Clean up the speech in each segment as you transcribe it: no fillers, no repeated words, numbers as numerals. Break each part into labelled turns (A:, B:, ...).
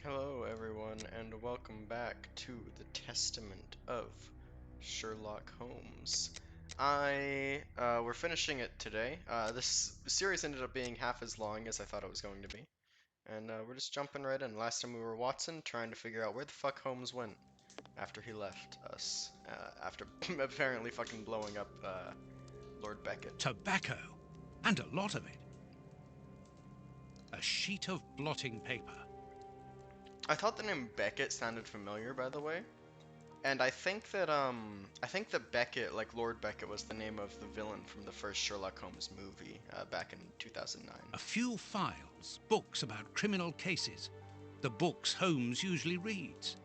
A: Hello everyone and welcome back to the Testament of Sherlock Holmes. We're finishing it today. This series ended up being half as long as I thought it was going to be. And we're just jumping right in. Last time we were Watson trying to figure out where the fuck Holmes went after he left us. After apparently fucking blowing up Lord Beckett.
B: Tobacco, and a lot of it. A sheet of blotting paper.
A: I thought the name Beckett sounded familiar, by the way. And I think that Beckett, like Lord Beckett, was the name of the villain from the first Sherlock Holmes movie back in 2009.
B: A few files, books about criminal cases. The books Holmes usually reads.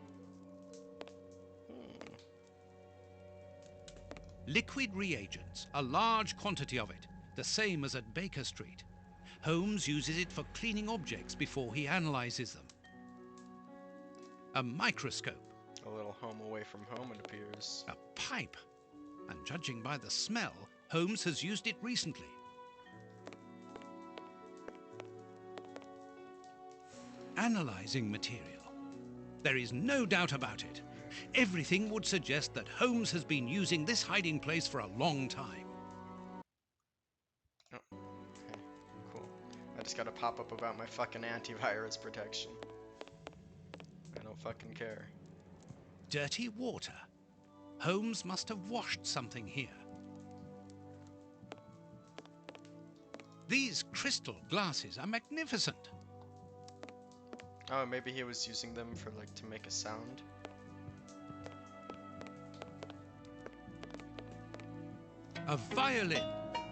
B: Liquid reagents, a large quantity of it, the same as at Baker Street. Holmes uses it for cleaning objects before he analyzes them. A microscope.
A: A little home away from home, it appears.
B: A pipe. And judging by the smell, Holmes has used it recently. Analyzing material. There is no doubt about it. Everything would suggest that Holmes has been using this hiding place for a long time.
A: Oh, okay, cool. I just got a pop-up about my fucking antivirus protection. I don't fucking care.
B: Dirty water. Holmes must have washed something here. These crystal glasses are magnificent.
A: Oh, maybe he was using them for, like, to make a sound.
B: A violin.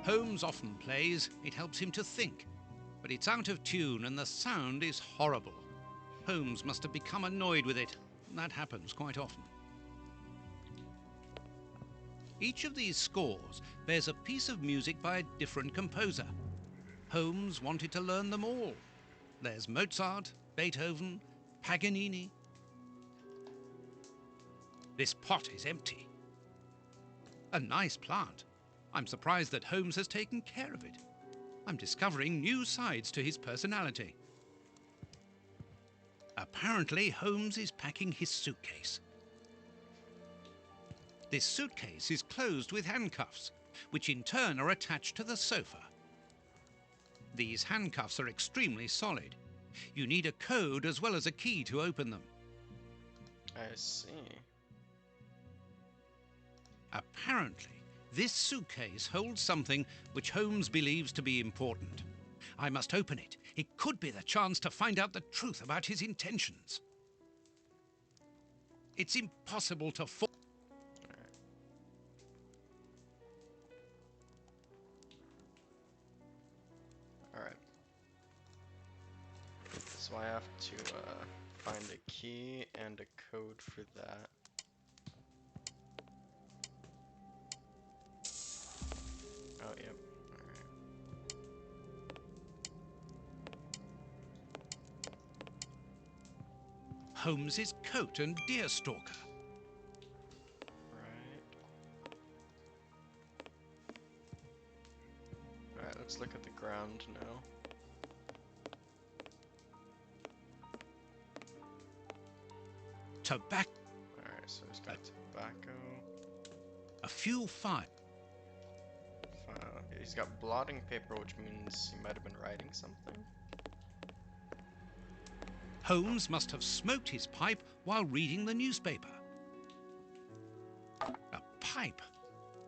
B: Holmes often plays. It helps him to think. But it's out of tune and the sound is horrible. Holmes must have become annoyed with it. That happens quite often. Each of these scores bears a piece of music by a different composer. Holmes wanted to learn them all. There's Mozart, Beethoven, Paganini. This pot is empty. A nice plant. I'm surprised that Holmes has taken care of it. I'm discovering new sides to his personality. Apparently, Holmes is packing his suitcase. This suitcase is closed with handcuffs, which in turn are attached to the sofa. These handcuffs are extremely solid. You need a code as well as a key to open them.
A: I see.
B: Apparently, this suitcase holds something which Holmes believes to be important. I must open it. It could be the chance to find out the truth about his intentions. It's impossible to
A: Alright. So I have to find a key and a code for that. Oh, yep. Alright.
B: Holmes's coat and deerstalker.
A: Right. Alright, let's look at the ground now.
B: Tobacco.
A: Alright, so he's got tobacco.
B: A few file.
A: He's got blotting paper, which means he might have been writing something.
B: Holmes must have smoked his pipe while reading the newspaper. A pipe.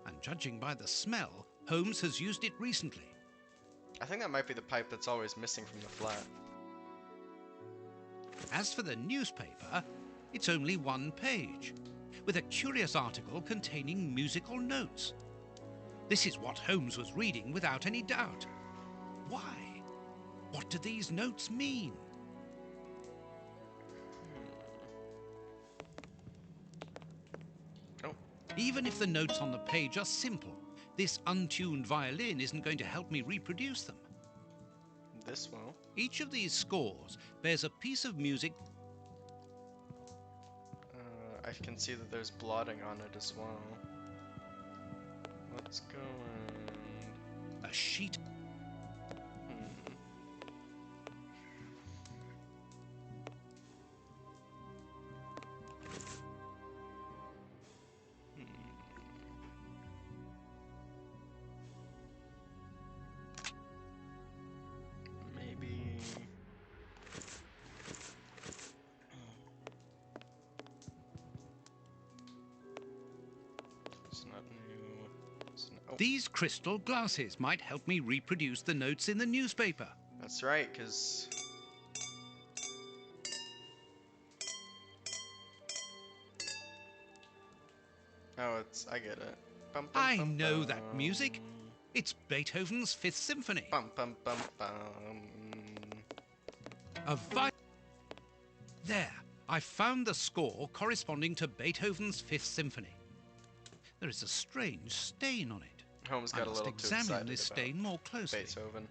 B: And judging by the smell, Holmes has used it recently.
A: I think that might be the pipe that's always missing from the flat.
B: As for the newspaper, it's only one page, with a curious article containing musical notes. This is what Holmes was reading without any doubt. Why? What do these notes mean?
A: Oh.
B: Even if the notes on the page are simple, this untuned violin isn't going to help me reproduce them.
A: This will.
B: Each of these scores bears a piece of music.
A: I can see that there's blotting on it as well. Let's go and...
B: A sheet.
A: Oh,
B: These crystal glasses might help me reproduce the notes in the newspaper.
A: that's right, because... Oh, I get it. Bum, bum,
B: I
A: bum,
B: know that music.
A: bum.
B: It's Beethoven's Fifth Symphony.
A: Bum, bum, bum, bum.
B: A vi- There, I found the score corresponding to Beethoven's Fifth Symphony. There is a strange stain on it.
A: Holmes
B: I
A: got a
B: must
A: little too
B: examine
A: excited
B: this
A: about
B: stain more closely.
A: Beethoven.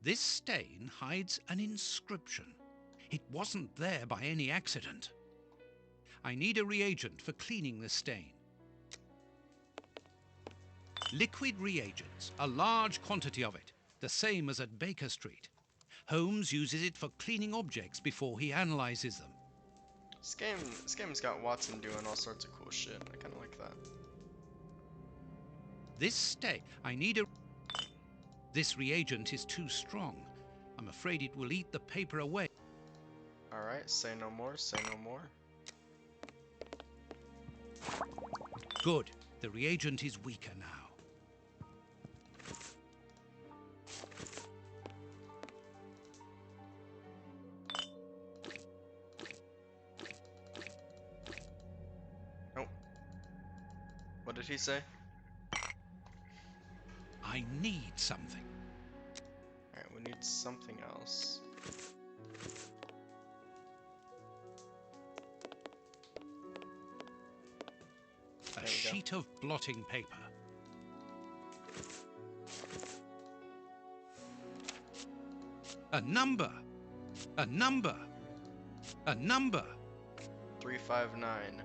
B: This stain hides an inscription. It wasn't there by any accident. I need a reagent for cleaning the stain. Liquid reagents, a large quantity of it, the same as at Baker Street. Holmes uses it for cleaning objects before he analyzes them.
A: This game's got Watson doing all sorts of cool shit. I kind of like that.
B: This stain, I need a... This reagent is too strong. I'm afraid it will eat the paper away.
A: Alright, say no more, say no more.
B: Good. The reagent is weaker now.
A: Oh. What did he say?
B: I need something.
A: Alright, we need something else.
B: A sheet of blotting paper. A number. A number. A number.
A: 359.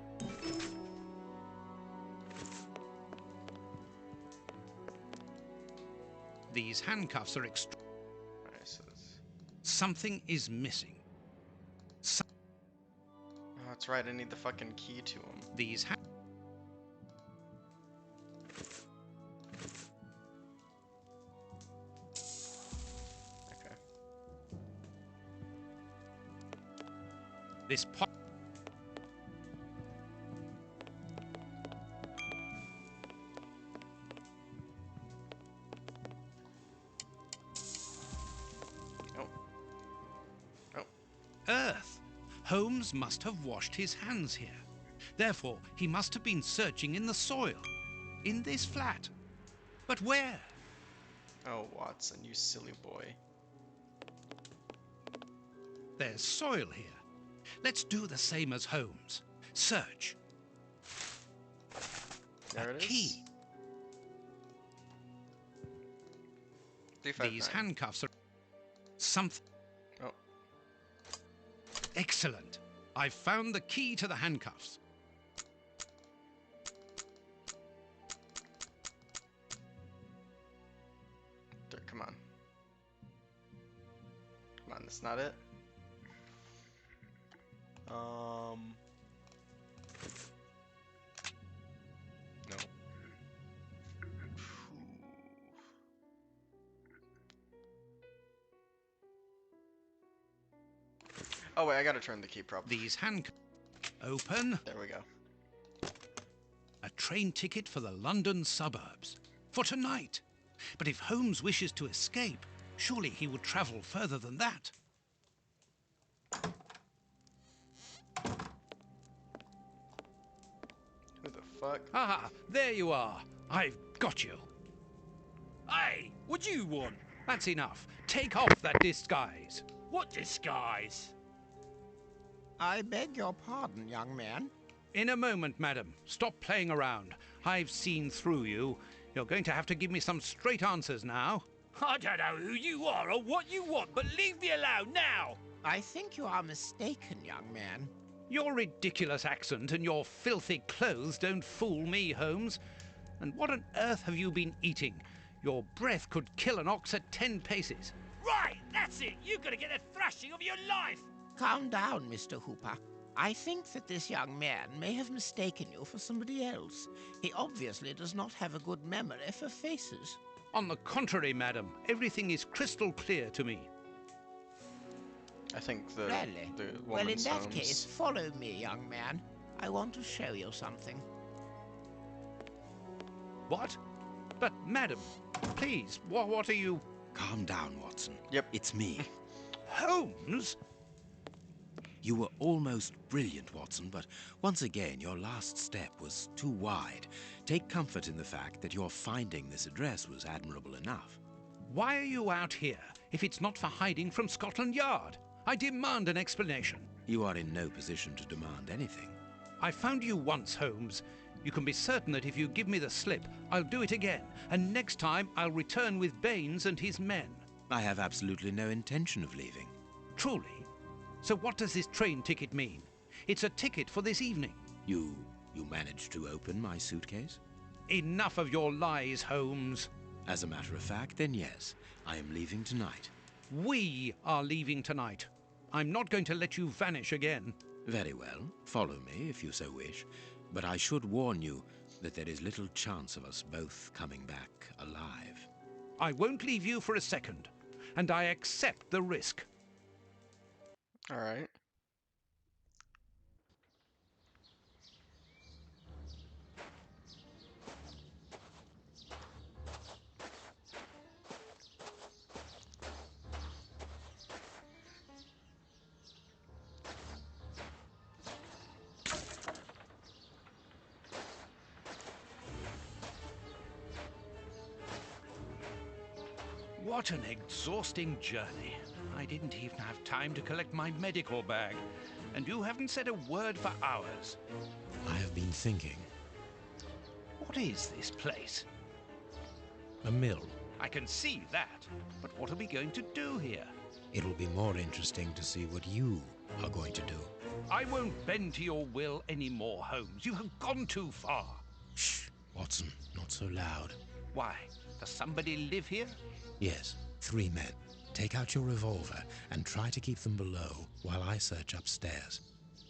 B: These handcuffs are extra.
A: Alright, so
B: Something is missing.
A: oh, that's right, I need the fucking key to him.
B: These
A: Okay.
B: This pot.
A: Oh. Oh.
B: Earth. Holmes must have washed his hands here. Therefore, he must have been searching in the soil. In this flat. But where?
A: Oh, Watson, you silly boy.
B: There's soil here. Let's do the same as Holmes. Search.
A: There
B: A
A: it is.
B: key.
A: 359.
B: These handcuffs are something.
A: Oh.
B: Excellent. I've found the key to the handcuffs.
A: Come on. Come on, that's not it. No. Oh wait, I gotta turn the key probably.
B: These handcuffs. Open.
A: There we go.
B: A train ticket for the London suburbs. For tonight. But if Holmes wishes to escape, surely he would travel further than that.
A: Who the fuck?
B: Ah, there you are. I've got you.
C: Hey, what do you want?
B: That's enough. Take off that disguise.
C: What disguise?
D: I beg your pardon, young man.
B: In a moment, madam. Stop playing around. I've seen through you. You're going to have to give me some straight answers now.
C: I don't know who you are or what you want, but leave me alone now!
D: I think you are mistaken, young man.
B: Your ridiculous accent and your filthy clothes don't fool me, Holmes. And what on earth have you been eating? Your breath could kill an ox at 10 paces.
C: Right, that's it! You're gonna get the thrashing of your life!
D: Calm down, Mr. Hooper. I think that this young man may have mistaken you for somebody else. He obviously does not have a good memory for faces.
B: On the contrary, madam, everything is crystal clear to me.
A: I think
D: Really?
A: the
D: Well, in
A: woman's
D: that
A: homes.
D: case, follow me, young man. I want to show you something.
B: What? But, madam, please, what are you...
E: Calm down, Watson.
A: Yep.
E: It's me.
B: Holmes?
E: You were almost brilliant, Watson, but once again, your last step was too wide. Take comfort in the fact that your finding this address was admirable enough.
B: Why are you out here if it's not for hiding from Scotland Yard? I demand an explanation.
E: You are in no position to demand anything.
B: I found you once, Holmes. You can be certain that if you give me the slip, I'll do it again. And next time, I'll return with Baines and his men.
E: I have absolutely no intention of leaving.
B: Truly? So what does this train ticket mean? It's a ticket for this evening.
E: You managed to open my suitcase?
B: Enough of your lies, Holmes.
E: As a matter of fact, then yes, I am leaving tonight.
B: We are leaving tonight. I'm not going to let you vanish again.
E: Very well, follow me if you so wish, but I should warn you that there is little chance of us both coming back alive.
B: I won't leave you for a second, and I accept the risk.
A: All right.
B: What an exhausting journey. I didn't even have time to collect my medical bag, and you haven't said a word for hours.
E: I have been thinking.
B: What is this place?
F: A mill.
B: I can see that, but what are we going to do here?
F: It'll be more interesting to see what you are going to do.
B: I won't bend to your will anymore, Holmes. You have gone too far.
F: Shh, Watson, not so loud.
B: Why? Does somebody live here?
F: Yes, 3 men. Take out your revolver and try to keep them below while I search upstairs.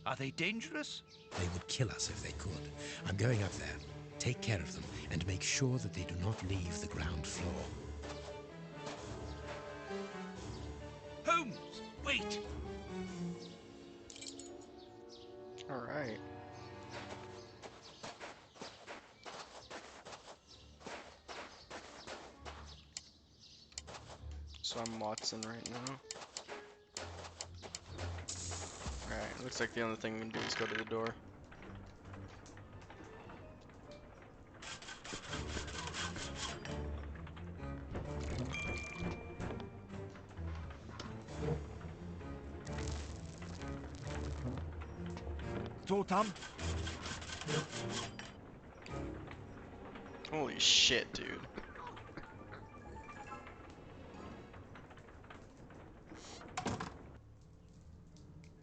B: Are they dangerous?
F: They would kill us if they could. I'm going up there. Take care of them and make sure that they do not leave the ground floor.
B: Holmes, wait!
A: All right. So I'm Watson right now. Alright, looks like the only thing we can do is go to the door.
C: Totem?
A: Holy shit, dude.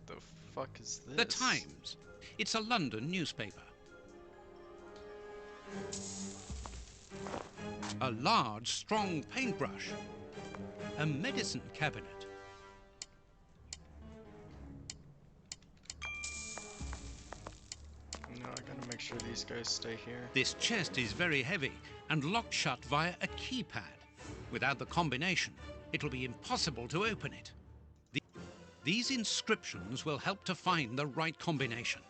A: The fuck is this?
B: The Times. It's a London newspaper. A large, strong paintbrush. A medicine cabinet.
A: No, I gotta make sure these guys stay here.
B: This chest is very heavy and locked shut via a keypad. Without the combination, it'll be impossible to open it. These inscriptions will help to find the right combination.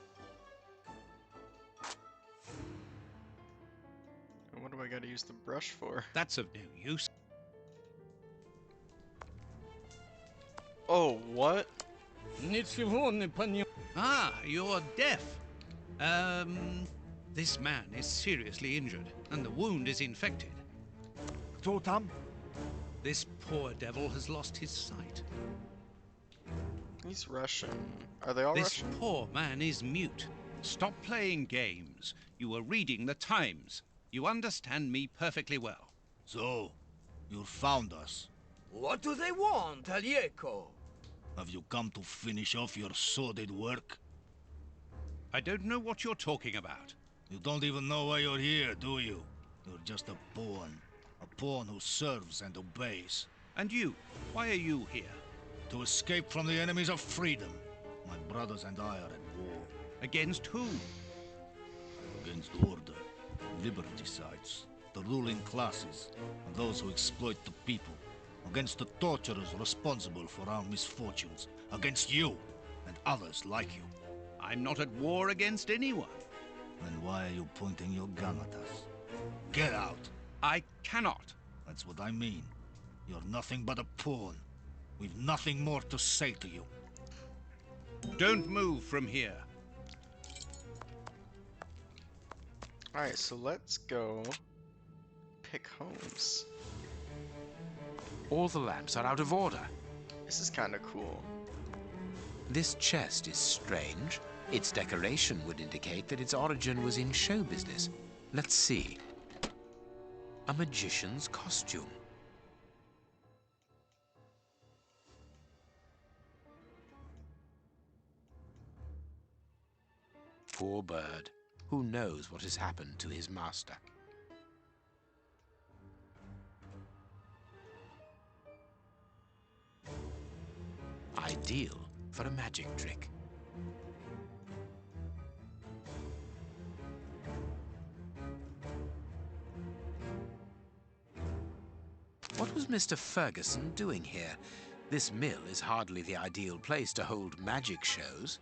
A: And what do I gotta use the brush for?
B: That's of no use.
A: Oh, what?
B: Ah, you're deaf. This man is seriously injured, and the wound is infected.
C: Totem?
B: This poor devil has lost his sight.
A: He's Russian. Are they all
B: This
A: Russian?
B: poor man is mute. Stop playing games. You were reading the Times. You understand me perfectly well.
G: So, you found us.
C: What do they want, Alieco?
G: Have you come to finish off your sordid work?
B: I don't know what you're talking about.
G: You don't even know why you're here, do you? You're just a pawn. A pawn who serves and obeys.
B: And you, why are you here?
G: To escape from the enemies of freedom. My brothers and I are at war.
B: Against who?
G: Against order, liberticides, the ruling classes, and those who exploit the people. Against the torturers responsible for our misfortunes. against you and others like you.
B: I'm not at war against anyone.
G: Then why are you pointing your gun at us? Get out!
B: I cannot.
G: That's what I mean. You're nothing but a pawn. We've nothing more to say to you.
B: Don't move from here.
A: Alright, so let's go pick Holmes.
E: All the lamps are out of order.
A: This is kind of cool.
E: This chest is strange. Its decoration would indicate that its origin was in show business. Let's see. A magician's costume. Poor bird. Who knows what has happened to his master? Ideal for a magic trick. What was Mr. Ferguson doing here? This mill is hardly the ideal place to hold magic shows.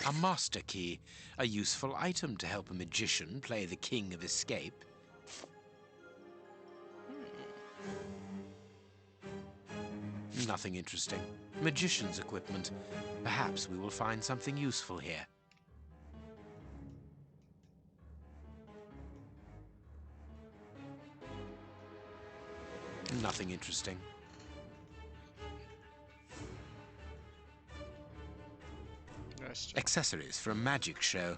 E: A master key, a useful item to help a magician play the king of escape. Nothing interesting. Magician's equipment. Perhaps we will find something useful here. Nothing interesting.
A: Nice.
E: Accessories for a magic show.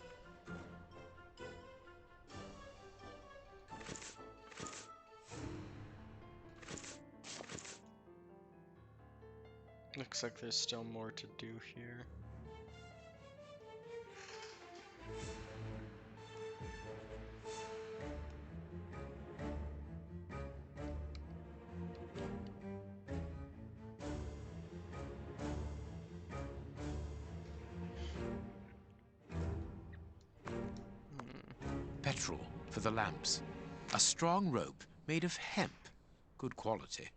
A: Looks like there's still more to do here.
E: Petrol for the lamps. A strong rope made of hemp. Good quality.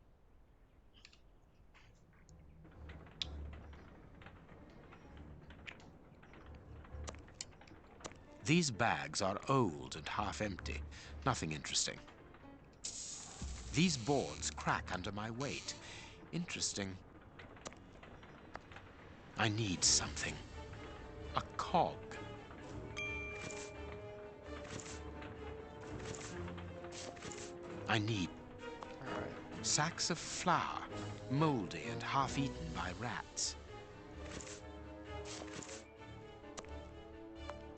E: These bags are old and half empty. Nothing interesting. These boards crack under my weight. Interesting. I need something. A cog. I need
A: Alright.
E: sacks of flour, moldy and half-eaten by rats.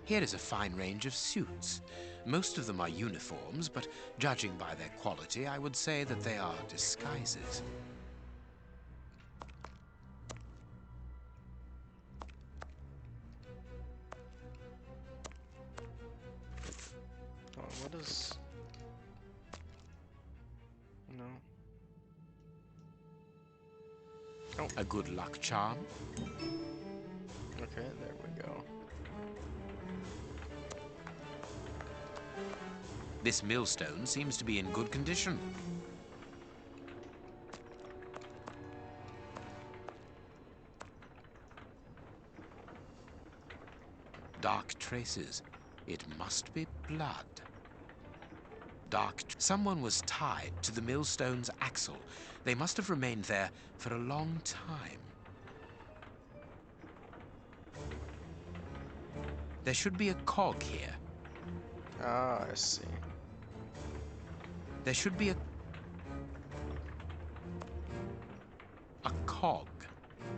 E: Here is a fine range of suits. Most of them are uniforms, but judging by their quality, I would say that they are disguises.
A: Oh, what is... No. Oh,
E: A good luck charm.
A: okay, there we go.
E: This millstone seems to be in good condition. Dark traces. It must be blood. Someone was tied to the millstone's axle. They must have remained there for a long time. There should be a cog here.
A: Ah, I see.
E: There should be a cog.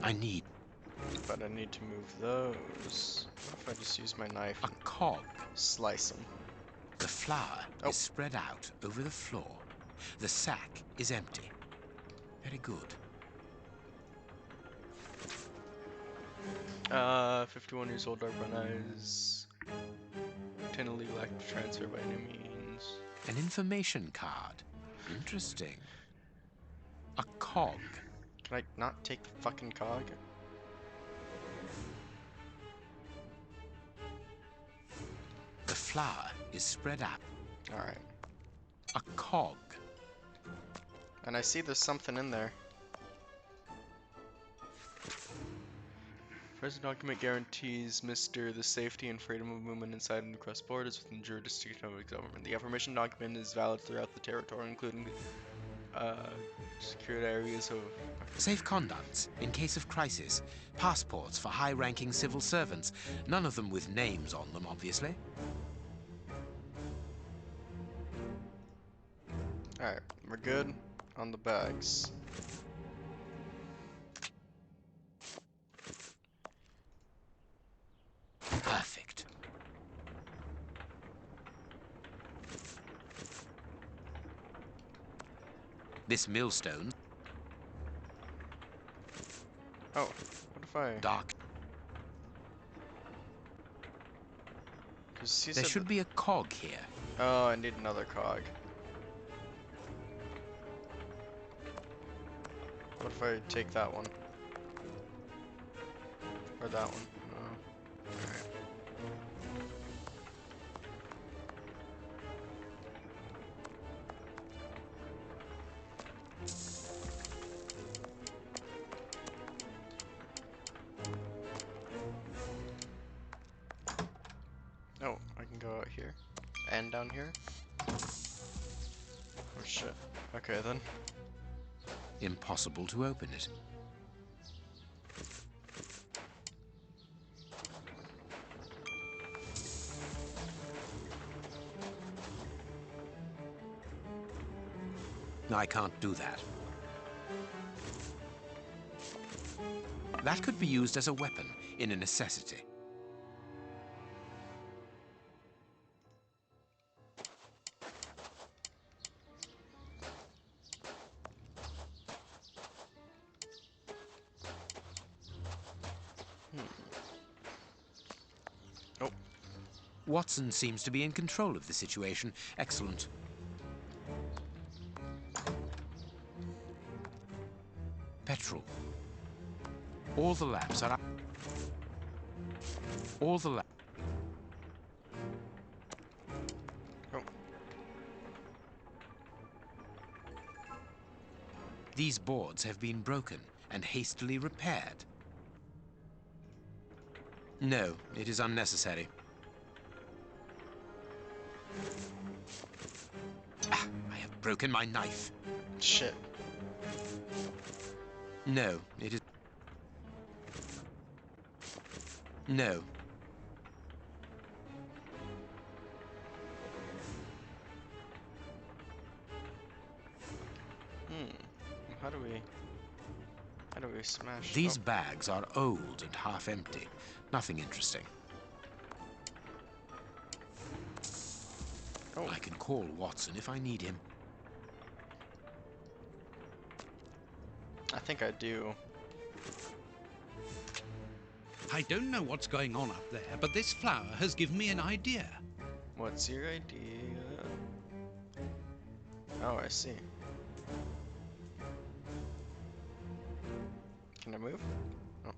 E: I need
A: But I need to move those. What if I just use my knife
E: a
A: and
E: cog.
A: slice them?
E: The flour
A: Oh.
E: is spread out over the floor. The sack is empty. Very good.
A: 51 years old, dark brown eyes. Obtain a legal act of transfer by any means.
E: An information card. Interesting. A cog.
A: Can I not take the fucking cog?
E: The flour is spread out.
A: Alright.
E: A cog.
A: And I see there's something in there. Present document guarantees Mr. the safety and freedom of movement inside and across borders within the jurisdiction of the government. The affirmation document is valid throughout the territory, including uh, secured areas of...
E: Safe conducts in case of crisis. Passports for high-ranking civil servants. None of them with names on them, obviously.
A: Alright, we're good on the bags.
E: Perfect. This millstone...
A: Oh, what if I...
E: dark.
A: 'Cause he
E: There
A: said
E: should be a cog here.
A: Oh, I need another cog. What if I take that one? Or that one? No. Alright. Oh, I can go out here. And down here? Oh shit. Okay then.
E: Impossible to open it. I can't do that. That could be used as a weapon in a necessity.
A: Oh.
E: Watson seems to be in control of the situation. Excellent. Petrol. All the lamps are up. All the lamps.
A: Oh.
E: These boards have been broken and hastily repaired. No, it is unnecessary. Ah, I have broken my knife.
A: Shit.
E: No, it is... No.
A: How do we... How do we smash...
E: These
A: oh.
E: bags are old and half empty. Nothing interesting.
A: Oh.
E: I can call Watson if I need him.
A: I think I do.
B: I don't know what's going on up there, but this flower has given me an idea.
A: What's your idea? Oh, I see. Can I move? Oh.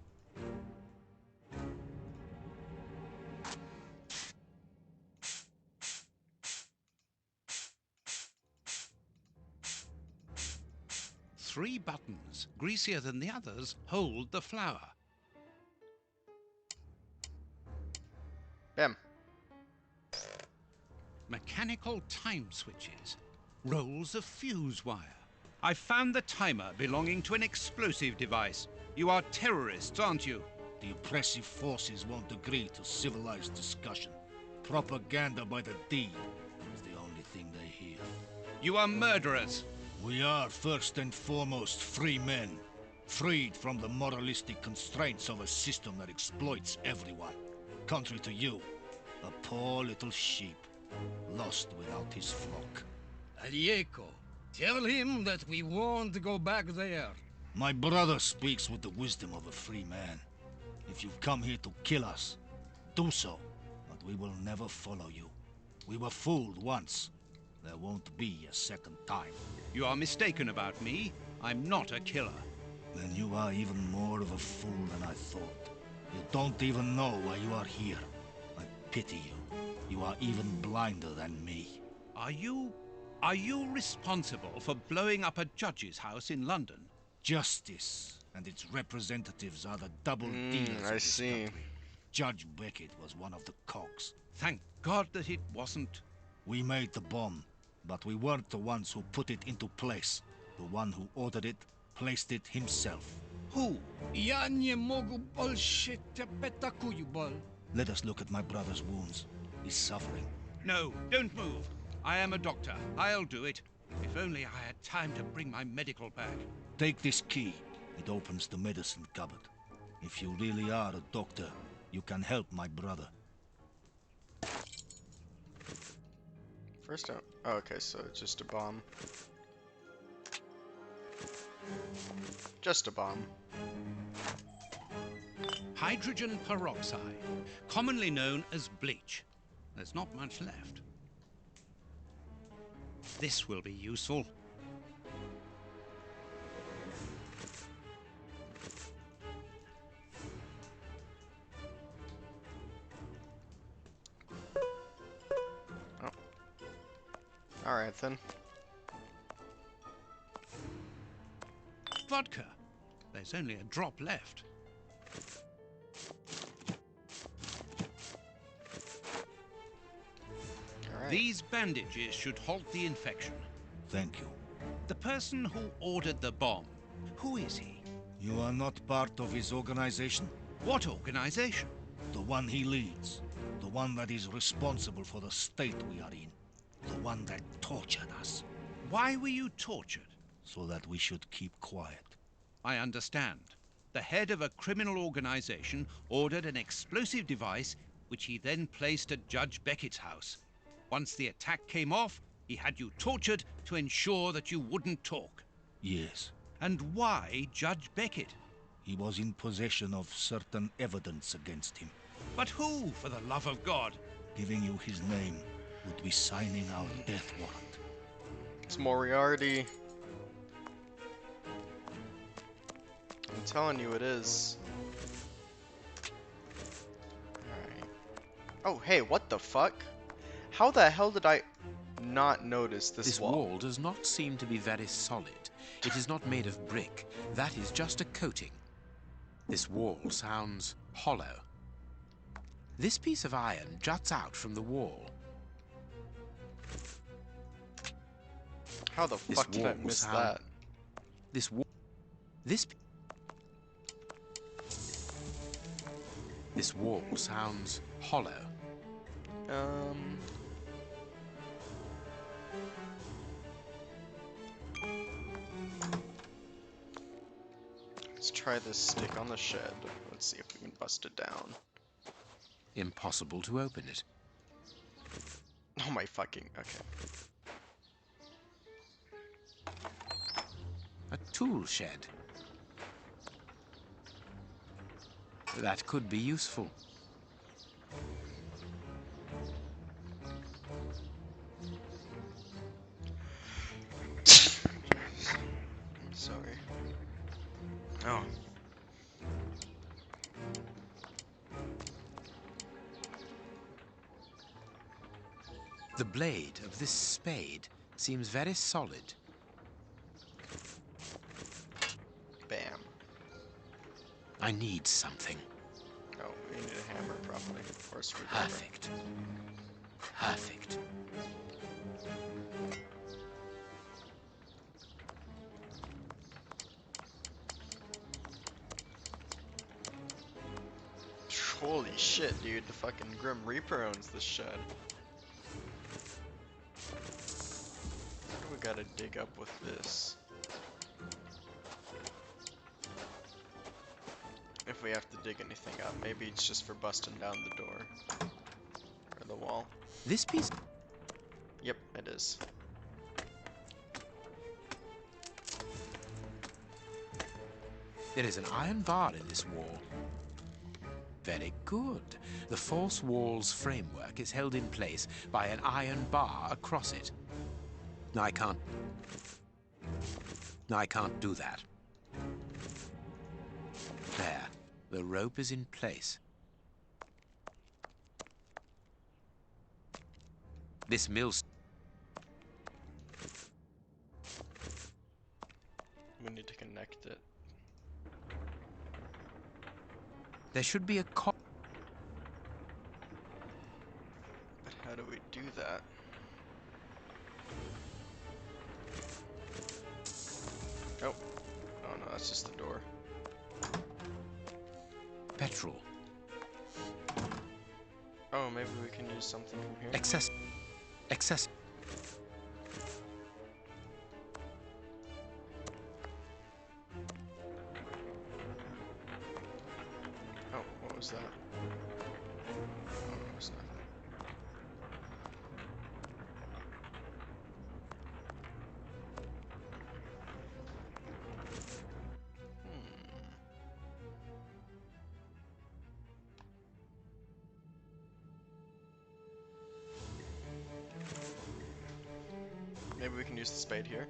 B: Three buttons, greasier than the others, hold the flower.
A: Bam.
B: Mechanical time switches, rolls of fuse wire. I found the timer belonging to an explosive device. You are terrorists, aren't you?
G: The oppressive forces won't agree to civilized discussion. Propaganda by the deed is the only thing they hear.
B: You are murderers.
G: We are first and foremost free men, freed from the moralistic constraints of a system that exploits everyone. Contrary to you, a poor little sheep, lost without his flock.
C: Alieco, tell him that we won't go back there.
G: My brother speaks with the wisdom of a free man. If you've come here to kill us, do so, but we will never follow you. We were fooled once. There won't be a second time.
B: You are mistaken about me. I'm not a killer.
G: Then you are even more of a fool than I thought. You don't even know why you are here. I pity you. You are even blinder than me.
B: Are you responsible for blowing up a judge's house in London?
G: Justice and its representatives are the double dealers of
A: I
G: this
A: see.
G: country. Judge Beckett was one of the cogs.
B: Thank God that it wasn't.
G: We made the bomb, but we weren't the ones who put it into place. The one who ordered it placed it himself.
B: Who?
C: Ja nie mogu bullshit petakujbal.
G: Let us look at my brother's wounds. He's suffering.
B: No, don't move. I am a doctor. I'll do it. If only I had time to bring my medical bag.
G: Take this key. It opens the medicine cupboard. If you really are a doctor, you can help my brother.
A: First out. Oh, okay, so it's just a bomb. Just a bomb.
B: Hydrogen peroxide, commonly known as bleach. There's not much left. This will be useful.
A: Oh. Alright then.
B: Vodka. There's only a drop left.
A: Alright.
B: These bandages should halt the infection.
G: Thank you.
B: The person who ordered the bomb, who is he?
G: You are not part of his organization?
B: What organization?
G: The one he leads. The one that is responsible for the state we are in. The one that tortured us.
B: Why were you tortured?
G: So that we should keep quiet.
B: I understand. The head of a criminal organization ordered an explosive device which he then placed at Judge Beckett's house. Once the attack came off, he had you tortured to ensure that you wouldn't talk.
G: Yes.
B: And why Judge Beckett?
G: He was in possession of certain evidence against him.
B: But who, for the love of God?
G: Giving you his name would be signing our death warrant.
A: It's Moriarty. I'm telling you it is. Alright. Oh, hey, what the fuck? How the hell did I not notice this wall?
E: This wall does not seem to be very solid. It is not made of brick. That is just a coating. This wall sounds hollow. This piece of iron juts out from the wall.
A: How the fuck did I miss that?
E: This wall... This wall sounds hollow.
A: Let's try this stick on the shed. Let's see if we can bust it down.
E: Impossible to open it.
A: Oh my fucking... okay.
E: A tool shed. That could be useful.
A: I'm sorry. Oh.
E: The blade of this spade seems very solid.
A: Bam.
E: I need something.
A: Oh, we need a hammer probably. Or a screwdriver.
E: Perfect. Perfect.
A: Holy shit, dude. The fucking Grim Reaper owns this shed. What do we gotta dig up with this? If we have to dig anything up, maybe it's just for busting down the door. Or the wall.
E: This piece...
A: Yep, it is.
E: There is an iron bar in this wall. Very good. The false wall's framework is held in place by an iron bar across it. I can't do that. There. The rope is in place. This millstone...
A: We need to connect it.
E: There should be a cog.
A: But how do we do that? Oh. Oh no, that's just the door.
E: Petrol.
A: Oh, maybe we can use something from here.
E: Excess.
A: Oh, what was that? Oh, no, it's nothing. Maybe we can use the spade here.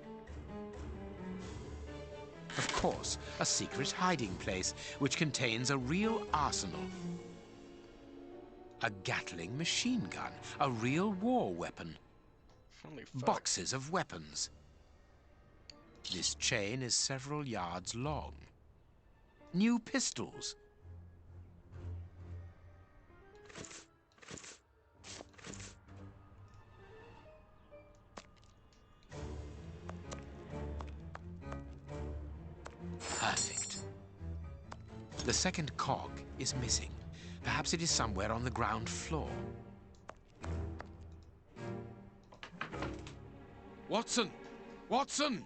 E: Of course, a secret hiding place which contains a real arsenal. A Gatling machine gun, a real war weapon.
A: Holy fuck.
E: Boxes of weapons. This chain is several yards long. New pistols. Perfect. The second cog is missing. Perhaps it is somewhere on the ground floor.
B: Watson! Watson!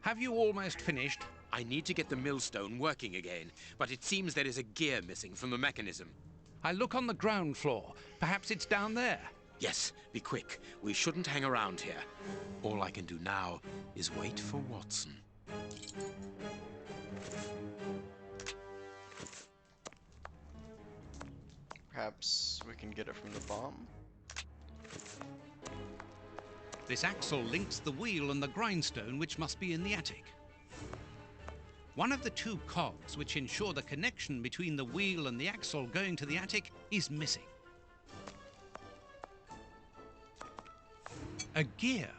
B: Have you almost finished?
E: I need to get the millstone working again, but it seems there is a gear missing from the mechanism.
B: I look on the ground floor. Perhaps it's down there.
E: Yes, be quick. We shouldn't hang around here. All I can do now is wait for Watson.
A: Perhaps we can get it from the bomb?
B: This axle links the wheel and the grindstone, which must be in the attic. One of the two cogs which ensure the connection between the wheel and the axle going to the attic is missing. A gear.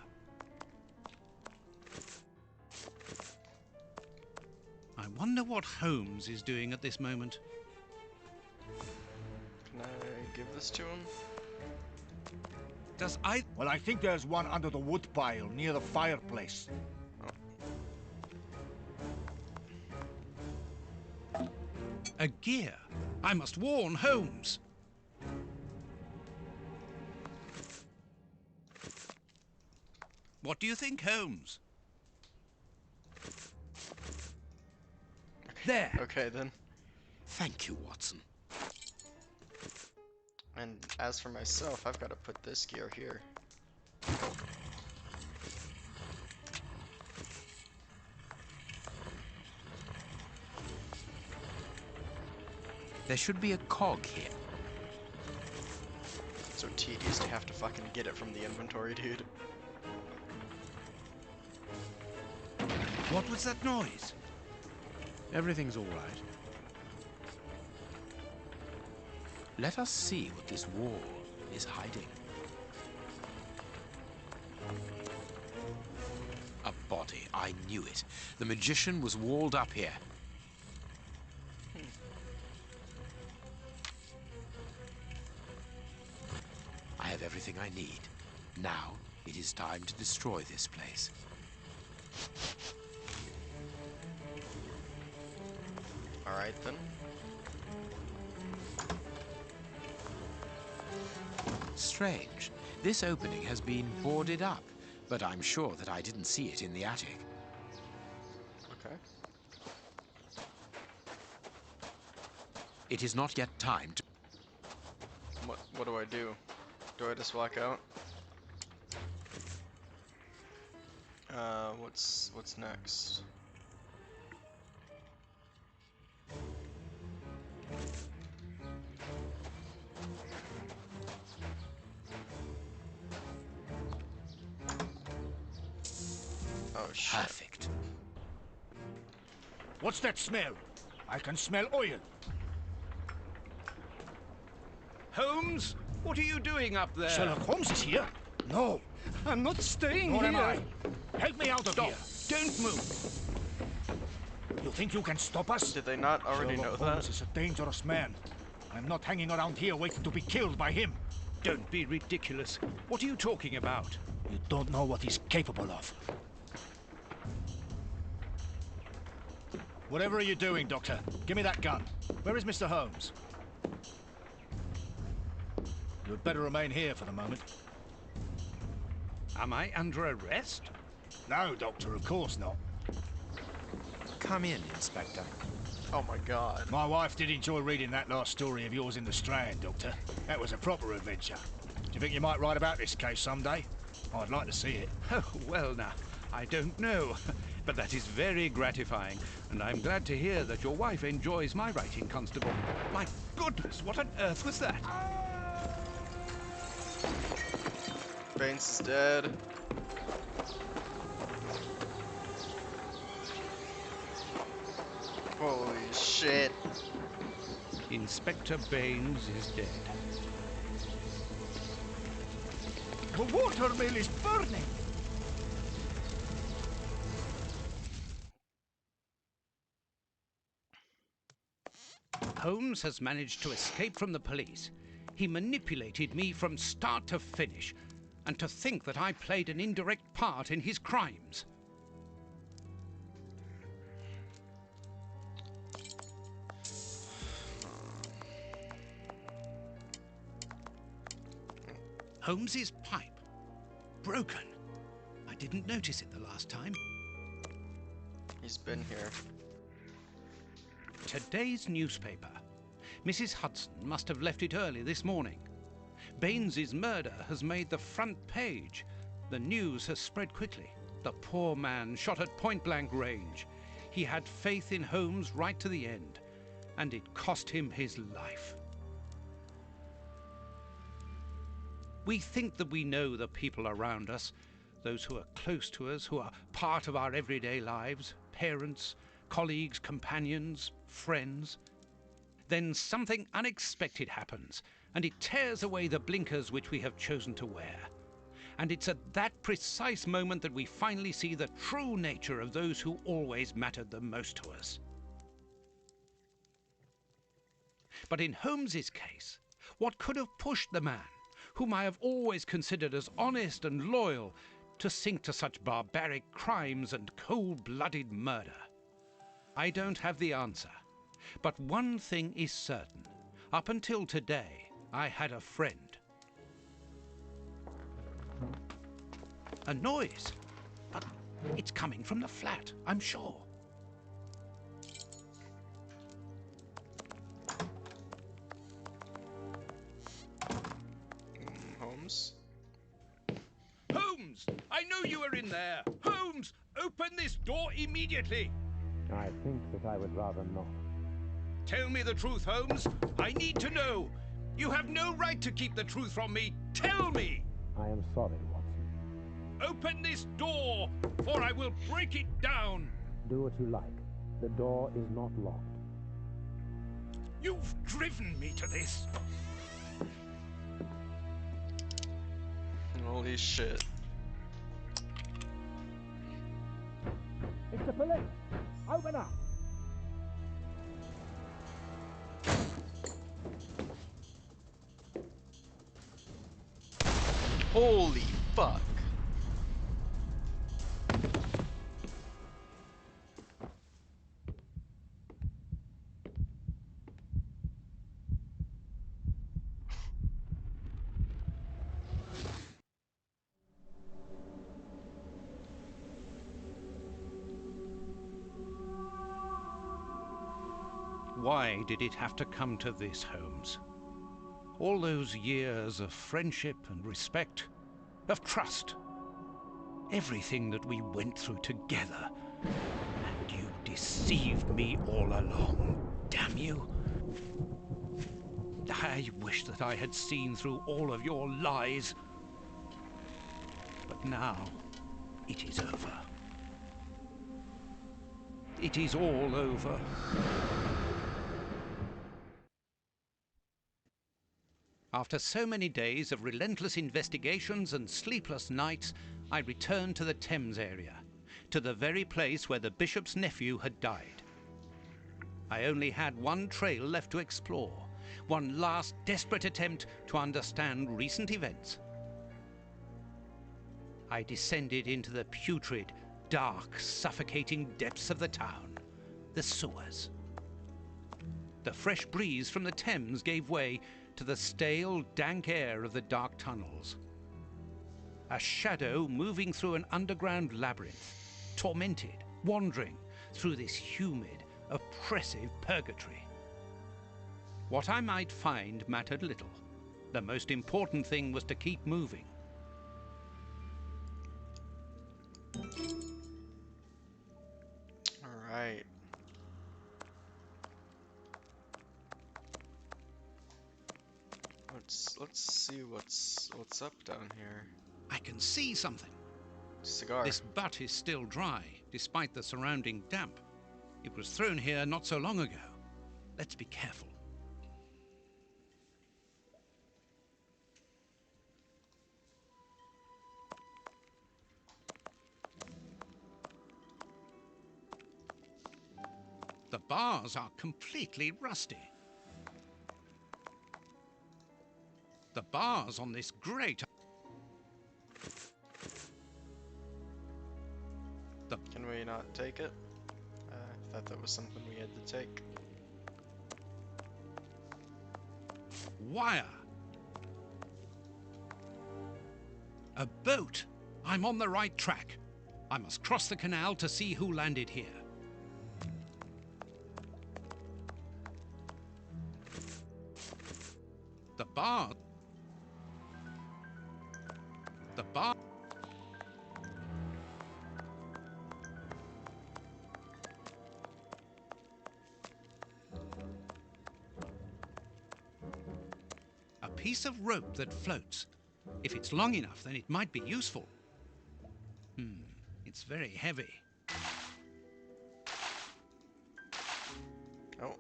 B: I wonder what Holmes is doing at this moment.
A: Can I give this to him?
G: Well, I think there's one under the wood pile near the fireplace.
B: A gear. I must warn Holmes. What do you think, Holmes? There.
A: Okay then.
E: Thank you, Watson.
A: And as for myself, I've got to put this gear here.
E: There should be a cog here.
A: So tedious to have to fucking get it from the inventory, dude.
B: What was that noise?
E: Everything's all right. Let us see what this wall is hiding. A body. I knew it. The magician was walled up here. I have everything I need. Now it is time to destroy this place.
A: Alright then.
E: Strange. This opening has been boarded up, but I'm sure that I didn't see it in the attic.
A: Okay.
E: It is not yet time to...
A: What do I do? Do I just walk out? What's next? Oh shit.
E: Perfect.
G: What's that smell? I can smell oil.
B: Holmes, what are you doing up there?
G: Sherlock Holmes is here? No.
C: I'm not staying
G: Nor
C: here.
G: am I. Help me out of
B: Stop.
G: here.
B: Don't move.
G: You think you can stop us?
A: Did they not already
G: Sherlock
A: know
G: Holmes
A: that?
G: is a dangerous man. I'm not hanging around here waiting to be killed by him.
B: Don't be ridiculous. What are you talking about?
G: You don't know what he's capable of. Whatever are you doing, Doctor? Give me that gun. Where is Mr. Holmes? You'd better remain here for the moment.
B: Am I under arrest?
G: No, Doctor, of course not.
E: Come in, Inspector.
A: Oh my god.
G: My wife did enjoy reading that last story of yours in the Strand, Doctor. That was a proper adventure. Do you think you might write about this case someday? I'd like to see it.
B: Oh, well now, I don't know. But that is very gratifying, and I'm glad to hear that your wife enjoys my writing, Constable. My goodness, what on earth was that?
A: Baines is dead. Holy shit.
B: Inspector Baines is dead.
G: The watermill is burning!
B: Holmes has managed to escape from the police. He manipulated me from start to finish, and to think that I played an indirect part in his crimes. Holmes's pipe. Broken. I didn't notice it the last time.
A: He's been here.
B: Today's newspaper. Mrs. Hudson must have left it early this morning. Baines's murder has made the front page. The news has spread quickly. The poor man shot at point-blank range. He had faith in Holmes right to the end, and it cost him his life. We think that we know the people around us, those who are close to us, who are part of our everyday lives, parents, colleagues, companions, friends. Then something unexpected happens, and it tears away the blinkers which we have chosen to wear. And it's at that precise moment that we finally see the true nature of those who always mattered the most to us. But in Holmes's case, what could have pushed the man, whom I have always considered as honest and loyal, to sink to such barbaric crimes and cold-blooded murder? I don't have the answer, but one thing is certain. Up until today, I had a friend. A noise, but it's coming from the flat, I'm sure.
A: Holmes?
B: Holmes! I know you are in there! Holmes! Open this door immediately!
F: I think that I would rather not.
B: Tell me the truth, Holmes. I need to know. You have no right to keep the truth from me. Tell me!
F: I am sorry, Watson.
B: Open this door, or I will break it down.
F: Do what you like. The door is not locked.
B: You've driven me to this.
A: Holy shit.
F: It's the police! Open up!
A: Holy fuck.
B: Why did it have to come to this, Holmes? All those years of friendship and respect, of trust. Everything that we went through together. And you deceived me all along. Damn you. I wish that I had seen through all of your lies. But now, it is over. It is all over. After so many days of relentless investigations and sleepless nights, I returned to the Thames area, to the very place where the bishop's nephew had died. I only had one trail left to explore, one last desperate attempt to understand recent events. I descended into the putrid, dark, suffocating depths of the town, the sewers. The fresh breeze from the Thames gave way to the stale, dank air of the dark tunnels. A shadow moving through an underground labyrinth, tormented, wandering through this humid, oppressive purgatory. What I might find mattered little. The most important thing was to keep moving.
A: All right. Let's see what's up down here.
B: I can see something.
A: Cigar.
B: This butt is still dry, despite the surrounding damp. It was thrown here not so long ago. Let's be careful. The bars are completely rusty. The bars on this grate.
A: Can we not take it? I thought that was something we had to take.
B: Wire. A boat. I'm on the right track. I must cross the canal to see who landed here. The bar. The bar. A piece of rope that floats. If it's long enough, then it might be useful. It's very heavy.
A: Oh.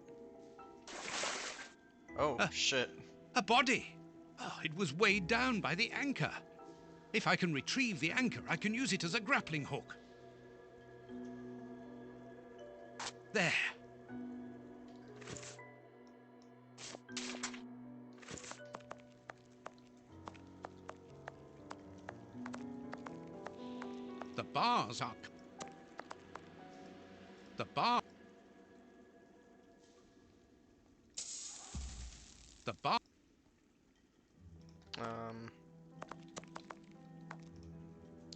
A: Oh, shit.
B: A body! Oh, it was weighed down by the anchor. If I can retrieve the anchor, I can use it as a grappling hook. There. The bars are... The bar... The bar...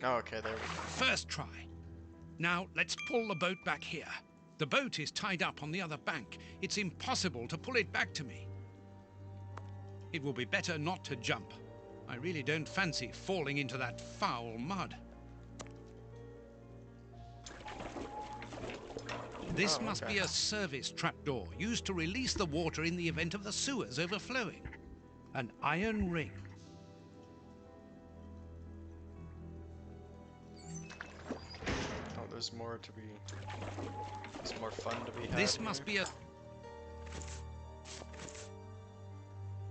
A: Oh, okay, there we go.
B: First try. Now, let's pull the boat back here. The boat is tied up on the other bank. It's impossible to pull it back to me. It will be better not to jump. I really don't fancy falling into that foul mud. This must be a service trapdoor used to release the water in the event of the sewers overflowing. An iron ring.
A: Oh, there's more to be... There's more fun to be had.
B: This must be a...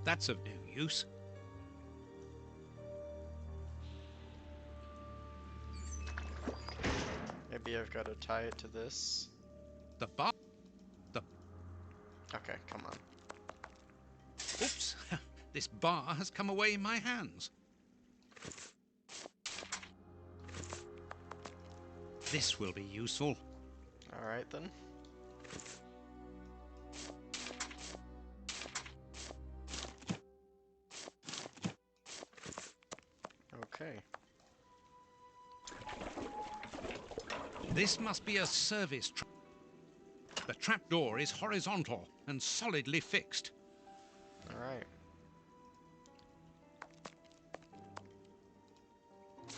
B: That's of no use.
A: Maybe I've got to tie it to this.
B: The bar... The...
A: Okay, come on.
B: Oops! This bar has come away in my hands. This will be useful.
A: Alright then. Okay.
B: This must be a service trap. The trapdoor is horizontal and solidly fixed.
A: Alright.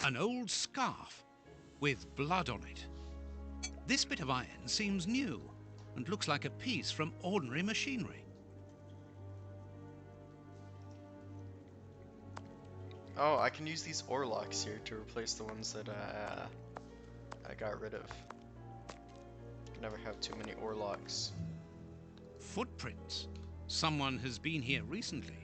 B: An old scarf with blood on it. This bit of iron seems new and looks like a piece from ordinary machinery.
A: Oh, I can use these oarlocks here to replace the ones that I got rid of. Can never have too many oarlocks.
B: Footprints. Someone has been here recently.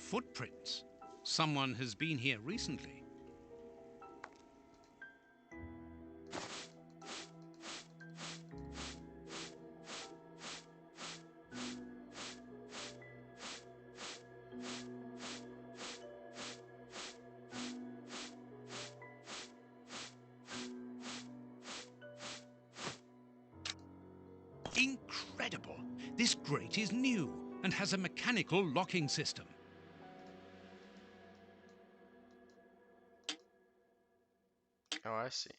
B: Footprints. Someone has been here recently. Incredible! This grate is new and has a mechanical locking system.
A: Oh, I see.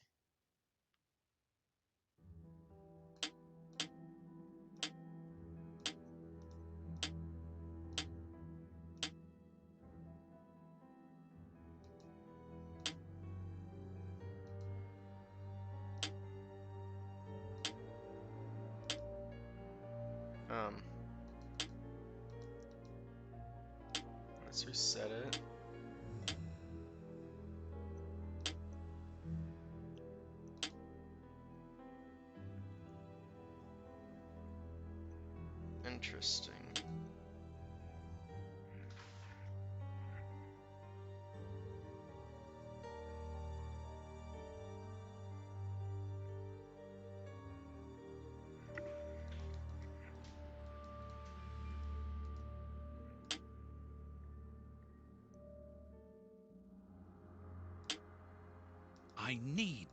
A: Let's reset it. Interesting.
B: I need.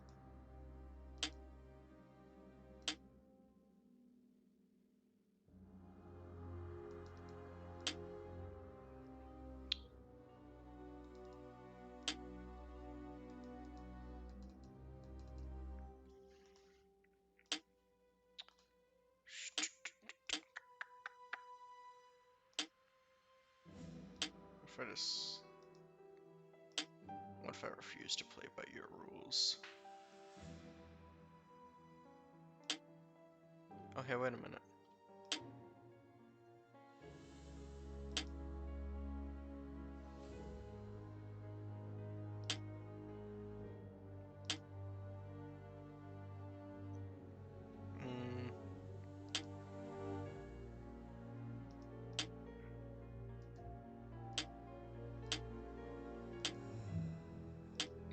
A: If I just... What if I refuse to play by your rules? Okay, wait a minute.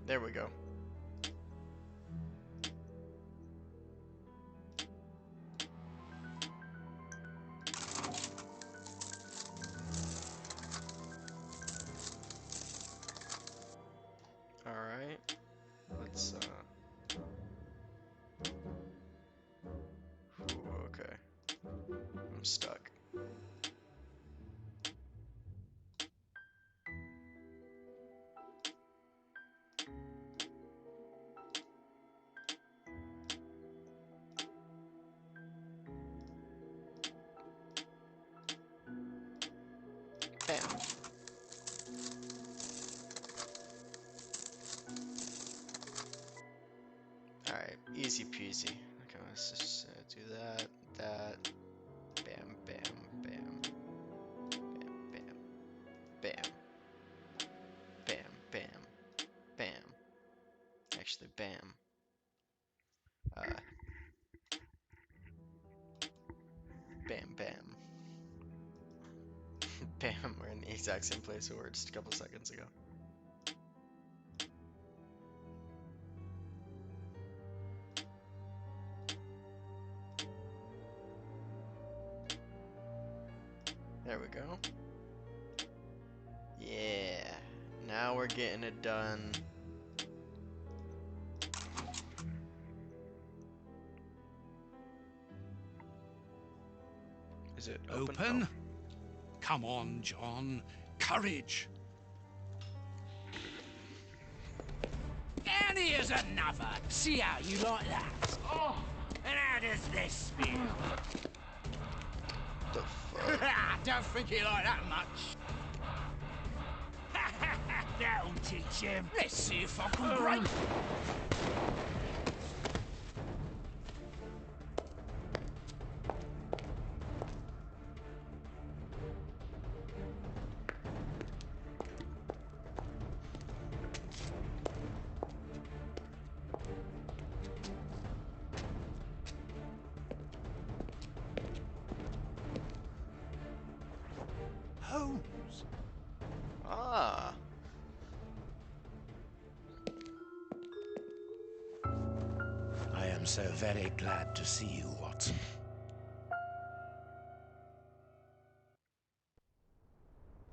A: There we go. Alright. Let's, Ooh, okay. I'm stuck. Bam. Alright, easy peasy. Okay, let's just do that, that. Bam, bam, bam. Bam, bam. Bam. Bam, bam. Bam. Actually, bam. Bam, bam. Bam, we're in the exact same place we were just a couple seconds ago. There we go. Yeah, now we're getting it done. Is it open?
B: Open?
A: Oh.
B: Come on, John. Courage.
D: And here's another. See how you like that? Oh, and how does this feel?
A: The fuck?
D: Don't think he like that much. That'll teach him. Let's see if I can break.
B: Holmes.
F: I'm so very glad to see you, Watson.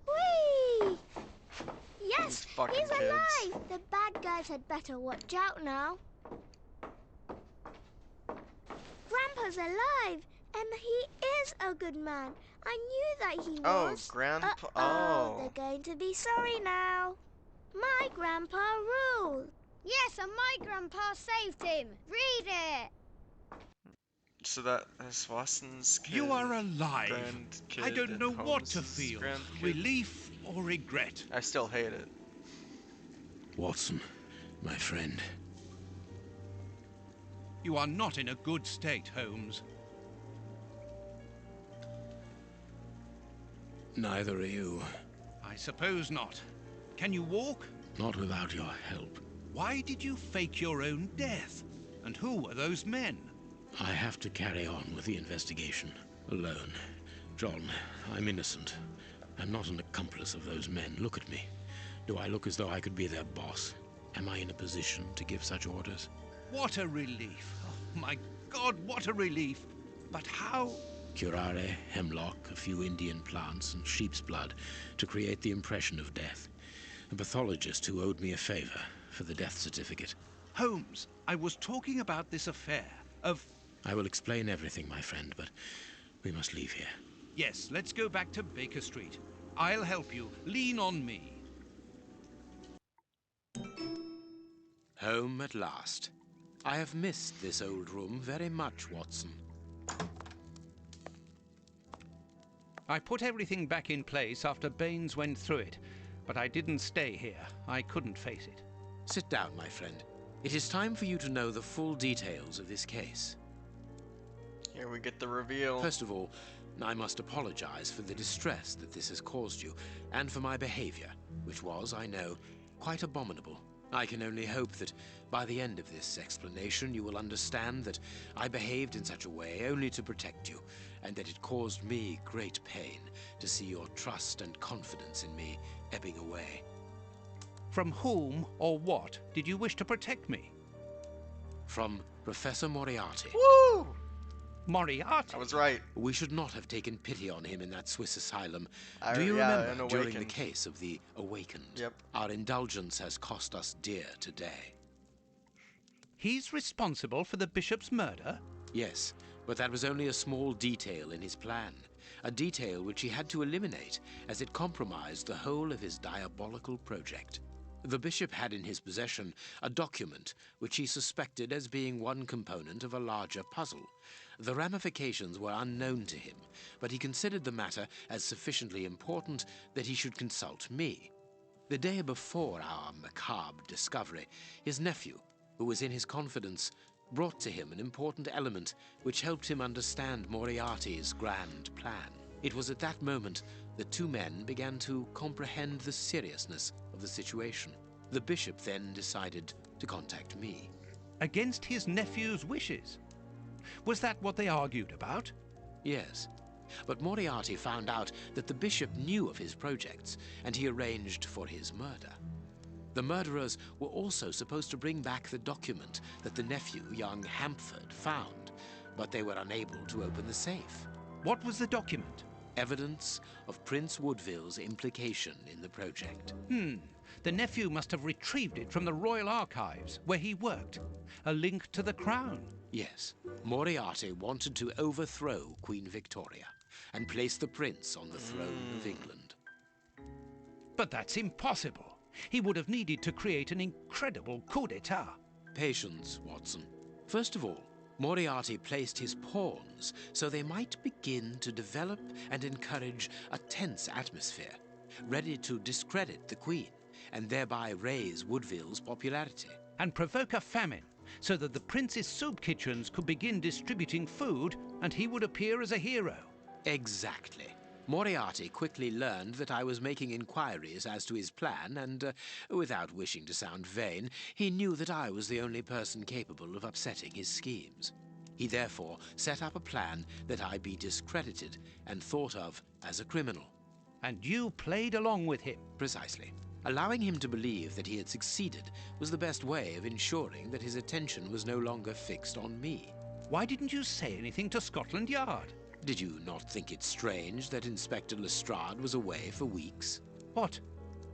H: Whee! Yes,
A: These fucking
H: he's
A: kids.
H: alive! The bad guys had better watch out now. Grandpa's alive, and he is a good man. I knew that he
A: Oh,
H: was.
A: Grandpa.
H: Uh-oh,
A: Oh.
H: they're going to be sorry now. My grandpa ruled.
I: Yes, and my grandpa saved him. Read it.
A: So that's Watson's kid.
B: You are alive.
A: Grandkid,
B: I don't
A: and
B: know what to
A: Holmes's
B: feel.
A: grandkid.
B: Relief or regret.
A: I still hate it.
F: Watson, my friend.
B: You are not in a good state, Holmes.
F: Neither are you.
B: I suppose not. Can you walk?
F: Not without your help.
B: Why did you fake your own death? And who were those men?
F: I have to carry on with the investigation. Alone. John, I'm innocent. I'm not an accomplice of those men. Look at me. Do I look as though I could be their boss? Am I in a position to give such orders?
B: What a relief. Oh, my God, what a relief. But how?
F: Curare, hemlock, a few Indian plants, and sheep's blood to create the impression of death. A pathologist who owed me a favor for the death certificate.
B: Holmes, I was talking about this affair of...
F: I will explain everything, my friend, but we must leave here.
B: Yes, let's go back to Baker Street. I'll help you. Lean on me.
E: Home at last. I have missed this old room very much, Watson.
B: I put everything back in place after Baines went through it, but I didn't stay here. I couldn't face it.
E: Sit down, my friend. It is time for you to know the full details of this case.
A: Here we get the reveal.
E: First of all, I must apologize for the distress that this has caused you, and for my behavior, which was, I know, quite abominable. I can only hope that by the end of this explanation you will understand that I behaved in such a way only to protect you, and that it caused me great pain to see your trust and confidence in me ebbing away.
B: From whom or what did you wish to protect me?
E: From Professor Moriarty.
A: Woo!
B: Moriarty?
A: I was right.
E: We should not have taken pity on him in that Swiss asylum.
A: I-
E: Do you
A: yeah,
E: remember
A: and
E: during the
A: Awakened.
E: case of the Awakened?
A: Yep.
E: Our indulgence has cost us dear today.
B: He's responsible for the bishop's murder?
E: Yes, but that was only a small detail in his plan. A detail which he had to eliminate as it compromised the whole of his diabolical project. The bishop had in his possession a document which he suspected as being one component of a larger puzzle. The ramifications were unknown to him, but he considered the matter as sufficiently important that he should consult me. The day before our macabre discovery, his nephew, who was in his confidence, brought to him an important element which helped him understand Moriarty's grand plan. It was at that moment that two men began to comprehend the seriousness of the situation. The bishop then decided to contact me.
B: Against his nephew's wishes? Was that what they argued about?
E: Yes, but Moriarty found out that the bishop knew of his projects, and he arranged for his murder. The murderers were also supposed to bring back the document that the nephew, young Hampford, found, but they were unable to open the safe.
B: What was the document?
E: Evidence of Prince Woodville's implication in the project.
B: The nephew must have retrieved it from the Royal Archives, where he worked. A link to the crown.
E: Yes, Moriarty wanted to overthrow Queen Victoria and place the prince on the throne of England.
B: But that's impossible. He would have needed to create an incredible coup d'etat.
E: Patience, Watson. First of all, Moriarty placed his pawns so they might begin to develop and encourage a tense atmosphere, ready to discredit the Queen and thereby raise Woodville's popularity.
B: And provoke a famine, so that the prince's soup kitchens could begin distributing food and he would appear as a hero.
E: Exactly. Moriarty quickly learned that I was making inquiries as to his plan, and without wishing to sound vain, he knew that I was the only person capable of upsetting his schemes. He therefore set up a plan that I be discredited and thought of as a criminal.
B: And you played along with him.
E: Precisely. Allowing him to believe that he had succeeded was the best way of ensuring that his attention was no longer fixed on me.
B: Why didn't you say anything to Scotland Yard?
E: Did you not think it strange that Inspector Lestrade was away for weeks?
B: What?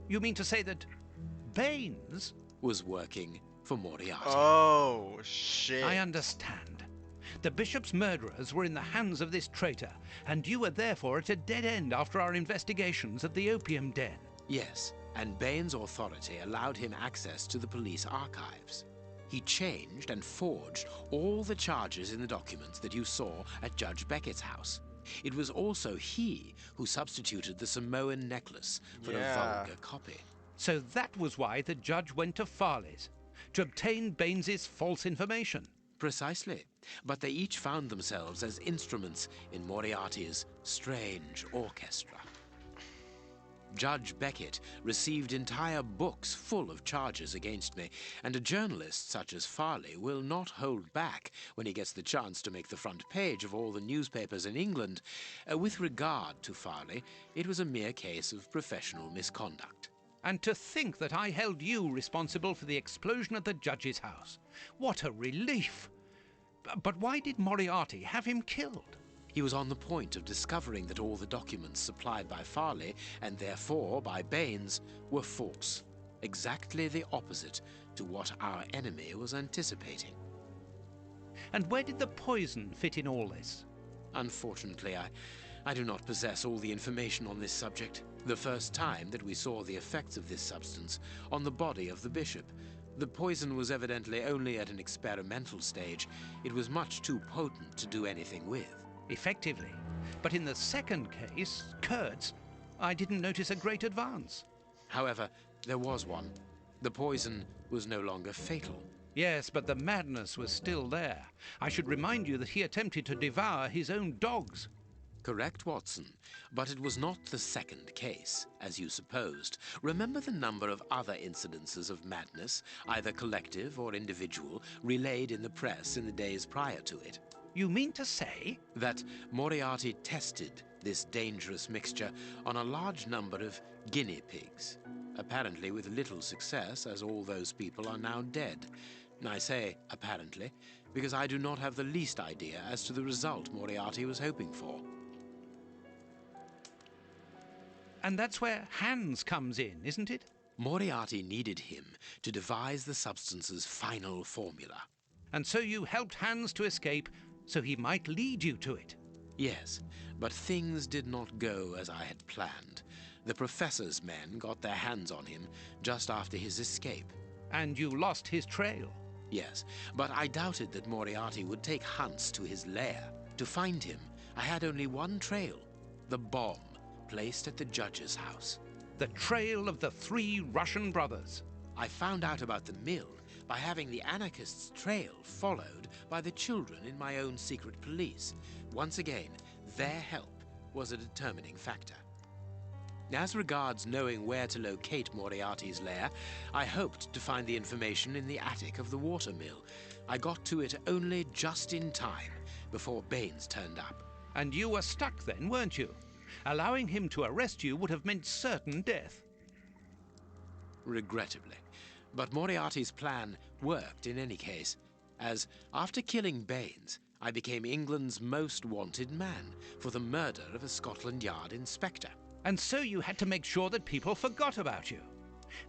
B: You mean to say that Baines
E: was working for Moriarty?
A: Oh, shit.
B: I understand. The bishop's murderers were in the hands of this traitor, and you were therefore at a dead end after our investigations of the opium den.
E: Yes, and Baines' authority allowed him access to the police archives. He changed and forged all the charges in the documents that you saw at Judge Beckett's house. It was also he who substituted the Samoan necklace for a vulgar copy.
B: So that was why the judge went to Farley's, to obtain Baines's false information.
E: Precisely. But they each found themselves as instruments in Moriarty's strange orchestra. Judge Beckett received entire books full of charges against me, and a journalist such as Farley will not hold back when he gets the chance to make the front page of all the newspapers in England. With regard to Farley, it was a mere case of professional misconduct.
B: And to think that I held you responsible for the explosion at the judge's house. What a relief! But why did Moriarty have him killed?
E: He was on the point of discovering that all the documents supplied by Farley, and therefore by Baines, were false. Exactly the opposite to what our enemy was anticipating.
B: And where did the poison fit in all this?
E: Unfortunately, I do not possess all the information on this subject. The first time that we saw the effects of this substance on the body of the bishop, the poison was evidently only at an experimental stage. It was much too potent to do anything with.
B: Effectively. But in the second case, Kurtz, I didn't notice a great advance.
E: However, there was one. The poison was no longer fatal.
B: Yes, but the madness was still there. I should remind you that he attempted to devour his own dogs.
E: Correct, Watson. But it was not the second case, as you supposed. Remember the number of other incidences of madness, either collective or individual, relayed in the press in the days prior to it.
B: You mean to say?
E: That Moriarty tested this dangerous mixture on a large number of guinea pigs. Apparently with little success, as all those people are now dead. I say apparently, because I do not have the least idea as to the result Moriarty was hoping for.
B: And that's where Hans comes in, isn't it?
E: Moriarty needed him to devise the substance's final formula.
B: And so you helped Hans to escape, so he might lead you to it.
E: Yes, but things did not go as I had planned. The professor's men got their hands on him just after his escape.
B: And you lost his trail.
E: Yes, but I doubted that Moriarty would take hunts to his lair. To find him, I had only one trail, the bomb placed at the judge's house.
B: The trail of the 3 Russian brothers.
E: I found out about the mill by having the anarchists' trail followed by the children in my own secret police. Once again, their help was a determining factor. As regards knowing where to locate Moriarty's lair, I hoped to find the information in the attic of the water mill. I got to it only just in time before Baines turned up.
B: And you were stuck then, weren't you? Allowing him to arrest you would have meant certain death.
E: Regrettably. But Moriarty's plan worked in any case, as after killing Baines, I became England's most wanted man for the murder of a Scotland Yard inspector.
B: And so you had to make sure that people forgot about you.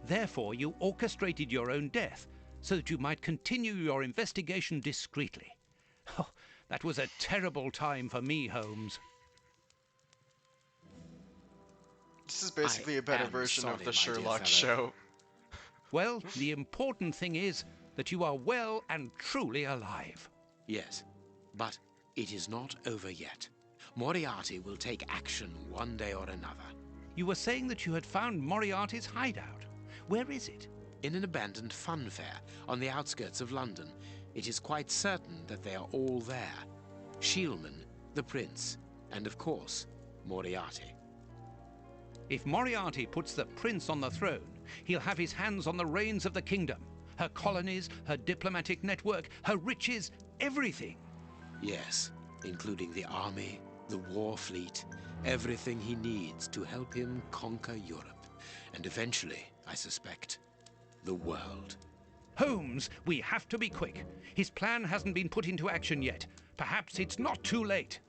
B: Therefore, you orchestrated your own death so that you might continue your investigation discreetly. Oh, that was a terrible time for me, Holmes.
A: This is basically a better version of the Sherlock show.
B: Well, the important thing is that you are well and truly alive.
E: Yes, but it is not over yet. Moriarty will take action one day or another.
B: You were saying that you had found Moriarty's hideout. Where is it?
E: In an abandoned fun fair on the outskirts of London. It is quite certain that they are all there. Shielman, the prince, and of course, Moriarty.
B: If Moriarty puts the prince on the throne, he'll have his hands on the reins of the kingdom. Her colonies, her diplomatic network, her riches, everything.
E: Yes, including the army, the war fleet, everything he needs to help him conquer Europe. and eventually, I suspect, the world.
B: Holmes, we have to be quick. His plan hasn't been put into action yet. Perhaps it's not too late.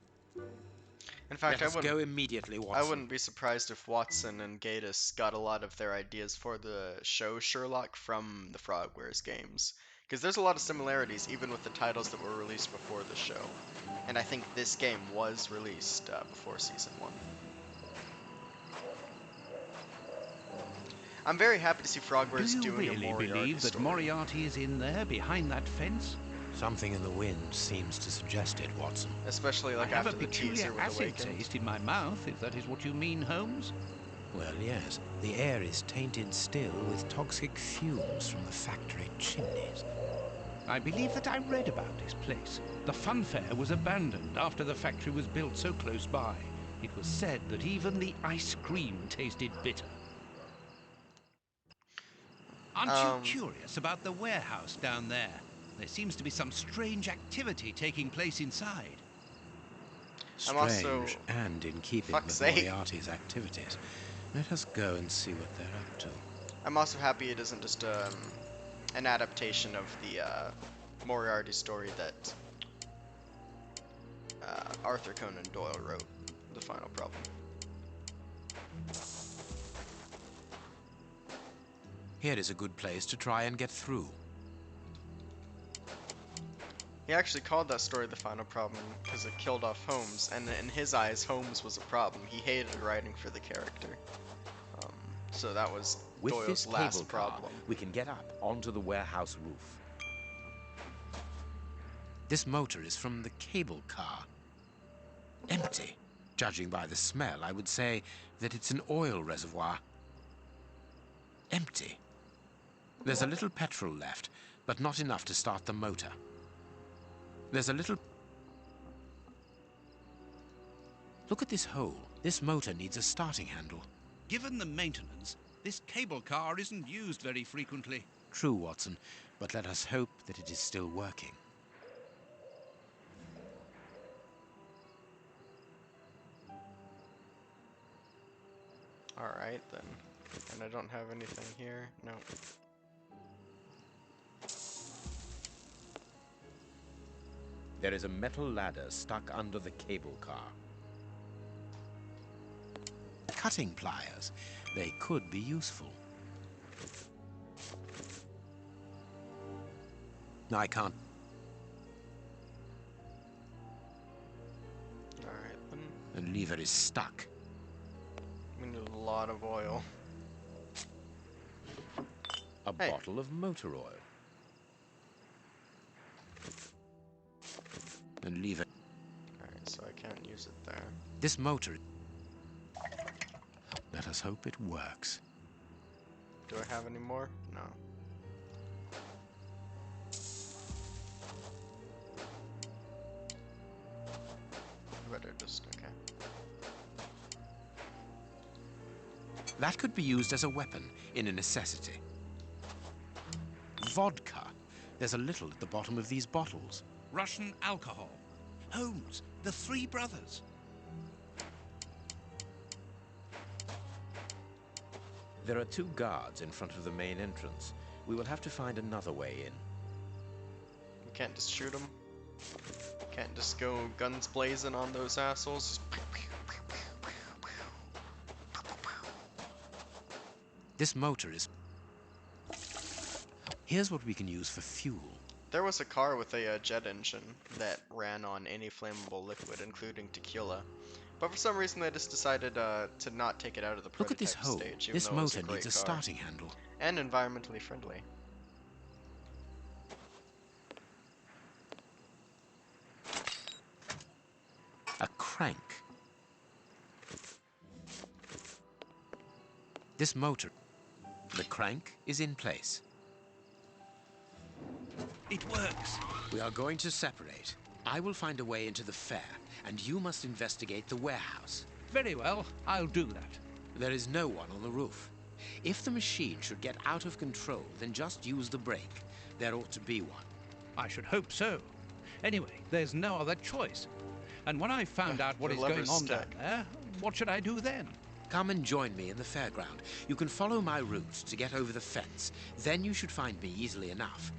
A: In fact,
E: Let us go immediately,
A: I
E: Watson.
A: wouldn't be surprised if Watson and Gatiss got a lot of their ideas for the show Sherlock from the Frogwares games. Because there's a lot of similarities even with the titles that were released before the show. And I think this game was released before Season 1. I'm very happy to see Frogwares
B: Do you
A: doing a
B: really
A: Moriarty
B: believe that
A: story.
B: Moriarty is in there behind that fence?
E: Something in the wind seems to suggest it, Watson.
A: Especially like
B: I have
A: after
B: a
A: the teaser
B: peculiar
A: with
B: acid
A: Awakened.
B: taste in my mouth, if that is what you mean, Holmes.
E: Well, yes. The air is tainted still with toxic fumes from the factory chimneys.
B: I believe that I read about this place. The funfair was abandoned after the factory was built so close by. It was said that even the ice cream tasted bitter. Aren't you curious about the warehouse down there? There seems to be some strange activity taking place inside.
E: Strange and in keeping with
A: sake.
E: Moriarty's activities. Let us go and see what they're up to.
A: I'm also happy it isn't just an adaptation of the Moriarty story that Arthur Conan Doyle wrote, The Final Problem.
E: Here is a good place to try and get through.
A: He actually called that story The Final Problem because it killed off Holmes, and in his eyes, Holmes was a problem. He hated writing for the character. So that was
J: With
A: Doyle's
J: this
A: last
J: cable car,
A: problem.
J: we can get up onto the warehouse roof.
E: This motor is from the cable car. Empty. Judging by the smell, I would say that it's an oil reservoir. Empty. There's a little petrol left, but not enough to start the motor. There's a little... Look at this hole. This motor needs a starting handle.
B: Given the maintenance, this cable car isn't used very frequently.
E: True, Watson, but let us hope that it is still working.
A: Alright then. And I don't have anything here. No.
J: There is a metal ladder stuck under the cable car.
E: Cutting pliers. They could be useful. I can't.
A: Alright then.
E: The lever is stuck.
A: We need a lot of oil.
J: A
A: Hey.
J: bottle of motor oil.
E: The lever.
A: Alright, so I can't use it there.
E: This motor. Let us hope it works.
A: Do I have any more? No. Better just, okay.
E: That could be used as a weapon in a necessity. Vodka. There's a little at the bottom of these bottles.
B: Russian alcohol. Holmes, the three brothers.
J: There are 2 guards in front of the main entrance. We will have to find another way in.
A: You can't just shoot them. Can't just go guns blazing on those assholes.
E: This motor is... Here's what we can use for fuel.
A: There was a car with a jet engine that ran on any flammable liquid, including tequila. But for some reason they just decided to not take it out of the
E: Look at
A: prototype
E: this hole.
A: stage, even
E: This
A: though it was
E: motor
A: great
E: needs a
A: car.
E: starting handle.
A: And environmentally friendly.
E: A crank. This motor... The crank is in place.
B: It works.
E: We are going to separate. I will find a way into the fair, and you must investigate the warehouse.
B: Very well, I'll do that.
E: There is no one on the roof. If the machine should get out of control, then just use the brake. There ought to be one.
B: I should hope so. Anyway, there's no other choice. And when I've found out what
A: the
B: is going
A: lever's
B: on down
A: stuck.
B: there, what should I do then?
J: Come and join me in the fairground. You can follow my route to get over the fence. Then you should find me easily enough.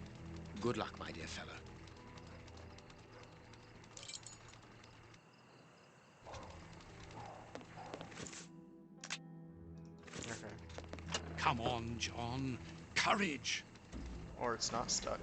J: Good luck, my dear fellow.
A: Okay.
B: Come on, John. Courage.
A: Or it's not stuck.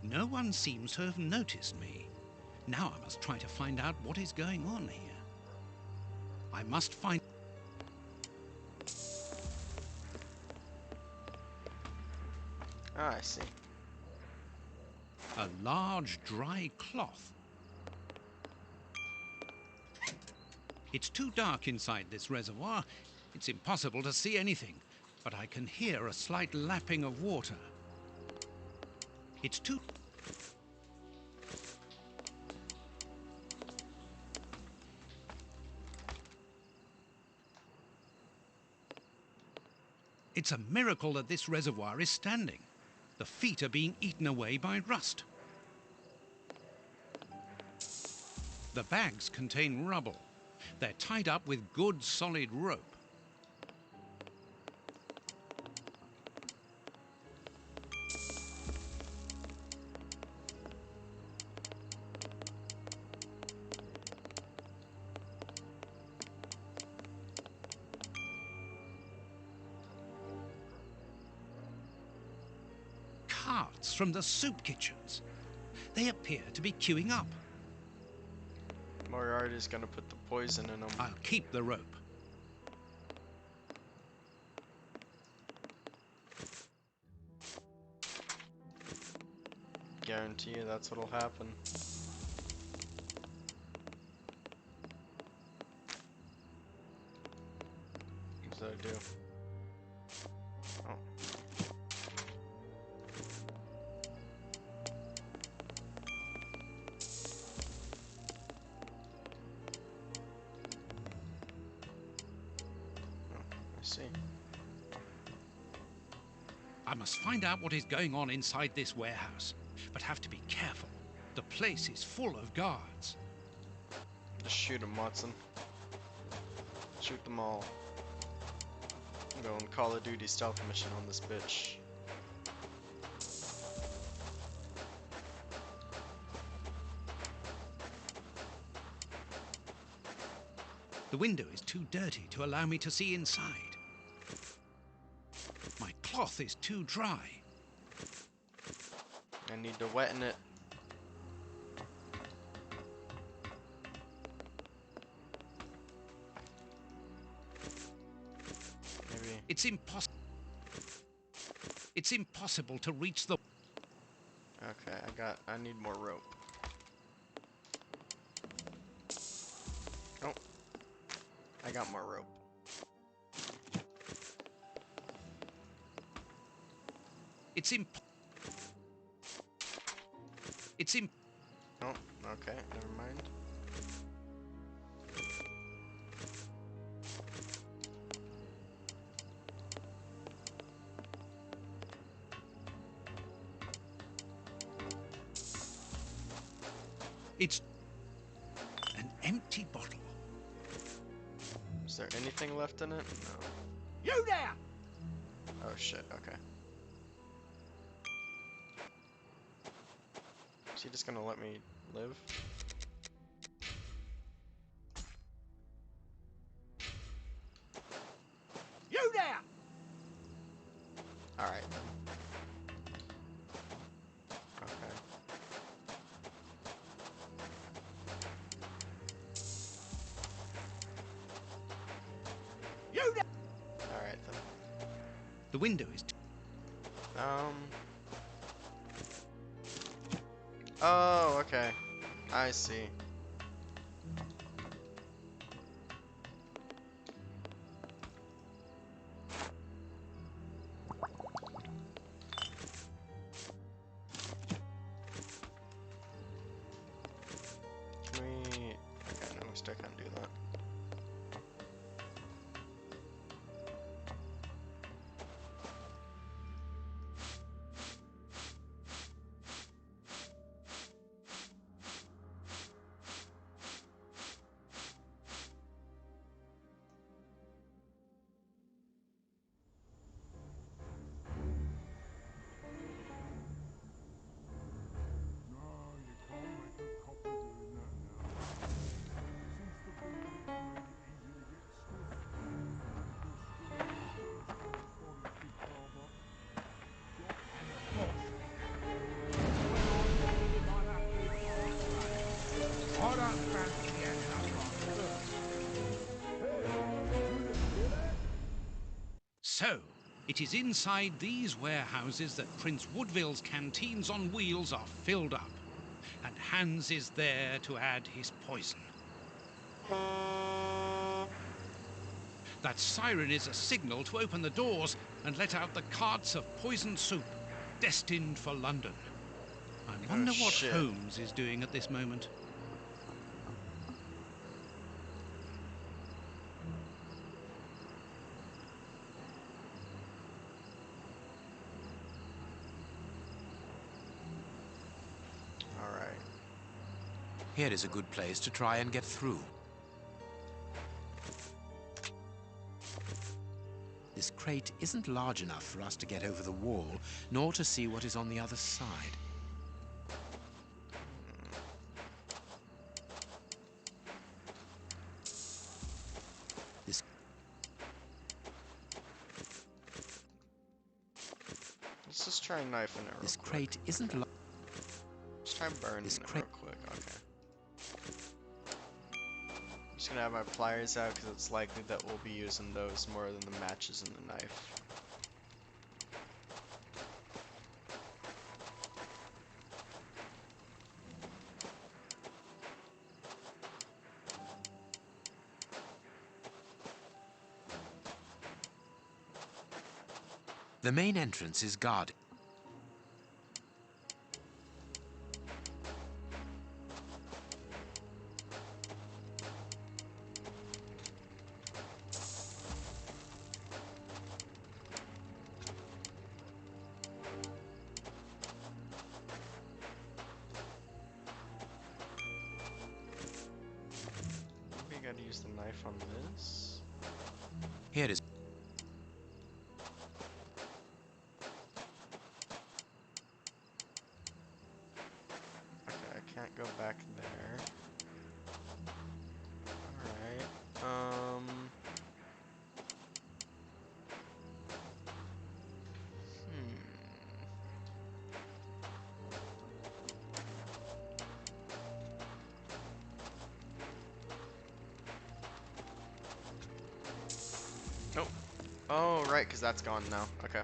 B: No one seems to have noticed me. Now I must try to find out what is going on here. I must find...
A: Ah, I see.
B: a large dry cloth. It's too dark inside this reservoir. It's impossible to see anything, but I can hear a slight lapping of water. It's too... It's a miracle that this reservoir is standing. The feet are being eaten away by rust. The bags contain rubble. They're tied up with good solid rope. Carts from the soup kitchens. They appear to be queuing up.
A: Moriarty's gonna put the poison in them.
B: I'll keep the rope.
A: Guarantee you that's what'll happen. What does that do? Oh. I see.
B: I must find out what is going on inside this warehouse, but have to be careful. The place is full of guards.
A: Just shoot him, Watson. Shoot them all. I'm going Call of Duty stealth mission on this bitch.
B: The window is too dirty to allow me to see inside. My cloth is too dry.
A: I need to wetten it. Maybe.
B: It's impossible to reach the...
A: Okay, I need more rope. Oh. I got more rope. Oh, okay, never mind.
B: It's an empty bottle.
A: Is there anything left in it? No.
D: You there!
A: Oh shit, okay. Is he just gonna let me live?
D: You there!
A: Alright then. Okay.
D: You there!
A: Alright then.
B: The window is...
A: Oh, okay. I see.
B: So, it is inside these warehouses that Prince Woodville's canteens on wheels are filled up, and Hans is there to add his poison. That siren is a signal to open the doors and let out the carts of poisoned soup, destined for London. I wonder what
A: shit.
B: Holmes is doing at this moment.
A: Alright.
E: Here is a good place to try and get through. This crate isn't large enough for us to get over the wall, nor to see what is on the other side. This
A: Let's just try knifing it real
E: this
A: quick.
E: crate isn't large.
A: Let's try burning
E: This
A: it
E: crate.
A: real quick. Okay. I'm just gonna have my pliers out because it's likely that we'll be using those more than the matches and the knife.
E: The main entrance is guarded.
A: Maybe I gotta use the knife on this.
E: Here is.
A: Okay, I can't go back there. Alright. Nope. Oh, right, because that's gone now. Okay.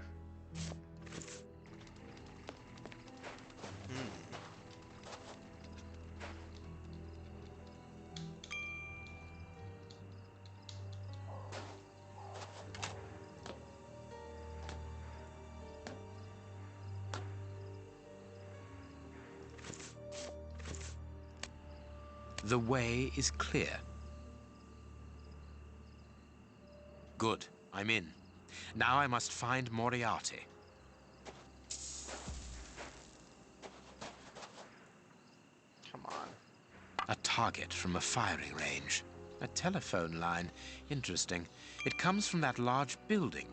E: The way is clear. Good, I'm in. Now I must find Moriarty.
A: Come on.
E: A target from a firing range. A telephone line. Interesting. It comes from that large building.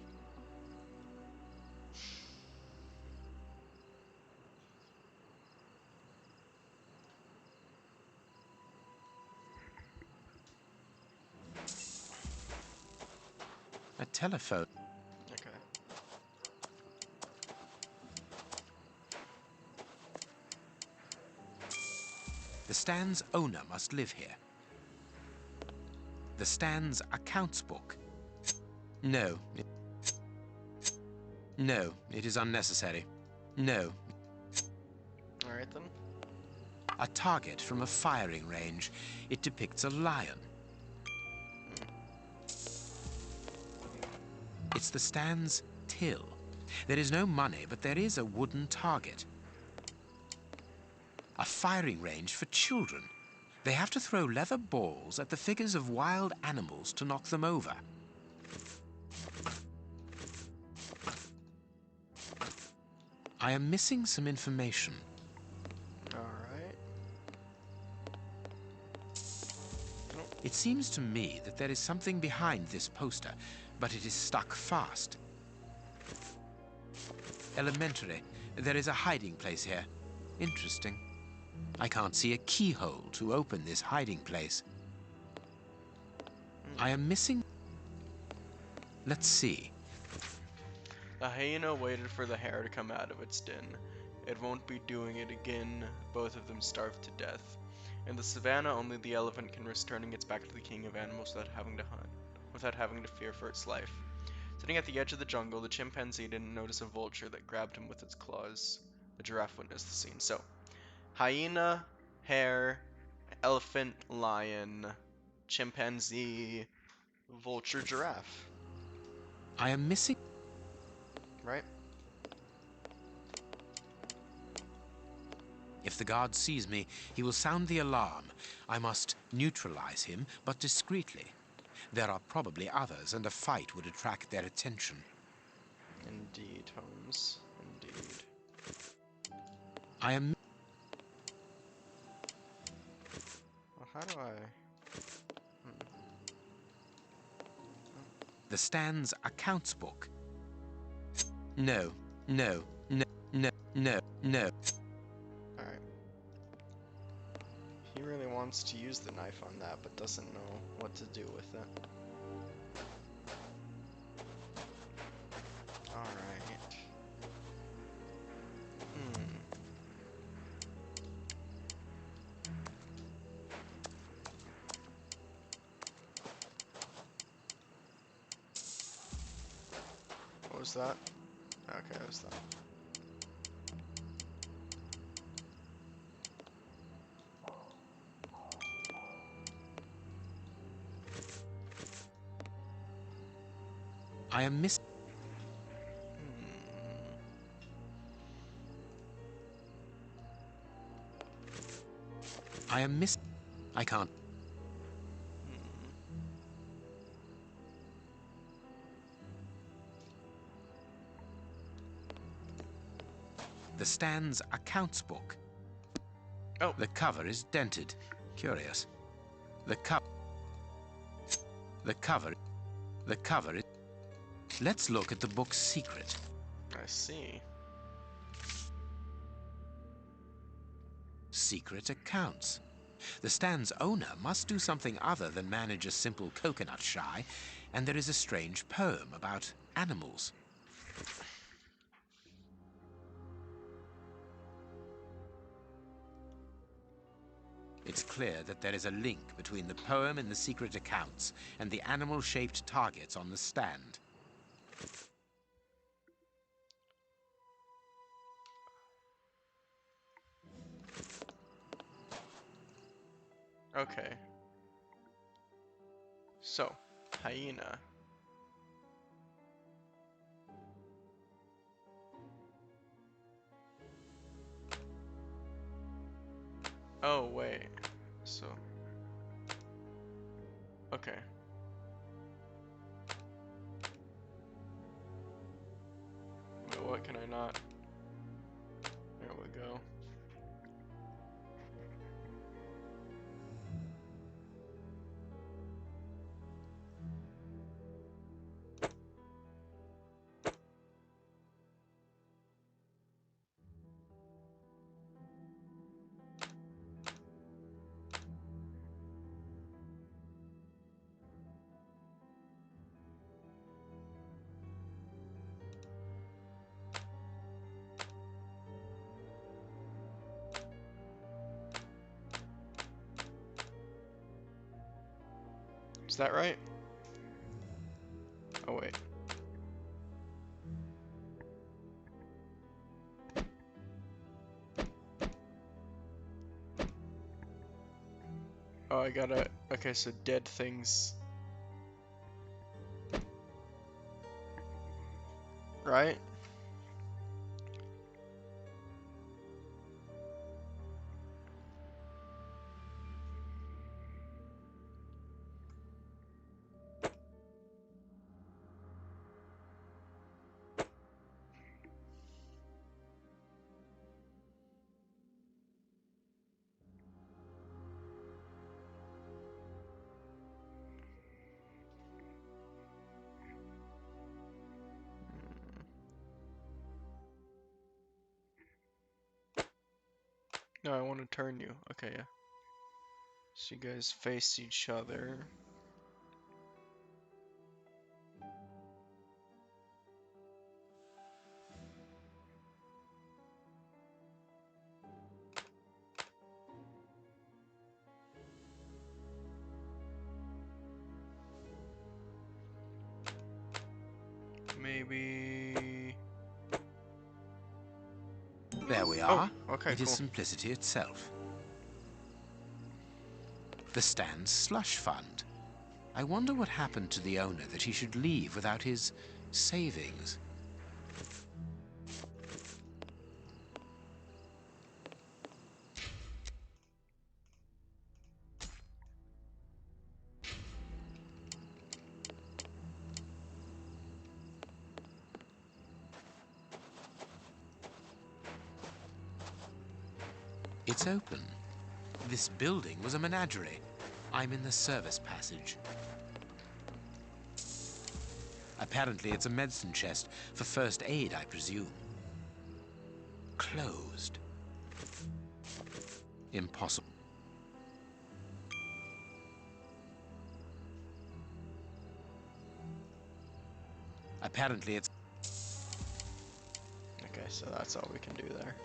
E: A telephone.
A: Okay.
E: The stand's owner must live here. The stand's accounts book. No. No, it is unnecessary. No.
A: Alright then.
E: A target from a firing range. It depicts a lion. It's the stand's till. There is no money, but there is a wooden target. A firing range for children. They have to throw leather balls at the figures of wild animals to knock them over. I am missing some information.
A: Alright.
E: It seems to me that there is something behind this poster, but it is stuck fast. Elementary. There is a hiding place here. Interesting. I can't see a keyhole to open this hiding place. I am missing... Let's see.
A: The hyena waited for the hare to come out of its den. It won't be doing it again. Both of them starved to death. In the savannah, only the elephant can risk turning its back to the king of animals without having to hunt, without having to fear for its life. Sitting at the edge of the jungle, the chimpanzee didn't notice a vulture that grabbed him with its claws. The giraffe witnessed the scene. So, hyena, hare, elephant, lion, chimpanzee, vulture, giraffe.
J: I am missing...
A: Right?
J: If the guard sees me, he will sound the alarm. I must neutralize him, but discreetly. There are probably others, and a fight would attract their attention.
A: Indeed, Holmes. Indeed.
J: I am...
A: Well, how do I...
J: The Stan's accounts book. No, no, no, no, no, no.
A: Alright. He really wants to use the knife on that, but doesn't know what to do with it. Alright. What was that? Okay, that was that.
J: I am miss... I am miss... I can't... The Stan's accounts book.
A: Oh.
J: The cover is dented. Curious. The cover... The cover is... Let's look at the book's secret.
A: I see.
J: Secret accounts. The Stan's owner must do something other than manage a simple coconut shy, and there is a strange poem about animals. It's clear that there is a link between the poem and the secret accounts and the animal-shaped targets on the stand.
A: Okay. So, hyena. Oh, wait. So... Okay. Wait, what can I not? There we go. Is that right? Oh, wait. Oh, I gotta... Okay, so dead things. Right? No, I want to turn you. Okay, yeah. So you guys face each other. maybe...
J: There we
A: Oh,
J: are.
A: okay,
J: It is
A: cool.
J: simplicity itself. The Stan's slush fund. I wonder what happened to the owner that he should leave without his savings. It's open. This building was a menagerie. I'm in the service passage. Apparently it's a medicine chest for first aid, I presume. Closed. Impossible. Apparently it's...
A: Okay, so that's all we can do there.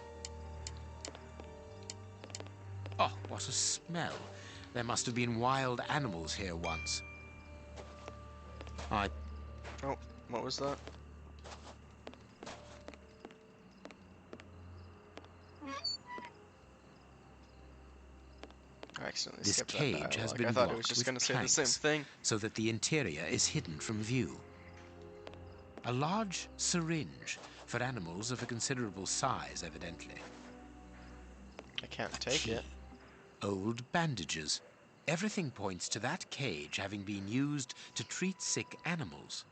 J: Oh, what a smell. There must have been wild animals here once.
A: Oh, what was that? I accidentally
J: This
A: skipped that
J: cage has
A: dialogue.
J: been
A: I thought it was
J: blocked
A: just
J: with
A: going to say the same
J: planks
A: thing.
J: so that the interior is hidden from view. A large syringe for animals of a considerable size, evidently.
A: I can't take it.
J: Old bandages. Everything points to that cage having been used to treat sick animals.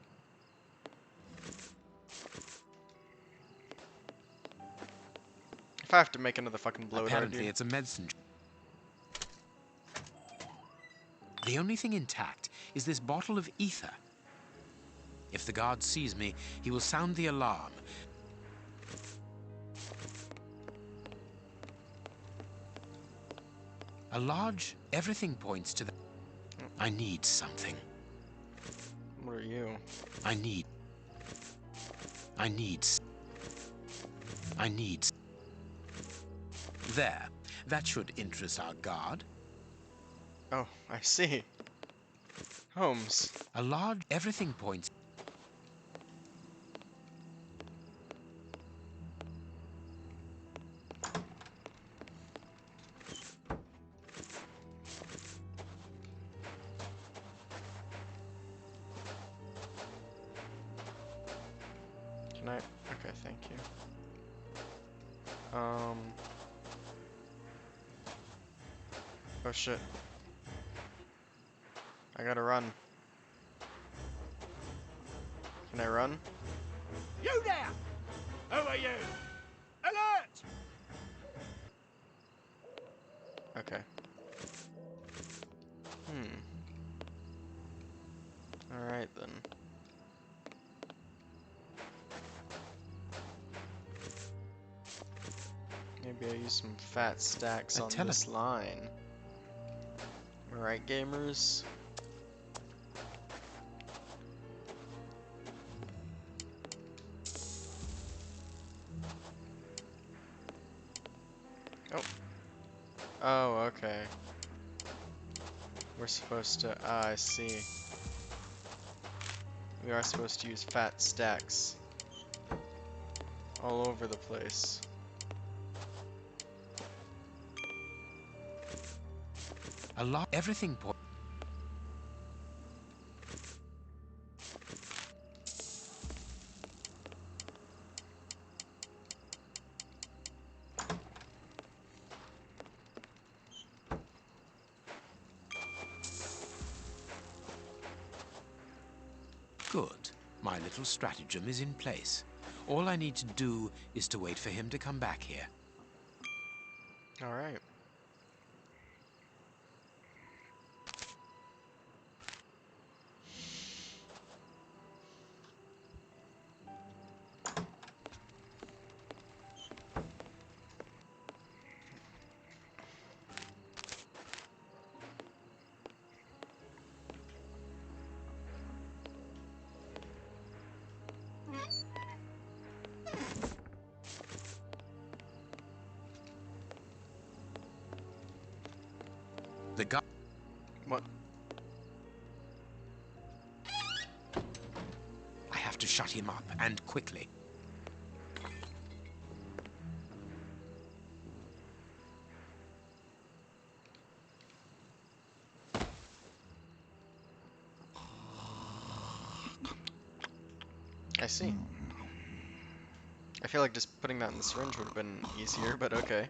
A: If I have to make another fucking blow dart,
J: Apparently
A: dude.
J: it's a medicine. The only thing intact is this bottle of ether. If the guard sees me, he will sound the alarm. Everything points to the... I need something.
A: What are you?
J: I need... There. That should interest our guard.
A: Oh, I see. Holmes.
J: Everything points...
A: Can I? Okay, thank you. Oh shit. I gotta run. Can I run?
K: You there! Who are you? Alert!
A: Okay. Alright then. Maybe I use some fat stacks on this line. Alright, gamers. Oh. Oh, okay. We're supposed to... Ah, I see. We are supposed to use fat stacks all over the place.
J: Everything points... Good. My little stratagem is in place. All I need to do is to wait for him to come back here.
A: Alright.
J: The guy...
A: What?
J: I have have to shut him up, and quickly.
A: I see. I feel like just putting that in the syringe would have been easier, but okay.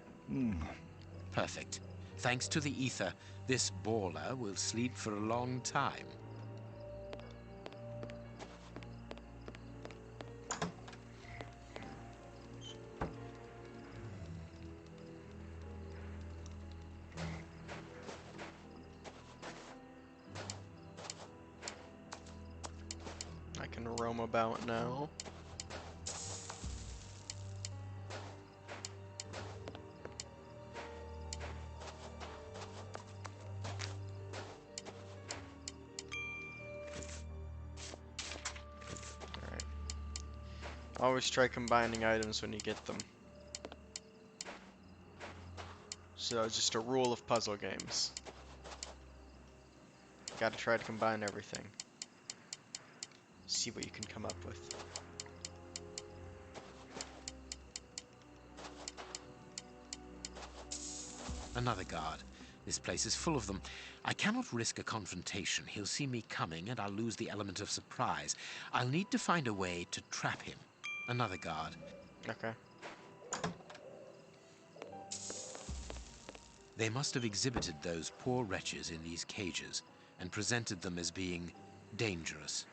J: Perfect. Thanks to the ether, this baller will sleep for a long time.
A: I can roam about now. Alright. Always try combining items when you get them. So it's just a rule of puzzle games. Gotta try to combine everything. See what you can come up with.
J: Another guard. This place is full of them. I cannot risk a confrontation. He'll see me coming, and I'll lose the element of surprise. I'll need to find a way to trap him. Another guard.
A: Okay.
J: They must have exhibited those poor wretches in these cages and presented them as being dangerous.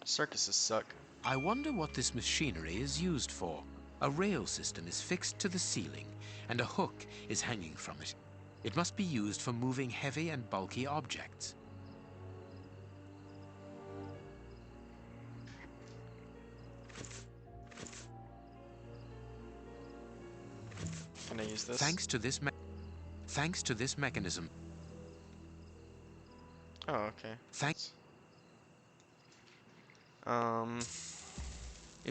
A: Circuses suck.
J: I wonder what this machinery is used for. A rail system is fixed to the ceiling, and a hook is hanging from it. It must be used for moving heavy and bulky objects.
A: Can I use this?
J: Thanks to this mechanism.
A: Oh, okay.
J: Thanks.
A: Thanks.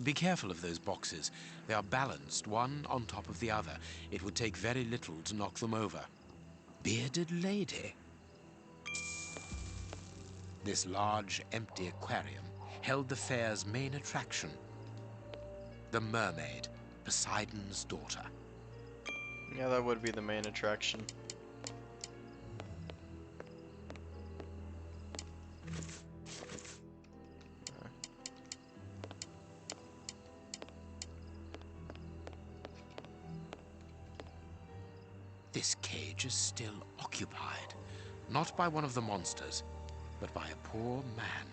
J: Be careful of those boxes. They are balanced, one on top of the other. It would take very little to knock them over. Bearded lady. This large, empty aquarium held the fair's main attraction. The mermaid, Poseidon's daughter.
A: Yeah, that would be the main attraction.
J: This cage is still occupied, not by one of the monsters, but by a poor man.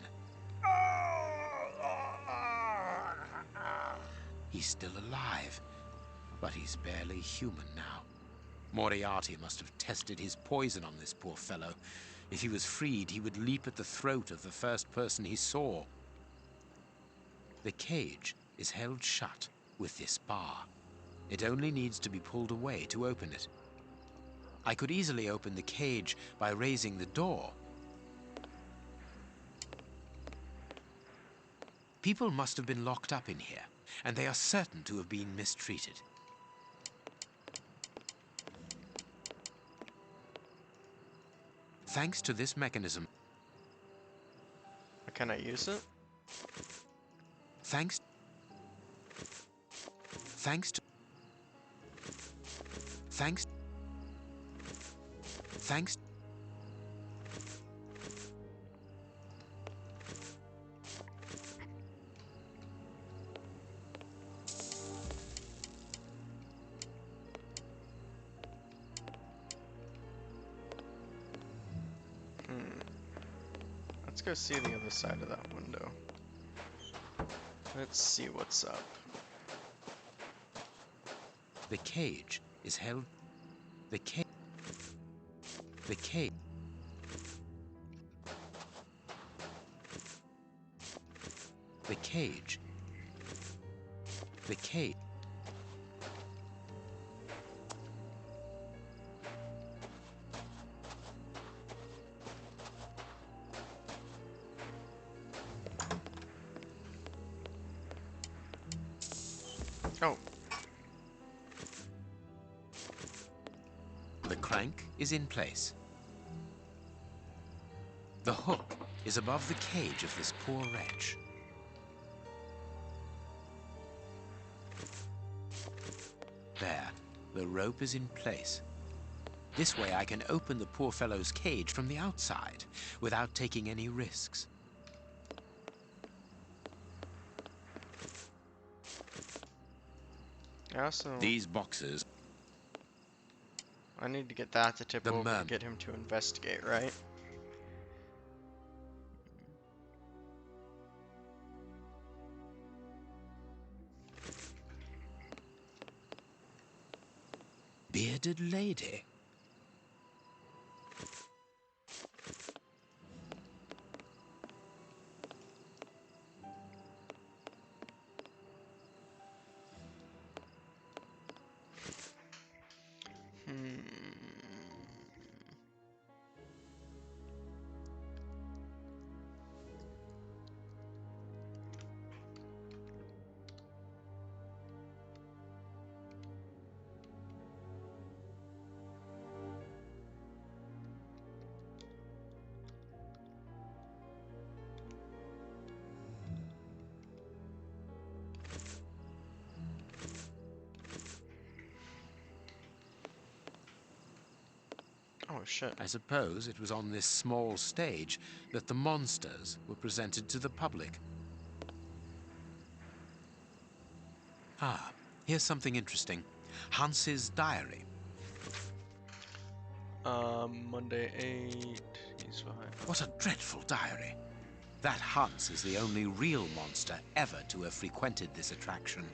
J: He's still alive, but he's barely human now. Moriarty must have tested his poison on this poor fellow. If he was freed, he would leap at the throat of the first person he saw. The cage is held shut with this bar. It only needs to be pulled away to open it. I could easily open the cage by raising the door. People must have been locked up in here, and they are certain to have been mistreated. Thanks to this mechanism.
A: Can I use it?
J: Thanks
A: Let's go see the other side of that window. Let's see what's up.
J: The cage is held. The cage. The cage. The cage. The cage.
A: Oh.
J: The crank is in place. The hook is above the cage of this poor wretch. There, the rope is in place. This way I can open the poor fellow's cage from the outside without taking any risks.
E: These boxes.
A: I need to get that to tip
J: The
A: over to
J: merman.
A: get him to investigate, right?
J: Bearded lady.
A: Hmm. Oh shit.
J: I suppose it was on this small stage that the monsters were presented to the public. Ah, here's something interesting. Hans's diary.
A: Monday 8. He's behind.
J: What a dreadful diary. That Hans is the only real monster ever to have frequented this attraction.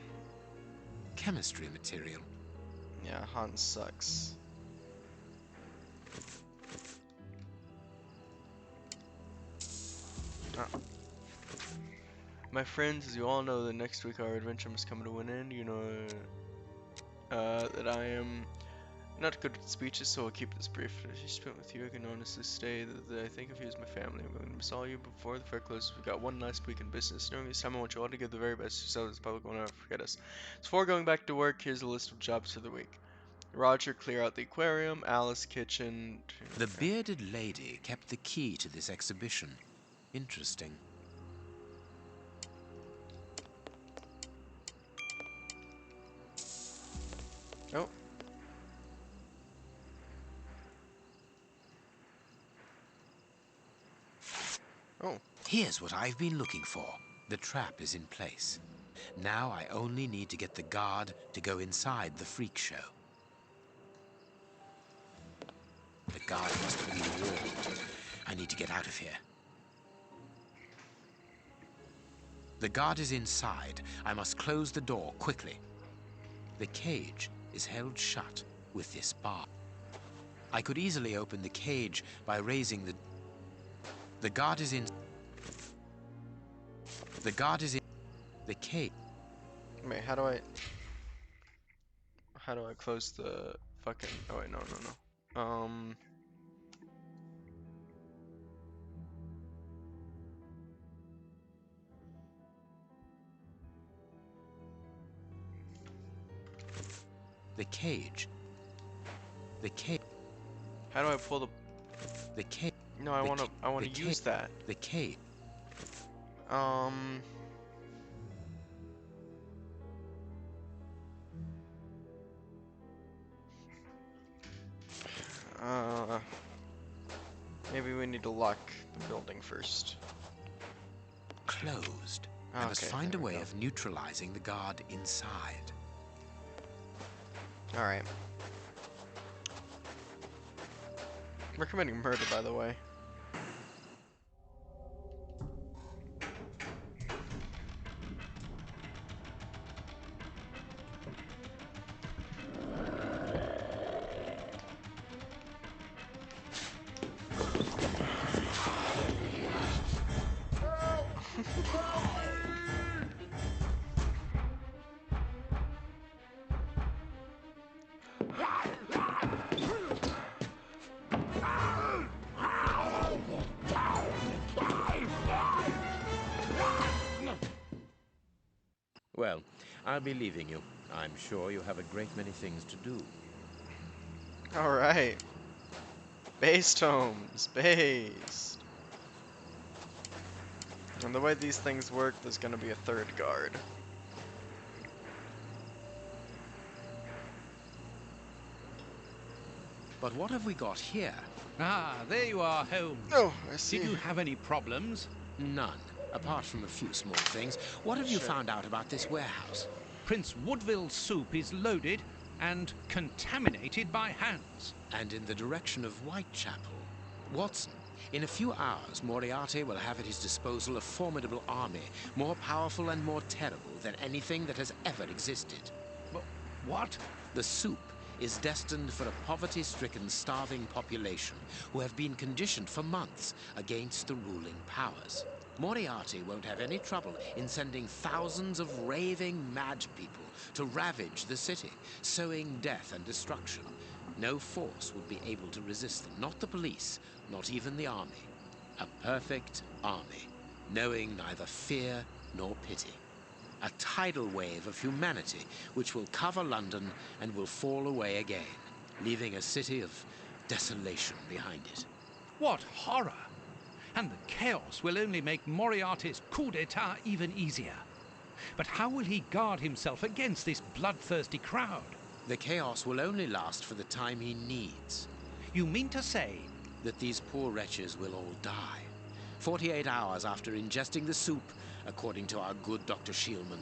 J: Chemistry material.
A: Yeah, Hans sucks. My friends, as you all know, that next week our adventure must come to an end. You know that I am not good at speeches, so I'll keep this brief. As you spent with you, I can honestly say that I think of you as my family. I'm going to miss all you before the fair closes. We've got one last week in business. During this time, I want you all to give the very best yourselves. The public will not forget us. So before going back to work, here's a list of jobs for the week. Roger, clear out the aquarium. Alice, kitchen.
J: The bearded lady kept the key to this exhibition. Interesting.
A: Oh. Oh.
J: Here's what I've been looking for. The trap is in place. Now I only need to get the guard to go inside the freak show. The guard must have been warned. I need to get out of here. The guard is inside. I must close the door quickly. The cage is held shut with this bar. I could easily open the cage by raising the... The guard is in... The guard is in... The cage...
A: Wait, how do I close the fucking... Oh wait, no.
J: The cage. The cage.
A: How do I pull the...
J: The cage.
A: No, I wanna use that.
J: The cage.
A: Maybe we need to lock the building first.
J: Closed. I
A: Okay,
J: must find a
A: there we
J: way
A: go.
J: of neutralizing the guard inside.
A: Alright. We're committing murder, by the way.
E: Well, I'll be leaving you. I'm sure you have a great many things to do.
A: Alright. Based homes. Based. And the way these things work, there's gonna be a third guard.
J: But what have we got here?
B: Ah, there you are, Holmes.
A: Oh, I see.
B: Did you have any problems?
J: None, apart from a few small things. What have you
A: Shit.
J: found out about this warehouse?
B: Prince Woodville's soup is loaded and contaminated by hands.
J: And in the direction of Whitechapel. Watson, in a few hours, Moriarty will have at his disposal a formidable army, more powerful and more terrible than anything that has ever existed.
B: What?
J: The soup is destined for a poverty-stricken, starving population who have been conditioned for months against the ruling powers. Moriarty won't have any trouble in sending thousands of raving mad people to ravage the city, sowing death and destruction. No force would be able to resist them, not the police, not even the army. A perfect army, knowing neither fear nor pity. A tidal wave of humanity which will cover London and will fall away again, leaving a city of desolation behind it.
B: What horror! And the chaos will only make Moriarty's coup d'etat even easier. But how will he guard himself against this bloodthirsty crowd?
J: The chaos will only last for the time he needs.
B: You mean to say
J: that these poor wretches will all die 48 hours after ingesting the soup, according to our good Dr. Shielman.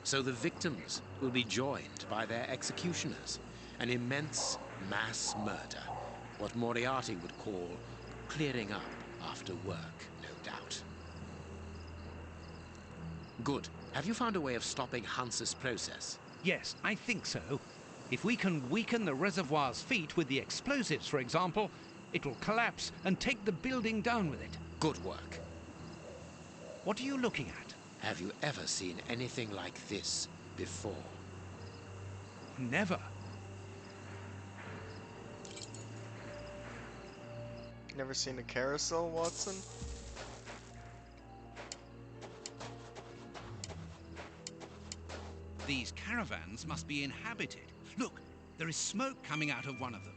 J: So the victims will be joined by their executioners. An immense mass murder. What Moriarty would call clearing up after work, no doubt. Good. Have you found a way of stopping Hans's process?
B: Yes, I think so. If we can weaken the reservoir's feet with the explosives, for example, it will collapse and take the building down with it.
J: Good work.
B: What are you looking at?
J: Have you ever seen anything like this before?
B: Never.
A: Never seen a carousel, Watson?
B: These caravans must be inhabited. Look, there is smoke coming out of one of them.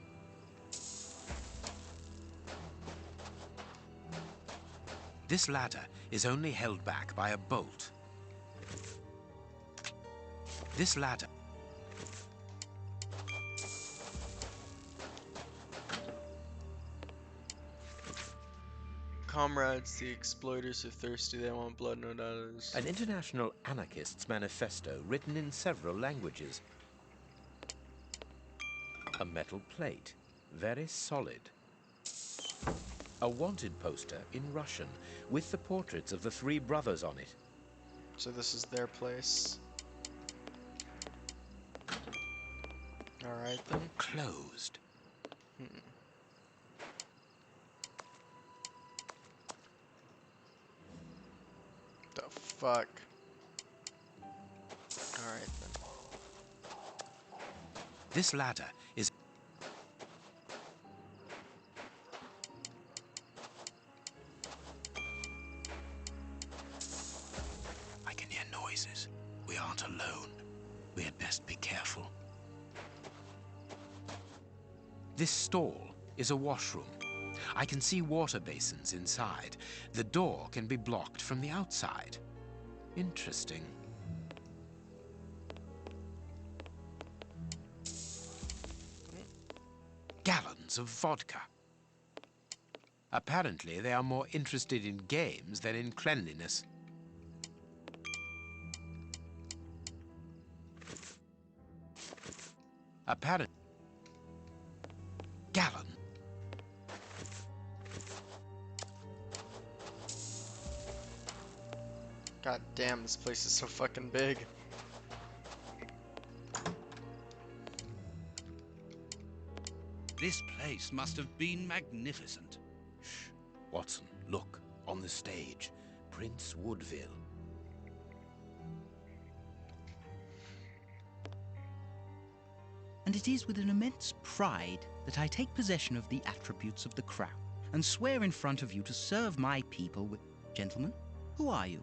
J: This ladder is only held back by a bolt. This ladder...
A: Comrades, the exploiters are thirsty, they want blood, no doubters.
J: An international anarchist's manifesto written in several languages. A metal plate, very solid. A wanted poster in Russian, with the portraits of the three brothers on it.
A: So this is their place. Alright then.
J: Closed.
A: The fuck? Alright then.
J: This ladder is... I can hear noises. We aren't alone. We had best be careful. This stall is a washroom. I can see water basins inside. The door can be blocked from the outside. Interesting. Gallons of vodka. Apparently, they are more interested in games than in cleanliness. Apparently... Gallon.
A: God damn, this place is so fucking big.
B: This place must have been magnificent.
J: Shh. Watson, look. On the stage. Prince Woodville.
L: And it is with an immense pride that I take possession of the attributes of the crown, and swear in front of you to serve my people with... Gentlemen, who are you?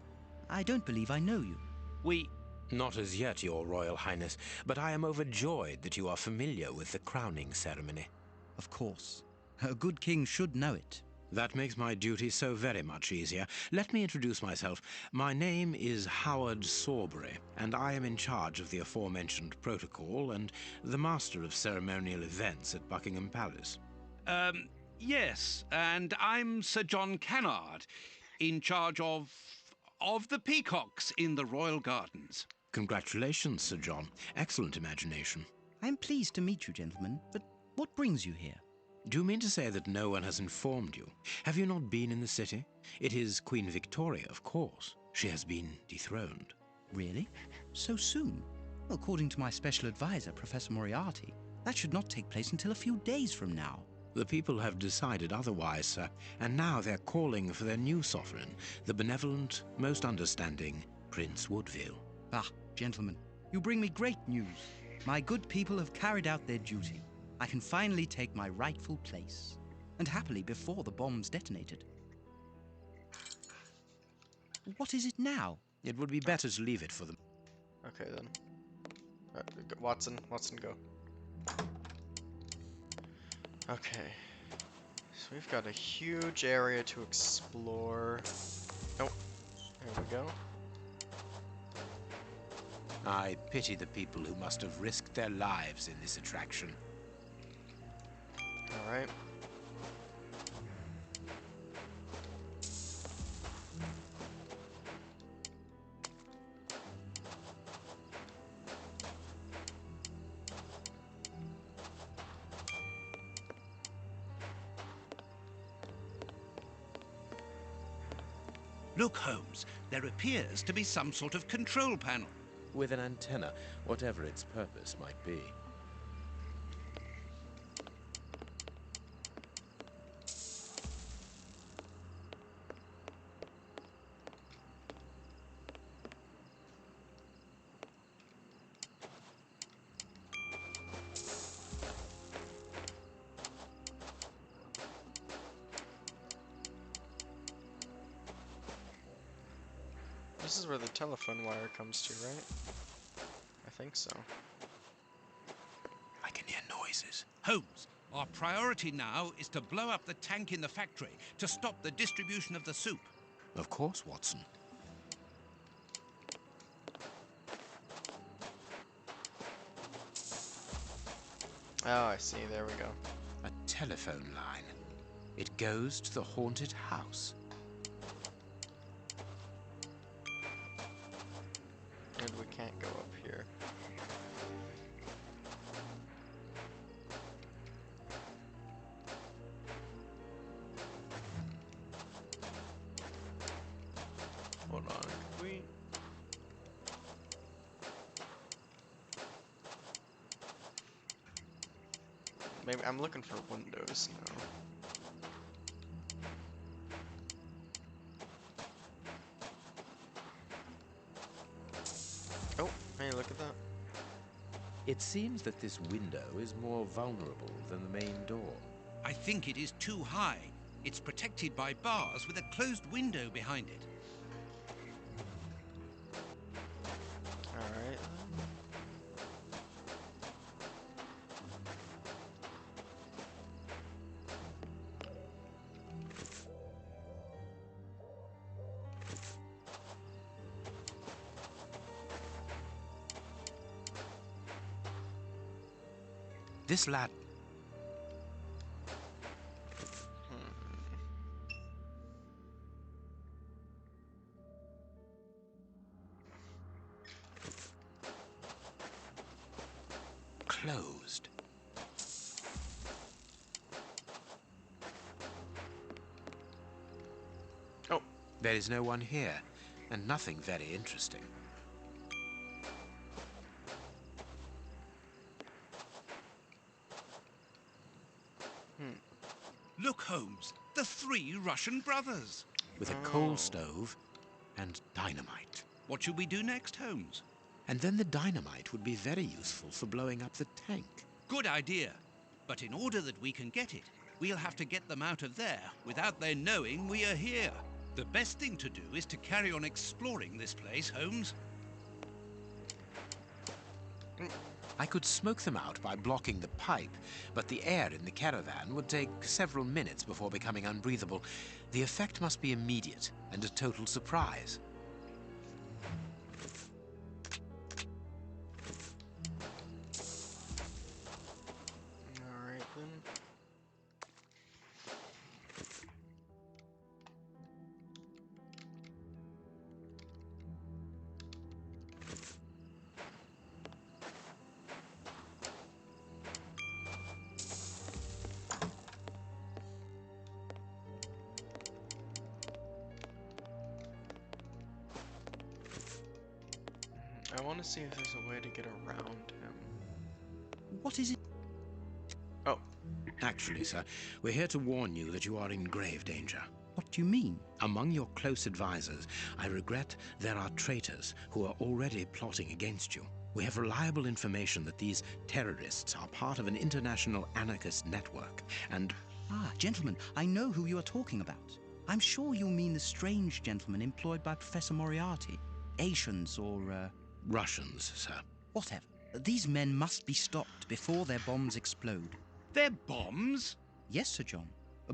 L: I don't believe I know you.
B: We...
J: Not as yet, Your Royal Highness, but I am overjoyed that you are familiar with the crowning ceremony.
L: Of course. A good king should know it.
J: That makes my duty so very much easier. Let me introduce myself. My name is Howard Sawbury, and I am in charge of the aforementioned protocol and the master of ceremonial events at Buckingham Palace.
B: Yes, and I'm Sir John Cannard, in charge of the peacocks in the royal gardens.
F: Congratulations, Sir John. Excellent imagination.
L: I'm pleased to meet you, gentlemen, but what brings you here?
F: Do you mean to say that no one has informed you? Have you not been in the city? It is Queen Victoria, of course. She has been dethroned.
L: Really? So soon? Well, according to my special advisor, Professor Moriarty, that should not take place until a few days from now.
F: The people have decided otherwise, sir, and now they're calling for their new sovereign, the benevolent, most understanding Prince Woodville.
L: Ah, gentlemen, you bring me great news. My good people have carried out their duty. I can finally take my rightful place, and happily before the bombs detonated. What is it now?
F: It would be better to leave it for them.
A: Okay then. Watson, go. Okay. So we've got a huge area to explore. Oh, there we go.
J: I pity the people who must have risked their lives in this attraction.
A: Alright.
B: Look, Holmes, there appears to be some sort of control panel.
E: With an antenna, whatever its purpose might be.
A: This is where the telephone wire comes to, right? I think so.
J: I can hear noises.
B: Holmes, our priority now is to blow up the tank in the factory to stop the distribution of the soup.
F: Of course, Watson.
A: Oh, I see. There we go.
J: A telephone line. It goes to the haunted house.
A: And we can't go up here. Hold on. Could we... Maybe I'm looking for windows now. Oh, hey, look at that.
E: It seems that this window is more vulnerable than the main door.
B: I think it is too high. It's protected by bars with a closed window behind it.
A: Alright.
J: This lad... closed.
A: Oh.
J: There is no one here, and nothing very interesting.
B: Look, Holmes, the three Russian brothers.
J: With a coal stove and dynamite.
B: What should we do next, Holmes?
J: And then the dynamite would be very useful for blowing up the tank.
B: Good idea. But in order that we can get it, we'll have to get them out of there without their knowing we are here. The best thing to do is to carry on exploring this place, Holmes.
J: I could smoke them out by blocking the pipe, but the air in the caravan would take several minutes before becoming unbreathable. The effect must be immediate and a total surprise.
A: Alright then. I want to see if there's a way to get around him.
L: What is it?
A: Oh.
J: Actually, sir, we're here to warn you that you are in grave danger.
L: What do you mean?
J: Among your close advisors, I regret there are traitors who are already plotting against you. We have reliable information that these terrorists are part of an international anarchist network, and...
L: Ah, gentlemen, I know who you are talking about. I'm sure you mean the strange gentleman employed by Professor Moriarty. Asians or,
J: Russians, sir.
L: Whatever. These men must be stopped before their bombs explode.
B: Their bombs?
L: Yes, Sir John.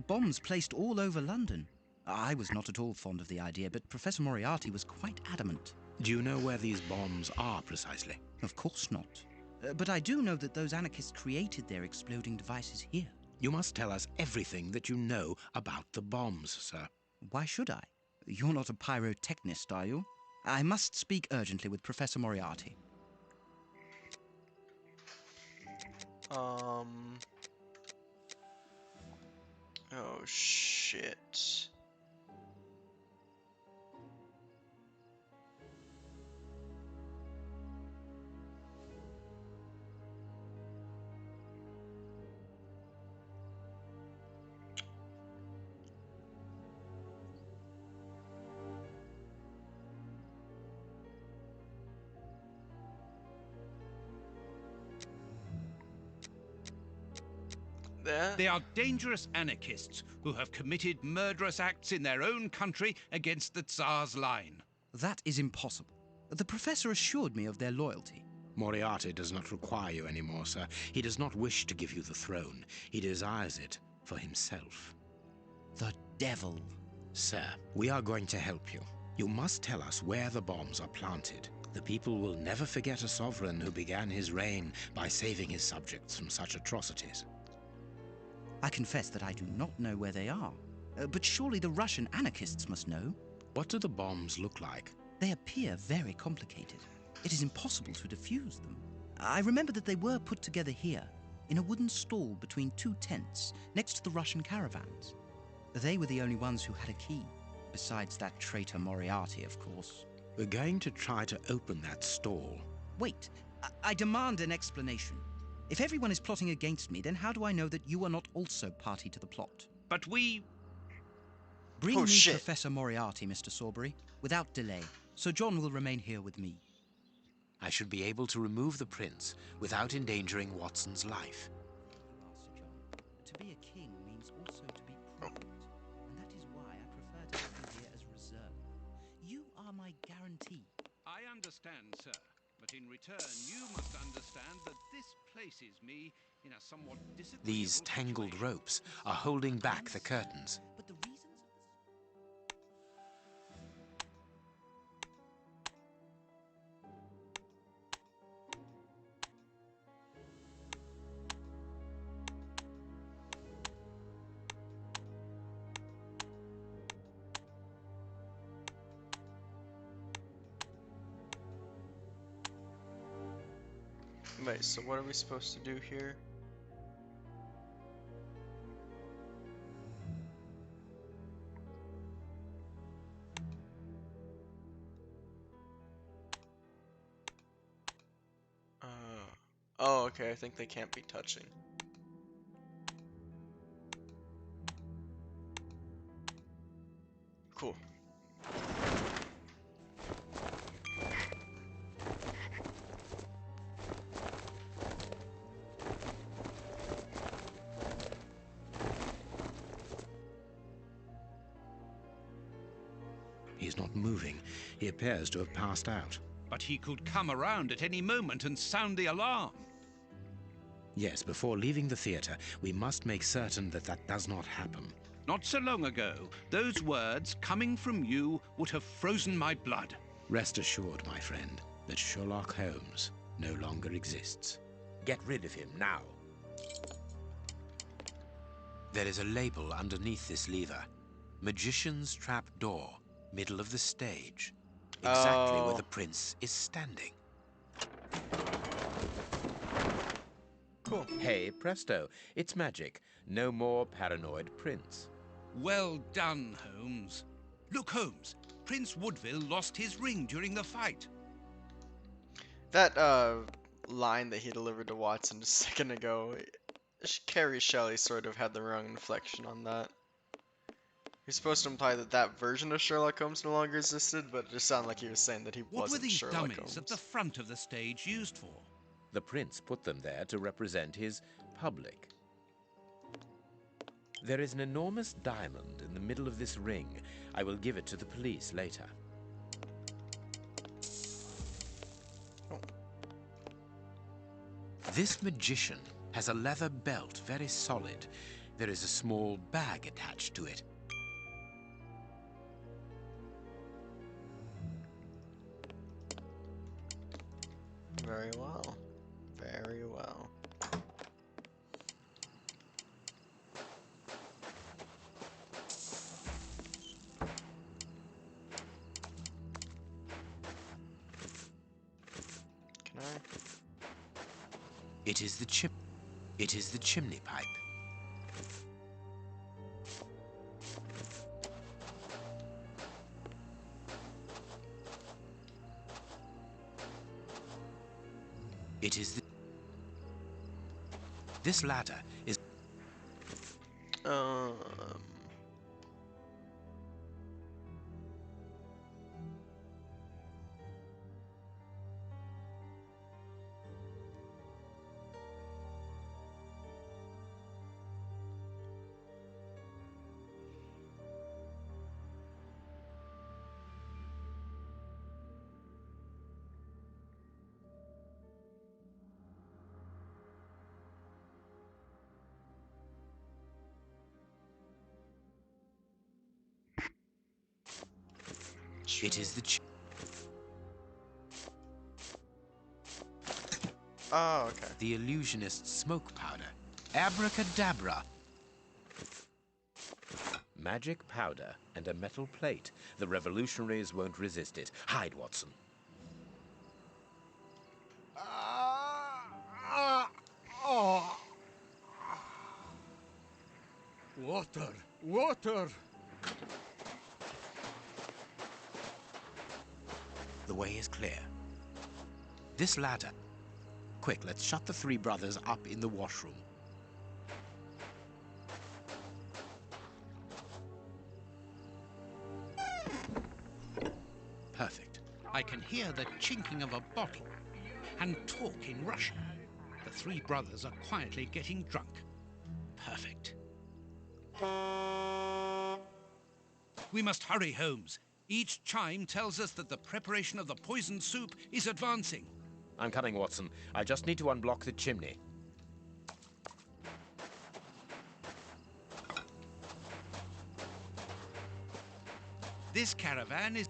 L: Bombs placed all over London. I was not at all fond of the idea, but Professor Moriarty was quite adamant.
J: Do you know where these bombs are precisely?
L: Of course not. But I do know that those anarchists created their exploding devices here.
J: You must tell us everything that you know about the bombs, sir.
L: Why should I? You're not a pyrotechnist, are you? I must speak urgently with Professor Moriarty.
A: Oh, shit.
B: They are dangerous anarchists who have committed murderous acts in their own country against the Tsar's line.
L: That is impossible. The professor assured me of their loyalty.
J: Moriarty does not require you anymore, sir. He does not wish to give you the throne. He desires it for himself.
L: The devil.
J: Sir, we are going to help you. You must tell us where the bombs are planted. The people will never forget a sovereign who began his reign by saving his subjects from such atrocities.
L: I confess that I do not know where they are. But surely the Russian anarchists must know.
J: What do the bombs look like?
L: They appear very complicated. It is impossible to defuse them. I remember that they were put together here, in a wooden stall between two tents, next to the Russian caravans. They were the only ones who had a key, besides that traitor Moriarty, of course.
J: We're going to try to open that stall.
L: Wait, I demand an explanation. If everyone is plotting against me, then how do I know that you are not also party to the plot?
B: But we...
L: Bring me Professor Moriarty, Mr. Sawbury, without delay. Sir John will remain here with me.
J: I should be able to remove the prince without endangering Watson's life.
L: Sir John. To be a king means also to be prudent, and that is why I prefer to have you here as reserve. You are my guarantee.
B: I understand, sir. But in return, you must understand that this places me in a somewhat disagreeable
J: These tangled
B: situation.
J: ropes are holding back the curtains.
L: But the reasons
A: Wait, so what are we supposed to do here? Oh, okay, I think they can't be touching. Cool.
J: He's not moving. He appears to have passed out.
B: But he could come around at any moment and sound the alarm.
J: Yes, before leaving the theater, we must make certain that that does not happen.
B: Not so long ago, those words coming from you would have frozen my blood.
J: Rest assured, my friend, that Sherlock Holmes no longer exists. Get rid of him now. There is a label underneath this lever. Magician's Trap Door, middle of the stage. Exactly where the prince is standing.
A: Cool.
J: Hey, presto, it's magic. No more paranoid prince.
B: Well done, Holmes. Look, Holmes, Prince Woodville lost his ring during the fight.
A: That line that he delivered to Watson just a second ago, Carrie Shelley sort of had the wrong inflection on that. He's supposed to imply that that version of Sherlock Holmes no longer existed, but it just sounded like he was saying that he
B: What were
A: wasn't
B: these
A: Sherlock
B: dummies at the
A: Holmes.
B: front of the stage used for?
J: The prince put them there to represent his public. There is an enormous diamond in the middle of this ring. I will give it to the police later. This magician has a leather belt, very solid. There is a small bag attached to it.
A: Very well. Very well. Can I?
J: It is the chimney pipe. It is the... This ladder is... It is the...
A: Oh, okay.
J: The illusionist's smoke powder. Abracadabra. Magic powder and a metal plate. The revolutionaries won't resist it. Hide, Watson.
C: Water! Water!
J: The way is clear. This ladder. Quick, let's shut the three brothers up in the washroom. Perfect.
B: I can hear the chinking of a bottle and talk in Russian. The three brothers are quietly getting drunk. Perfect. We must hurry, Holmes. Each chime tells us that the preparation of the poisoned soup is advancing.
J: I'm coming, Watson. I just need to unblock the chimney.
B: This caravan is...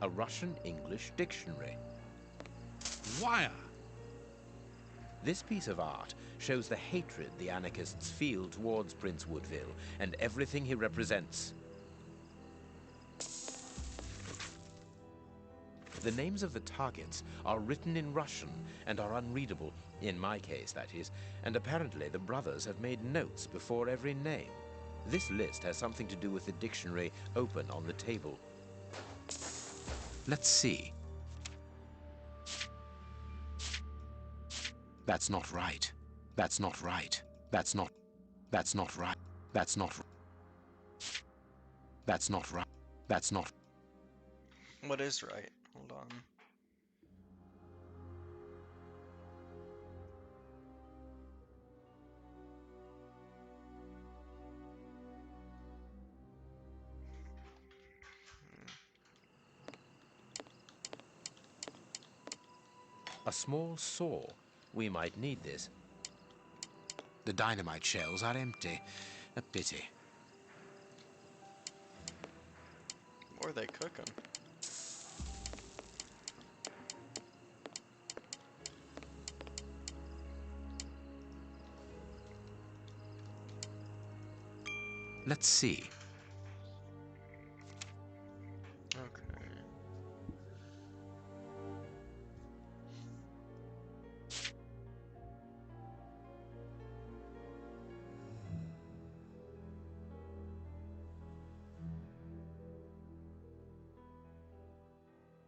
J: A Russian-English dictionary.
B: Wire.
J: This piece of art shows the hatred the anarchists feel towards Prince Woodville and everything he represents. The names of the targets are written in Russian and are unreadable, in my case, that is, and apparently the brothers have made notes before every name. This list has something to do with the dictionary open on the table. Let's see. That's not right. That's not right. That's not right. That's not That's not right. That's not...
A: What is right? Hold on.
J: A small saw. We might need this. The dynamite shells are empty. A pity.
A: Or they cook them.
J: Let's see.
A: Okay.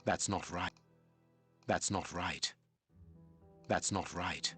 J: That's not right. That's not right. That's not right.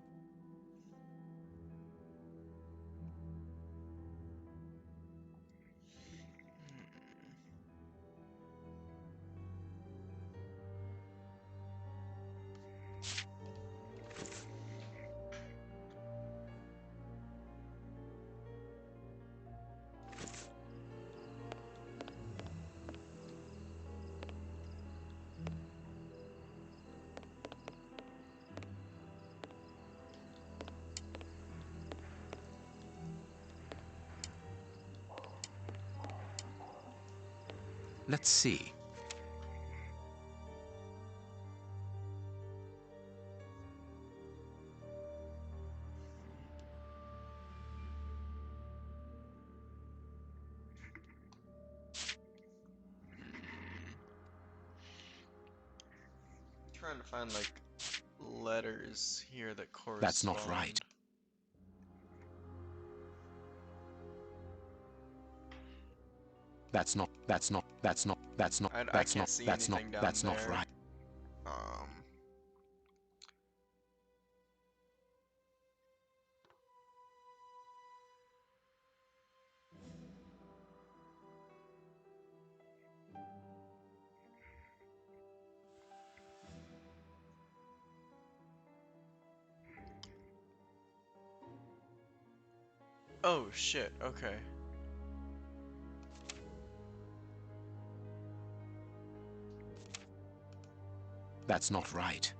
J: Let's see.
A: Trying to find like letters here that correspond.
J: That's not right. That's not
A: I can't see anything down
J: that's not
A: there.
J: right.
A: Oh shit, okay.
J: That's not right.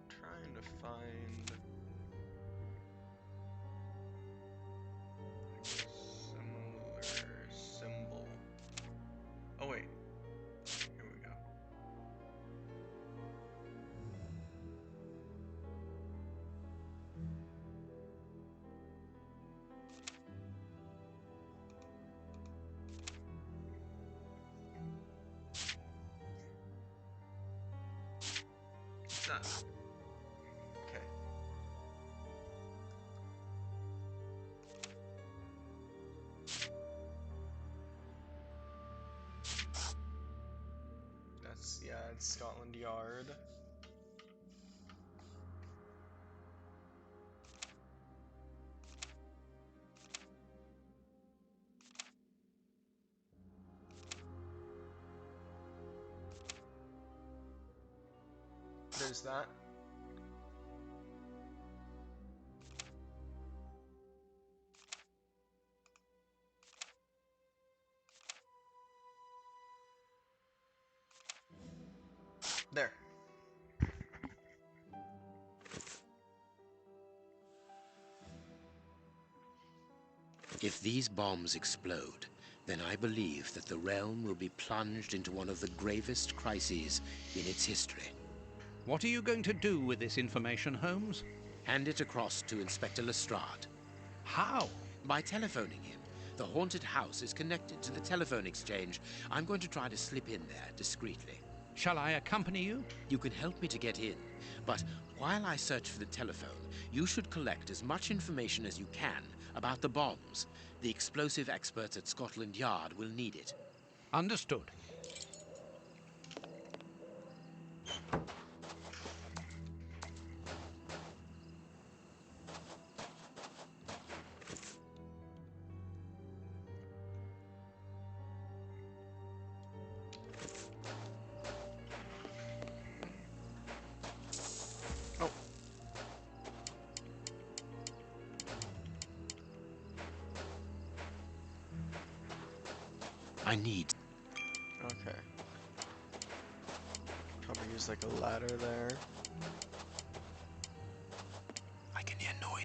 A: Trying to find similar symbol. Oh wait, here we go. What's that? Okay. That's, yeah, it's Scotland Yard. There's that. There.
J: If these bombs explode, then I believe that the realm will be plunged into one of the gravest crises in its history.
B: What are you going to do with this information, Holmes?
J: Hand it across to Inspector Lestrade.
B: How?
J: By telephoning him. The haunted house is connected to the telephone exchange. I'm going to try to slip in there discreetly.
B: Shall I accompany you?
J: You can help me to get in, but while I search for the telephone, you should collect as much information as you can about the bombs. The explosive experts at Scotland Yard will need it.
B: Understood.
A: Oh.
J: I need...
A: Okay. Probably use like a ladder there.
J: I can hear noise.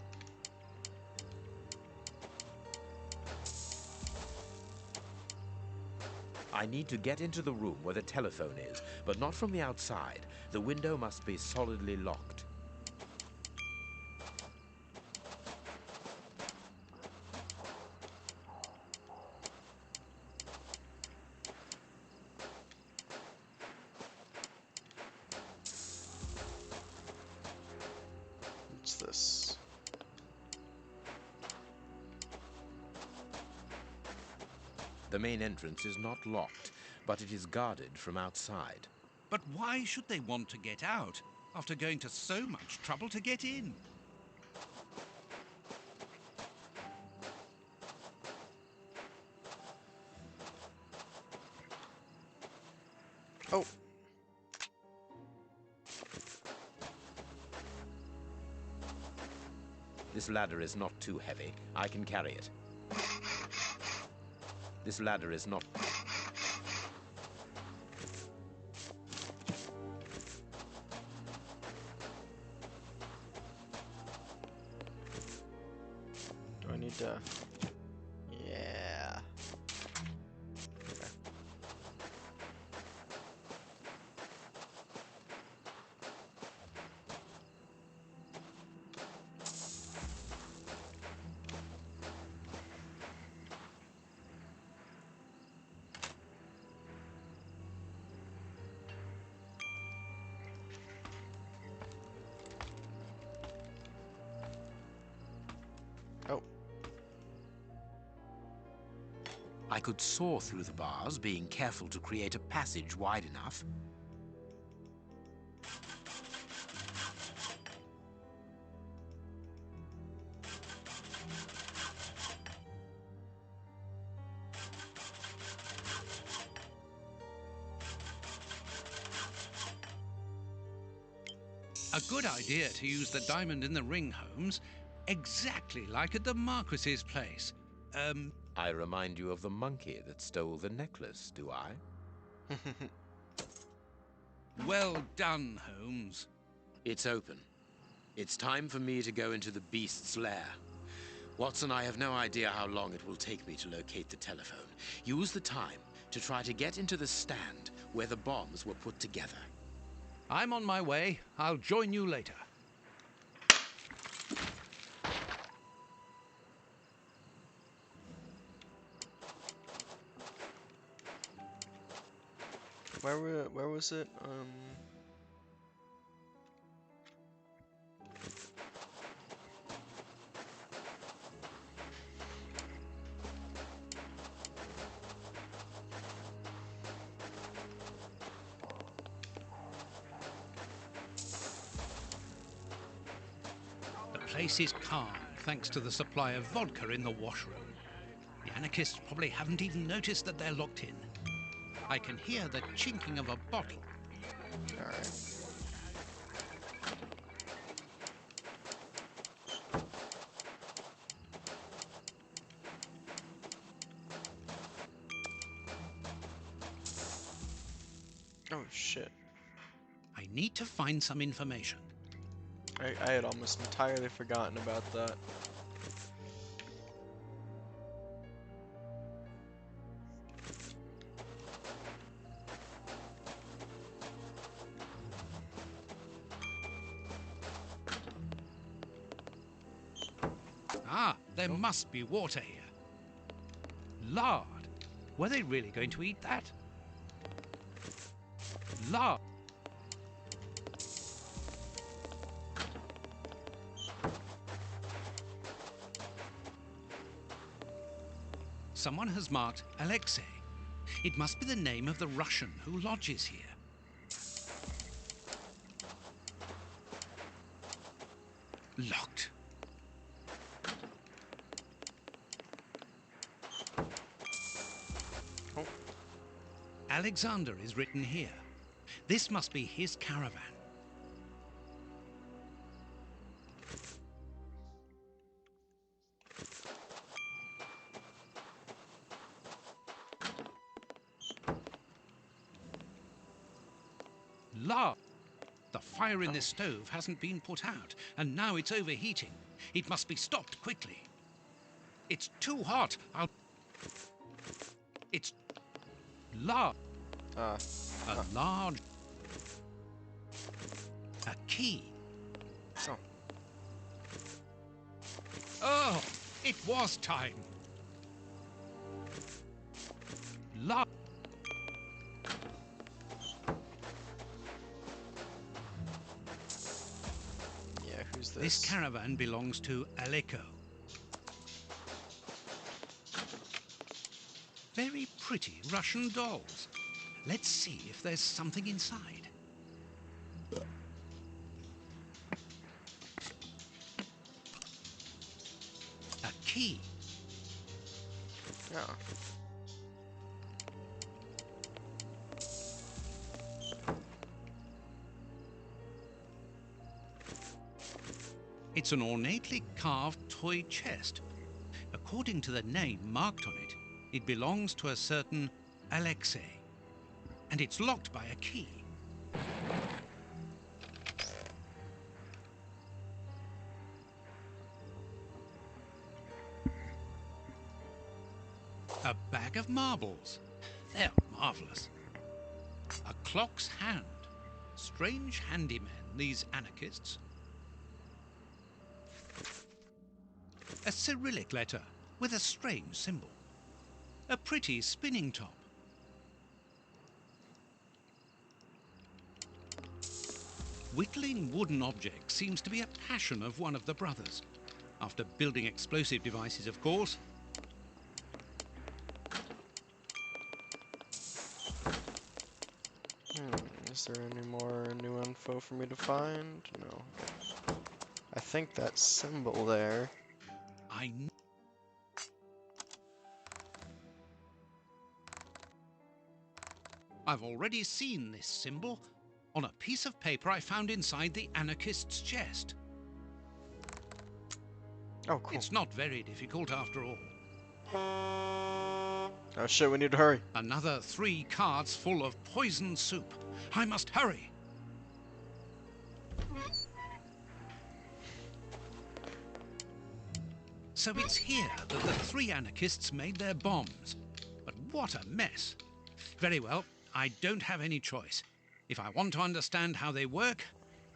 J: I need to get into the room where the telephone is, but not from the outside. The window must be solidly locked.
A: What's this?
J: The main entrance is not locked, but it is guarded from outside.
B: But why should they want to get out after going to so much trouble to get in?
A: Oh.
J: This ladder is not too heavy. I can carry it. This ladder is not...
A: Do I need to... Yeah. Okay. Oh.
J: I could saw through the bars, being careful to create a passage wide enough.
B: A good idea to use the diamond in the ring, Holmes. Exactly like at the Marquis's place.
J: I remind you of the monkey that stole the necklace, do I?
B: Well done, Holmes.
J: It's open. It's time for me to go into the beast's lair. Watson, I have no idea how long it will take me to locate the telephone. Use the time to try to get into the stand where the bombs were put together.
B: I'm on my way. I'll join you later.
A: Where was it?
B: The place is calm, thanks to the supply of vodka in the washroom. The anarchists probably haven't even noticed that they're locked in. I can hear the chinking of a bottle.
A: All right. Oh shit.
B: I need to find some information.
A: I had almost entirely forgotten about that.
B: Ah, there must be water here. Lard. Were they really going to eat that? Lard. Someone has marked Alexei. It must be the name of the Russian who lodges here. Locked.
A: Oh.
B: Alexander is written here. This must be his caravan. La! The fire in this stove hasn't been put out, and now it's overheating. It must be stopped quickly. It's too hot. It's... large.
A: Uh,
B: A large. A key.
A: oh.
B: Oh, it was time. Large.
A: Yeah, who's this?
B: This caravan belongs to Aleko. Very pretty Russian dolls. Let's see if there's something inside. A key.
A: Yeah.
B: It's an ornately carved toy chest. According to the name marked on it, it belongs to a certain Alexei. And it's locked by a key. A bag of marbles. They're marvelous. A clock's hand. Strange handymen, these anarchists. A Cyrillic letter with a strange symbol. A pretty spinning top. Whittling wooden objects seems to be a passion of one of the brothers. After building explosive devices, of course.
A: Is there any more new info for me to find? No. I think that symbol there.
B: I've already seen this symbol on a piece of paper I found inside the anarchist's chest.
A: Oh, cool.
B: It's not very difficult after all.
A: Oh shit, we need to hurry.
B: Another 3 carts full of poison soup. I must hurry. So it's here that the 3 anarchists made their bombs. But what a mess. Very well, I don't have any choice. If I want to understand how they work,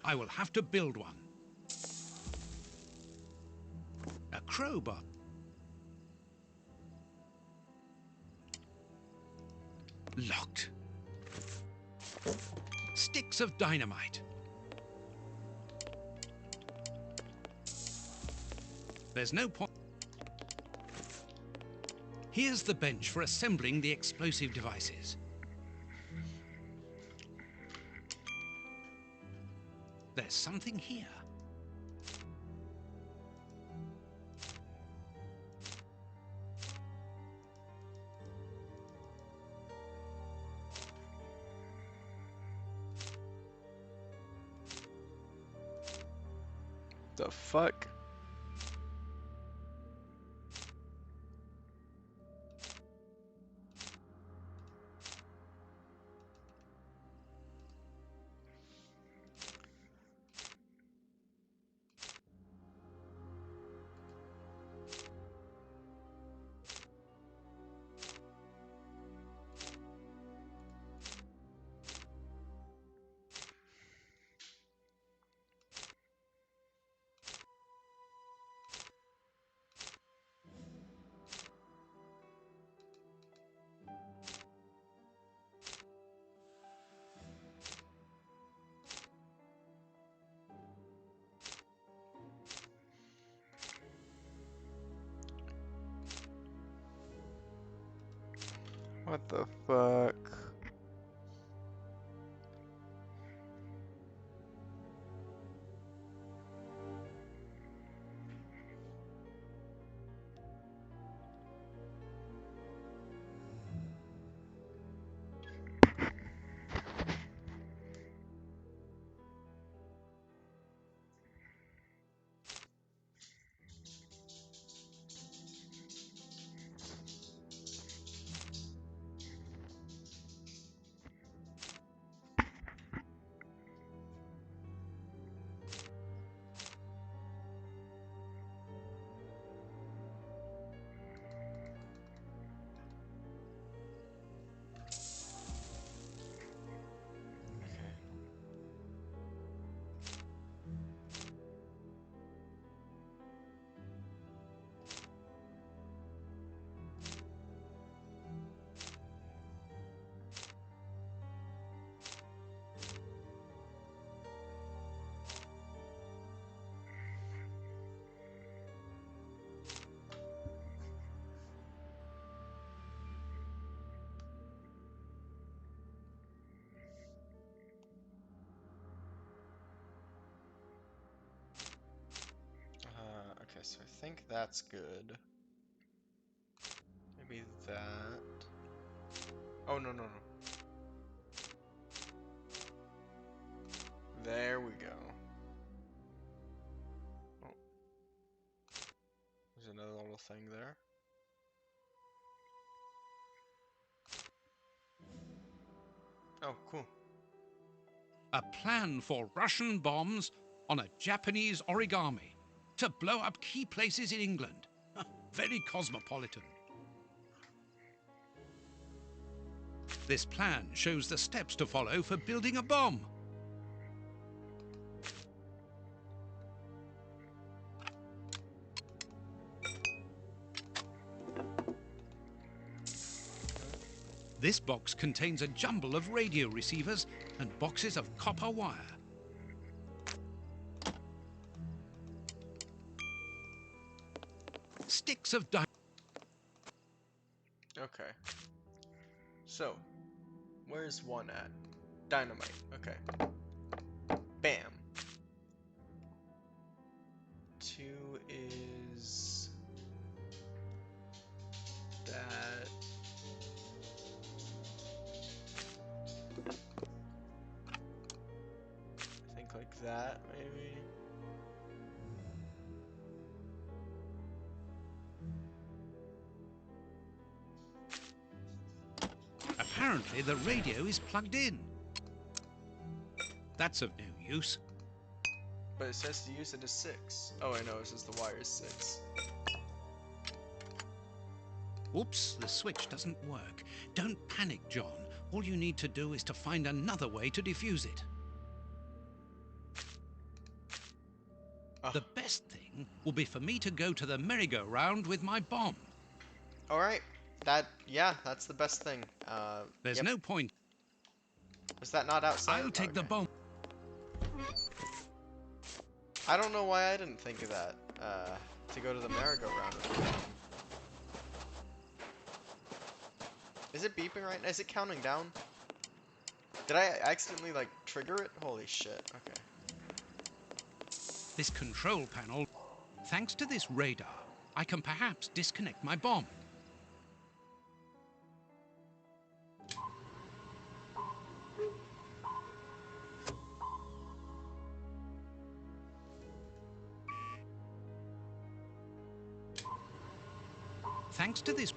B: I will have to build one. A crowbar. Locked. Sticks of dynamite. There's no point. Here's the bench for assembling the explosive devices. There's something here.
A: The fuck? What the fuck? So I think that's good. Maybe that. Oh, no, no, no. There we go. Oh. There's another little thing there. Oh, cool.
B: A plan for Russian bombs on a Japanese origami to blow up key places in England. Very cosmopolitan. This plan shows the steps to follow for building a bomb. This box contains a jumble of radio receivers and boxes of copper wire. Sticks of
A: Okay. So, where's one at? Dynamite. Okay. Bam. 2 is that. I think like that, maybe.
B: Apparently the radio is plugged in. That's of no use.
A: But it says to use it as 6. Oh, I know, it says the wire is 6.
B: Oops, the switch doesn't work. Don't panic, John. All you need to do is to find another way to defuse it. The best thing will be for me to go to the merry-go-round with my bomb.
A: Alright. Yeah, that's the best thing.
B: There's no point.
A: Was that not outside?
B: I'll take the bomb.
A: I don't know why I didn't think of that. To go to the merry-go-round with the bomb. Is it beeping right now? Is it counting down? Did I accidentally, like, trigger it? Holy shit. Okay.
B: This control panel. Thanks to this radar, I can perhaps disconnect my bomb. Thanks to this...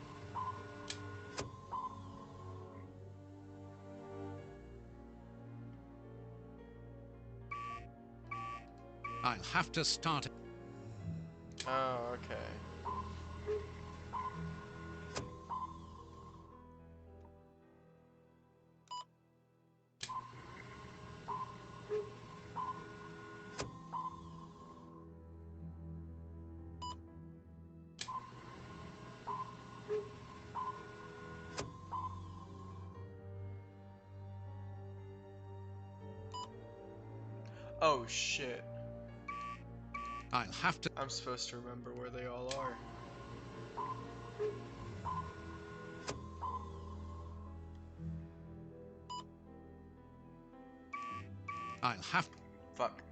B: I'll have to start it.
A: Oh, okay. Oh shit.
B: I'll have to...
A: I'm supposed to remember where they all are.
B: I'll have...
A: Fuck.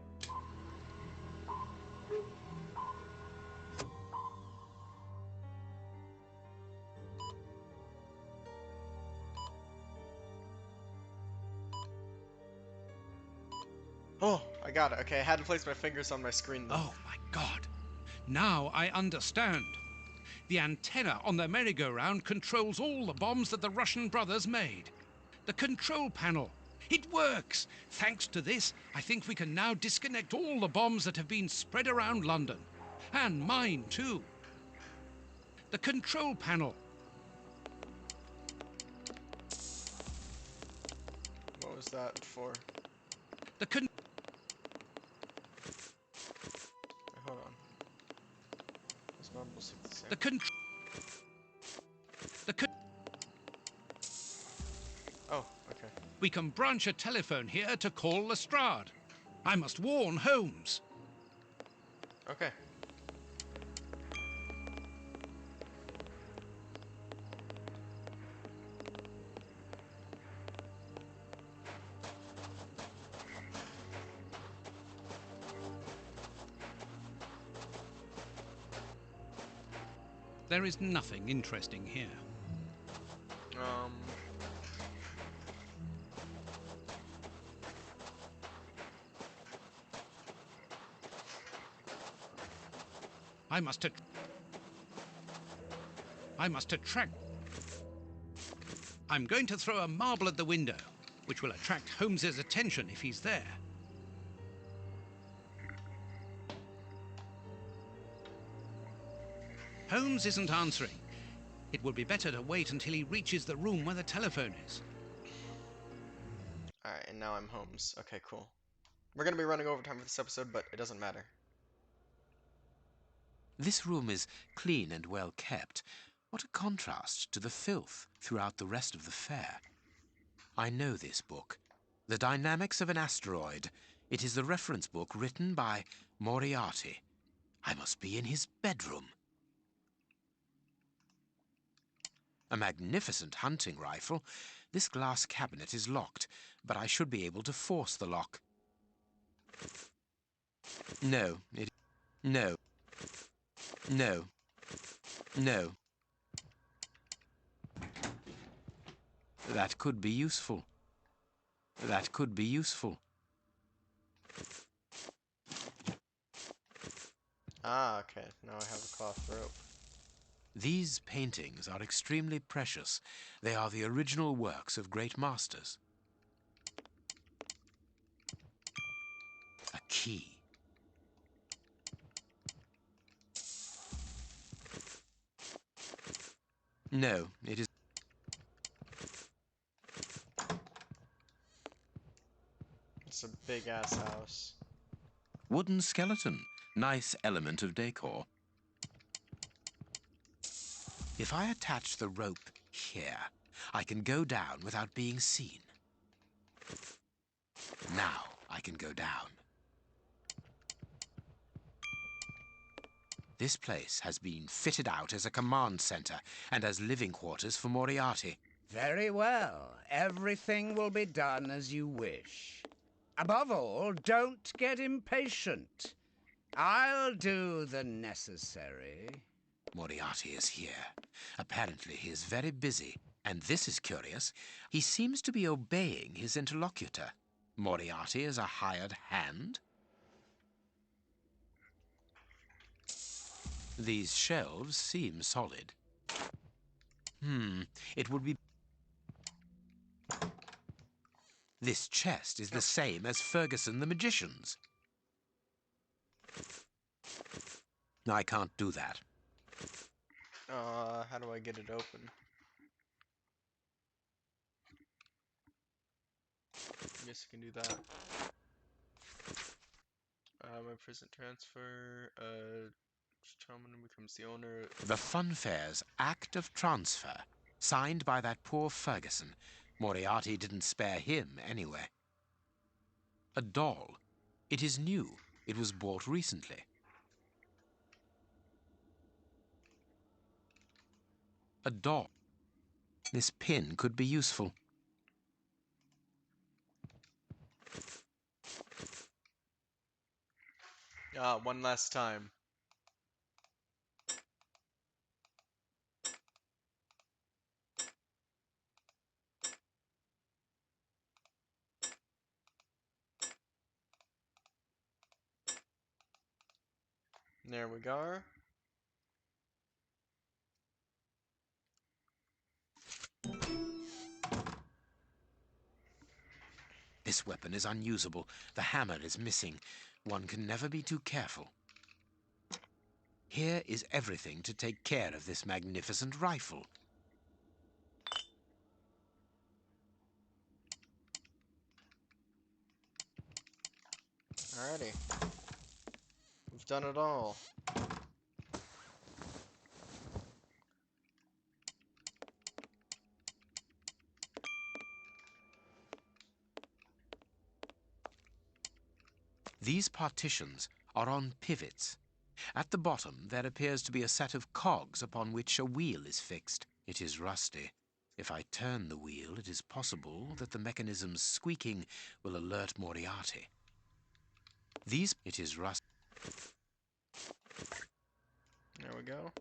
A: Oh, I got it. Okay, I had to place my fingers on my screen.
B: Oh my god. Now I understand. The antenna on the merry-go-round controls all the bombs that the Russian brothers made. The control panel. It works! Thanks to this, I think we can now disconnect all the bombs that have been spread around London. And mine, too. The control panel.
A: What was that for?
B: The con...
A: Hold on. This marbles look the same.
B: The con... The con...
A: Oh, okay.
B: We can branch a telephone here to call Lestrade. I must warn Holmes.
A: Okay.
B: There is nothing interesting here. I must attract... I'm going to throw a marble at the window, which will attract Holmes's attention if he's there. Holmes isn't answering. It would be better to wait until he reaches the room where the telephone is.
A: Alright, and now I'm Holmes. Okay, cool. We're gonna be running overtime for this episode, but it doesn't matter.
J: This room is clean and well kept. What a contrast to the filth throughout the rest of the fair. I know this book. The Dynamics of an Asteroid. It is the reference book written by Moriarty. I must be in his bedroom. A magnificent hunting rifle. This glass cabinet is locked, but I should be able to force the lock. No, no. No. No. That could be useful. That could be useful.
A: Ah, okay. Now I have a cloth rope.
J: These paintings are extremely precious. They are the original works of great masters. A key. No, it is...
A: It's a big-ass house.
J: Wooden skeleton. Nice element of decor. If I attach the rope here, I can go down without being seen. Now I can go down. This place has been fitted out as a command center and as living quarters for Moriarty.
C: Very well. Everything will be done as you wish. Above all, don't get impatient. I'll do the necessary.
J: Moriarty is here. Apparently he is very busy, and this is curious. He seems to be obeying his interlocutor. Moriarty is a hired hand? These shelves seem solid. It would be... This chest is the same as Ferguson the magician's. I can't do that.
A: How do I get it open? Guess I can do that. My prison transfer, Charmin becomes the owner.
J: The Funfair's Act of Transfer, signed by that poor Ferguson. Moriarty didn't spare him anyway. A doll. It is new. It was bought recently. A doll. This pin could be useful.
A: One last time. There we go.
J: This weapon is unusable. The hammer is missing. One can never be too careful. Here is everything to take care of this magnificent rifle.
A: Alrighty. We've done it all.
J: These partitions are on pivots. At the bottom, there appears to be a set of cogs upon which a wheel is fixed. It is rusty. If I turn the wheel, it is possible that the mechanism's squeaking will alert Moriarty. It is rusty.
A: There we go.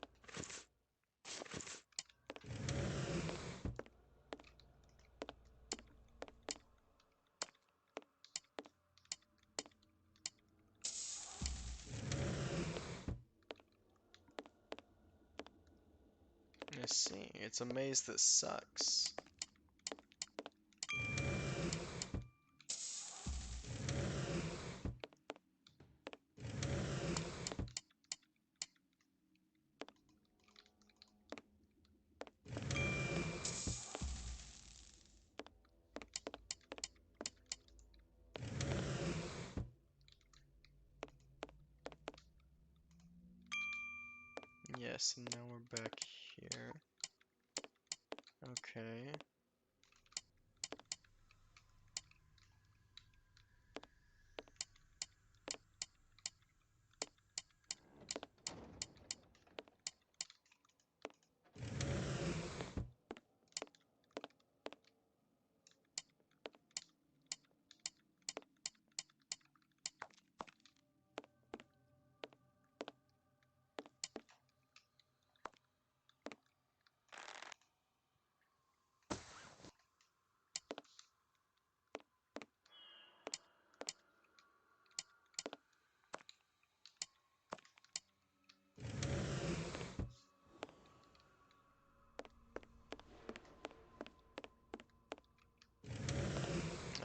A: I see. It's a maze that sucks. Yes, and now we're back here. Okay.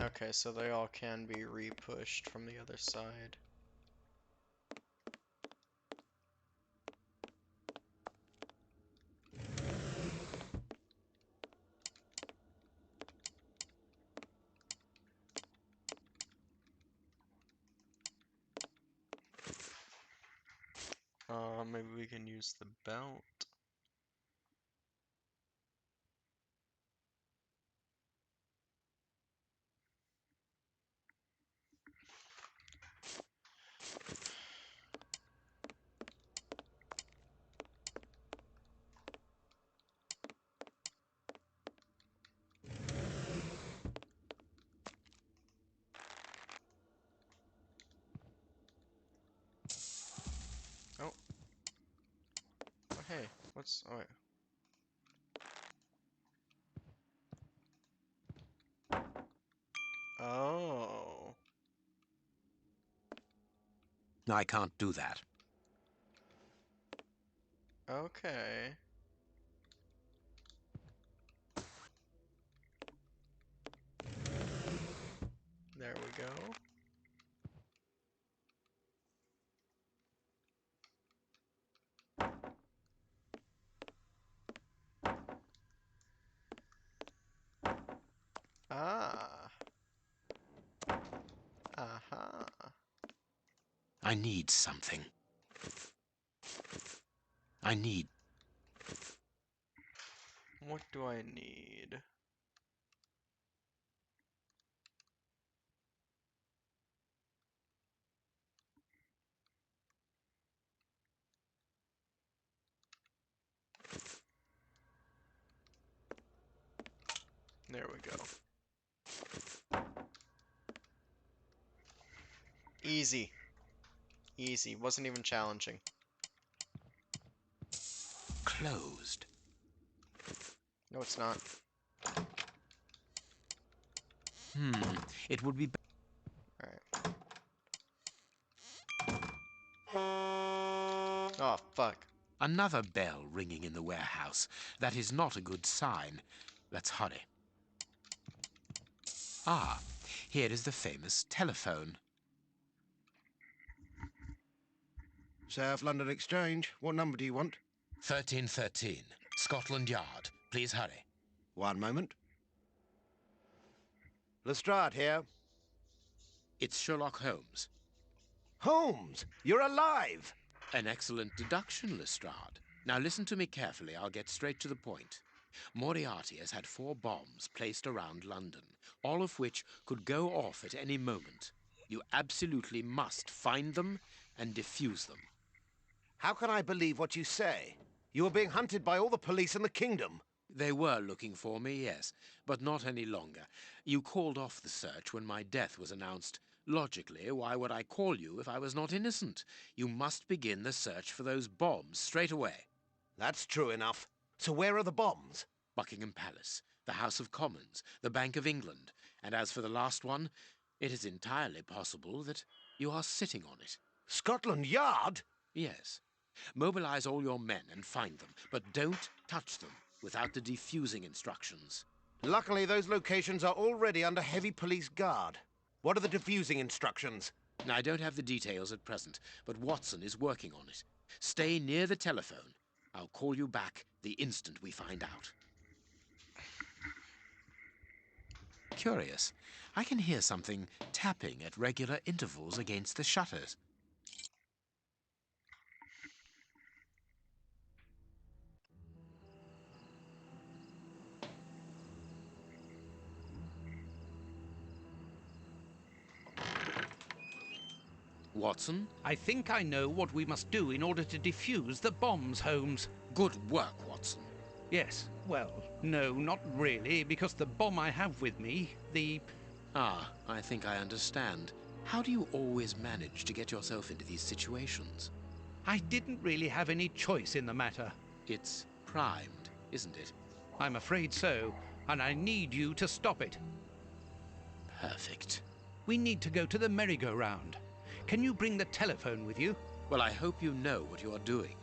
A: Okay, so they all can be re-pushed from the other side. Maybe we can use the belt. Oh. Oh, hey, what's... Oh, wait. Oh.
J: I can't do that.
A: Okay. There we go. Ah. Aha.
J: I need something. I need...
A: What do I need? There we go. Easy. Easy. Wasn't even challenging.
J: closed.
A: No, it's not.
J: It would be...
A: Alright. Oh, fuck.
J: Another bell ringing in the warehouse. That is not a good sign. Let's hurry. Ah, here is the famous telephone.
K: South London Exchange. What number do you want?
J: 1313, Scotland Yard. Please hurry.
K: One moment. Lestrade here.
J: It's Sherlock Holmes.
K: Holmes, you're alive!
J: An excellent deduction, Lestrade. Now listen to me carefully. I'll get straight to the point. Moriarty has had 4 bombs placed around London, all of which could go off at any moment. You absolutely must find them and defuse them.
K: How can I believe what you say? You are being hunted by all the police in the kingdom.
J: They were looking for me, yes, but not any longer. You called off the search when my death was announced. Logically, why would I call you if I was not innocent? You must begin the search for those bombs straight away.
K: That's true enough. So where are the bombs?
J: Buckingham Palace, the House of Commons, the Bank of England. And as for the last one, it is entirely possible that you are sitting on it.
K: Scotland Yard?
J: Yes. Mobilize all your men and find them, but don't touch them without the defusing instructions.
K: Luckily, those locations are already under heavy police guard. What are the defusing instructions?
J: I don't have the details at present, but Watson is working on it. Stay near the telephone. I'll call you back the instant we find out. Curious. I can hear something tapping at regular intervals against the shutters. Watson?
B: I think I know what we must do in order to defuse the bombs, Holmes.
J: Good work, Watson.
B: Yes, well, no, not really, because the bomb I have with me,
J: I think I understand. How do you always manage to get yourself into these situations?
B: I didn't really have any choice in the matter.
J: It's primed, isn't it?
B: I'm afraid so, and I need you to stop it.
J: Perfect.
B: We need to go to the merry-go-round. Can you bring the telephone with you?
J: Well, I hope you know what you are doing.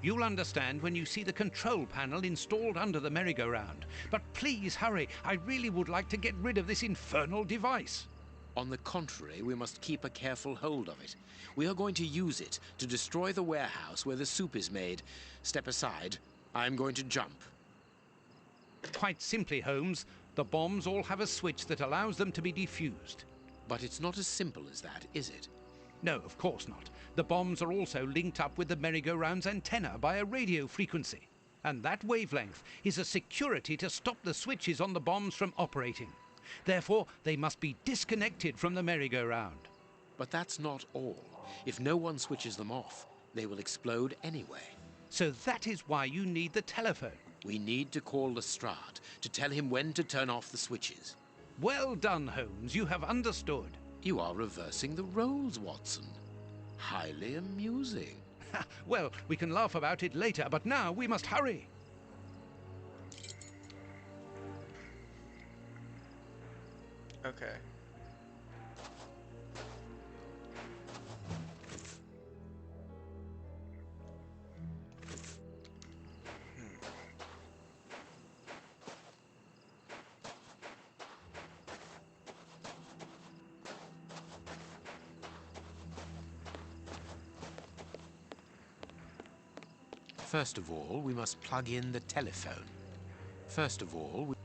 B: You'll understand when you see the control panel installed under the merry-go-round. But please hurry. I really would like to get rid of this infernal device.
J: On the contrary, we must keep a careful hold of it. We are going to use it to destroy the warehouse where the soup is made. Step aside. I'm going to jump.
B: Quite simply, Holmes, the bombs all have a switch that allows them to be defused.
J: But it's not as simple as that, is it?
B: No, of course not. The bombs are also linked up with the merry-go-round's antenna by a radio frequency. And that wavelength is a security to stop the switches on the bombs from operating. Therefore, they must be disconnected from the merry-go-round.
J: But that's not all. If no one switches them off, they will explode anyway.
B: So that is why you need the telephone.
J: We need to call Lestrade to tell him when to turn off the switches.
B: Well done, Holmes. You have understood.
J: You are reversing the roles, Watson. Highly amusing.
B: Well, we can laugh about it later, but now we must hurry.
A: Okay.
J: First of all, we must plug in the telephone. First of all, we...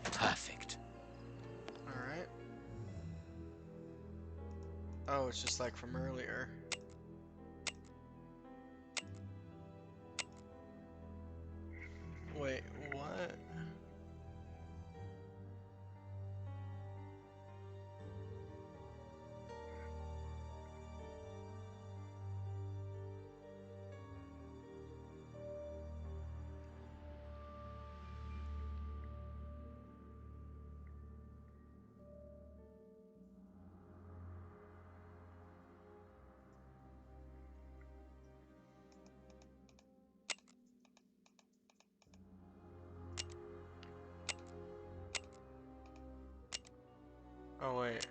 J: Perfect.
A: Alright. Oh, it's just like from earlier. Wait, what? Oh, wait.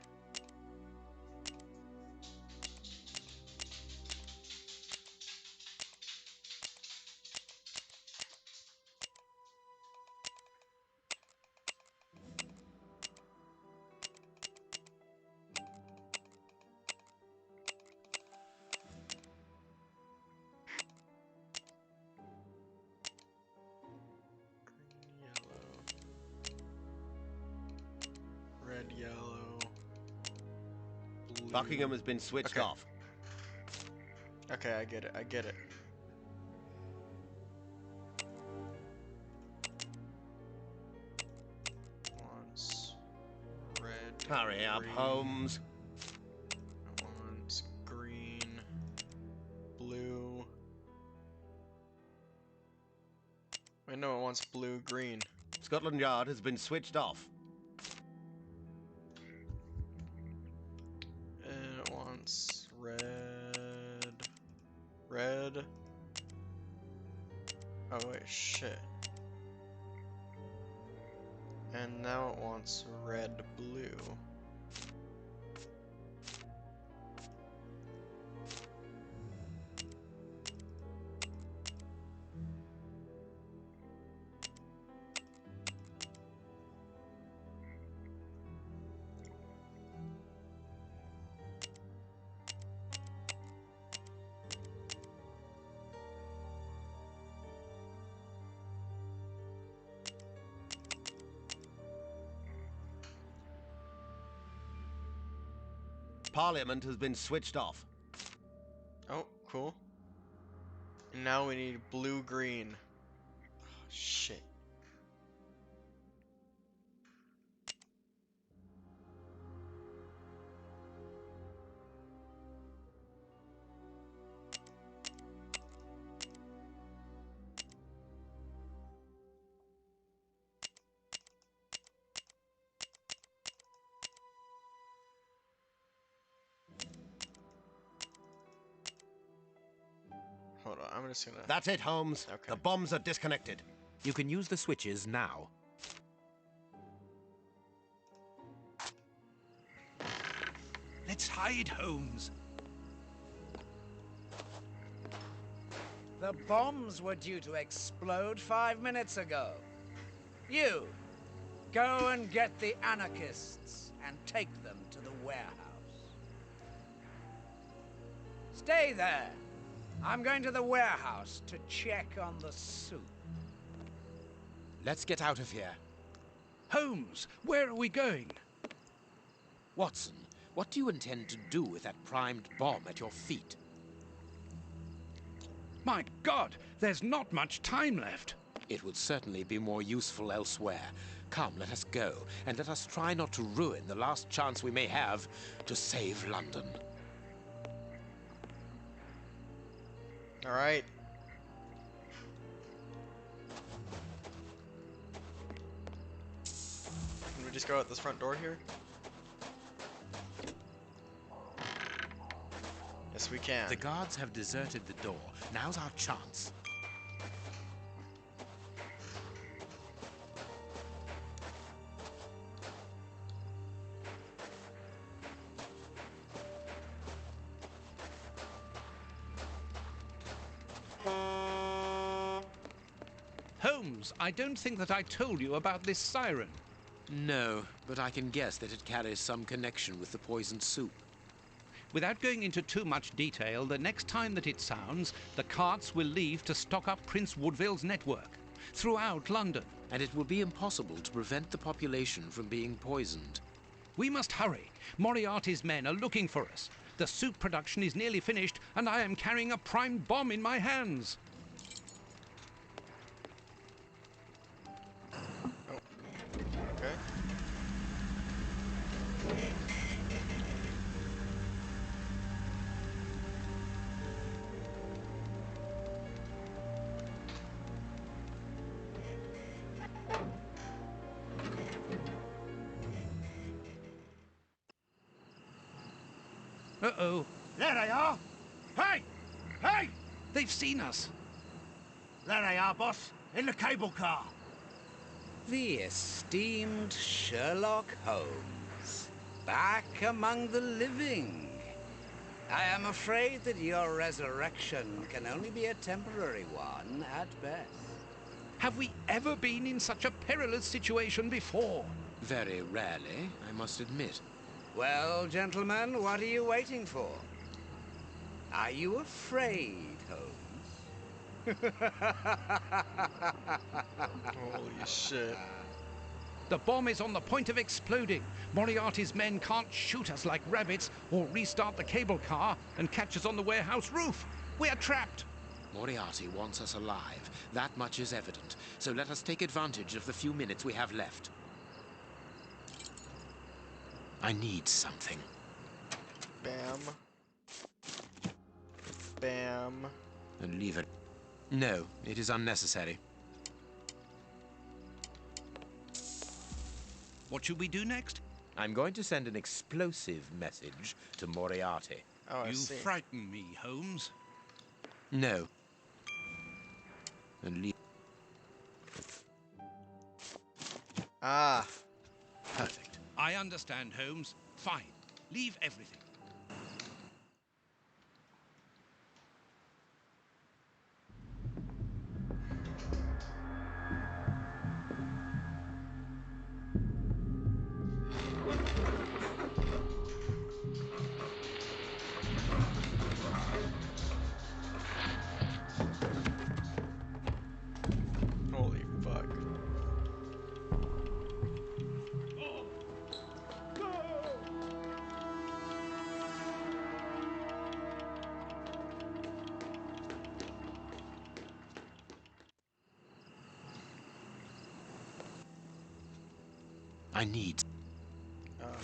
A: Red, yellow, blue.
K: Buckingham has been switched off.
A: Okay, I get it. I get it. Wants red.
K: Hurry up,
A: green.
K: Holmes.
A: Wants green, blue. Wait, no, it wants blue, green.
K: Scotland Yard has been switched off.
A: And it wants red. Red. Oh wait, shit. And now it wants red, blue.
K: Parliament has been switched off.
A: Oh, cool. And now we need blue-green. Oh, shit. Hold on, I'm just gonna...
K: That's it, Holmes.
A: Okay.
K: The bombs are disconnected.
J: You can use the switches now.
B: Let's hide, Holmes.
C: The bombs were due to explode 5 minutes ago. You, go and get the anarchists and take them to the warehouse. Stay there. I'm going to the warehouse to check on the soup.
J: Let's get out of here.
B: Holmes, where are we going?
J: Watson, what do you intend to do with that primed bomb at your feet?
B: My God, there's not much time left.
J: It would certainly be more useful elsewhere. Come, let us go, and let us try not to ruin the last chance we may have to save London.
A: Alright. Can we just go out this front door here? Yes, we can.
J: The guards have deserted the door. Now's our chance.
B: Holmes, I don't think that I told you about this siren.
J: No, but I can guess that it carries some connection with the poisoned soup.
B: Without going into too much detail, the next time that it sounds, the carts will leave to stock up Prince Woodville's network throughout London.
J: And it will be impossible to prevent the population from being poisoned.
B: We must hurry. Moriarty's men are looking for us. The soup production is nearly finished, and I am carrying a primed bomb in my hands.
A: Okay.
B: Uh-oh.
G: There they are! Hey! Hey!
B: They've seen us.
G: There they are, boss. In the cable car.
C: The esteemed Sherlock Holmes, back among the living. I am afraid that your resurrection can only be a temporary one at best.
B: Have we ever been in such a perilous situation before?
J: Very rarely, I must admit.
C: Well, gentlemen, what are you waiting for? Are you afraid, Holmes?
A: Holy shit.
B: The bomb is on the point of exploding. Moriarty's men can't shoot us like rabbits or restart the cable car and catch us on the warehouse roof. We are trapped.
J: Moriarty wants us alive. That much is evident. So let us take advantage of the few minutes we have left. I need something.
A: Bam. Bam.
J: And leave it. No, it is unnecessary.
B: What should we do next?
J: I'm going to send an explosive message to Moriarty.
A: Oh, I
B: You
A: see.
B: frighten me, Holmes.
J: No. And leave.
A: Ah.
E: Perfect.
B: I understand, Holmes. Fine. Leave everything.
A: Holy fuck.
E: I need...
A: Okay.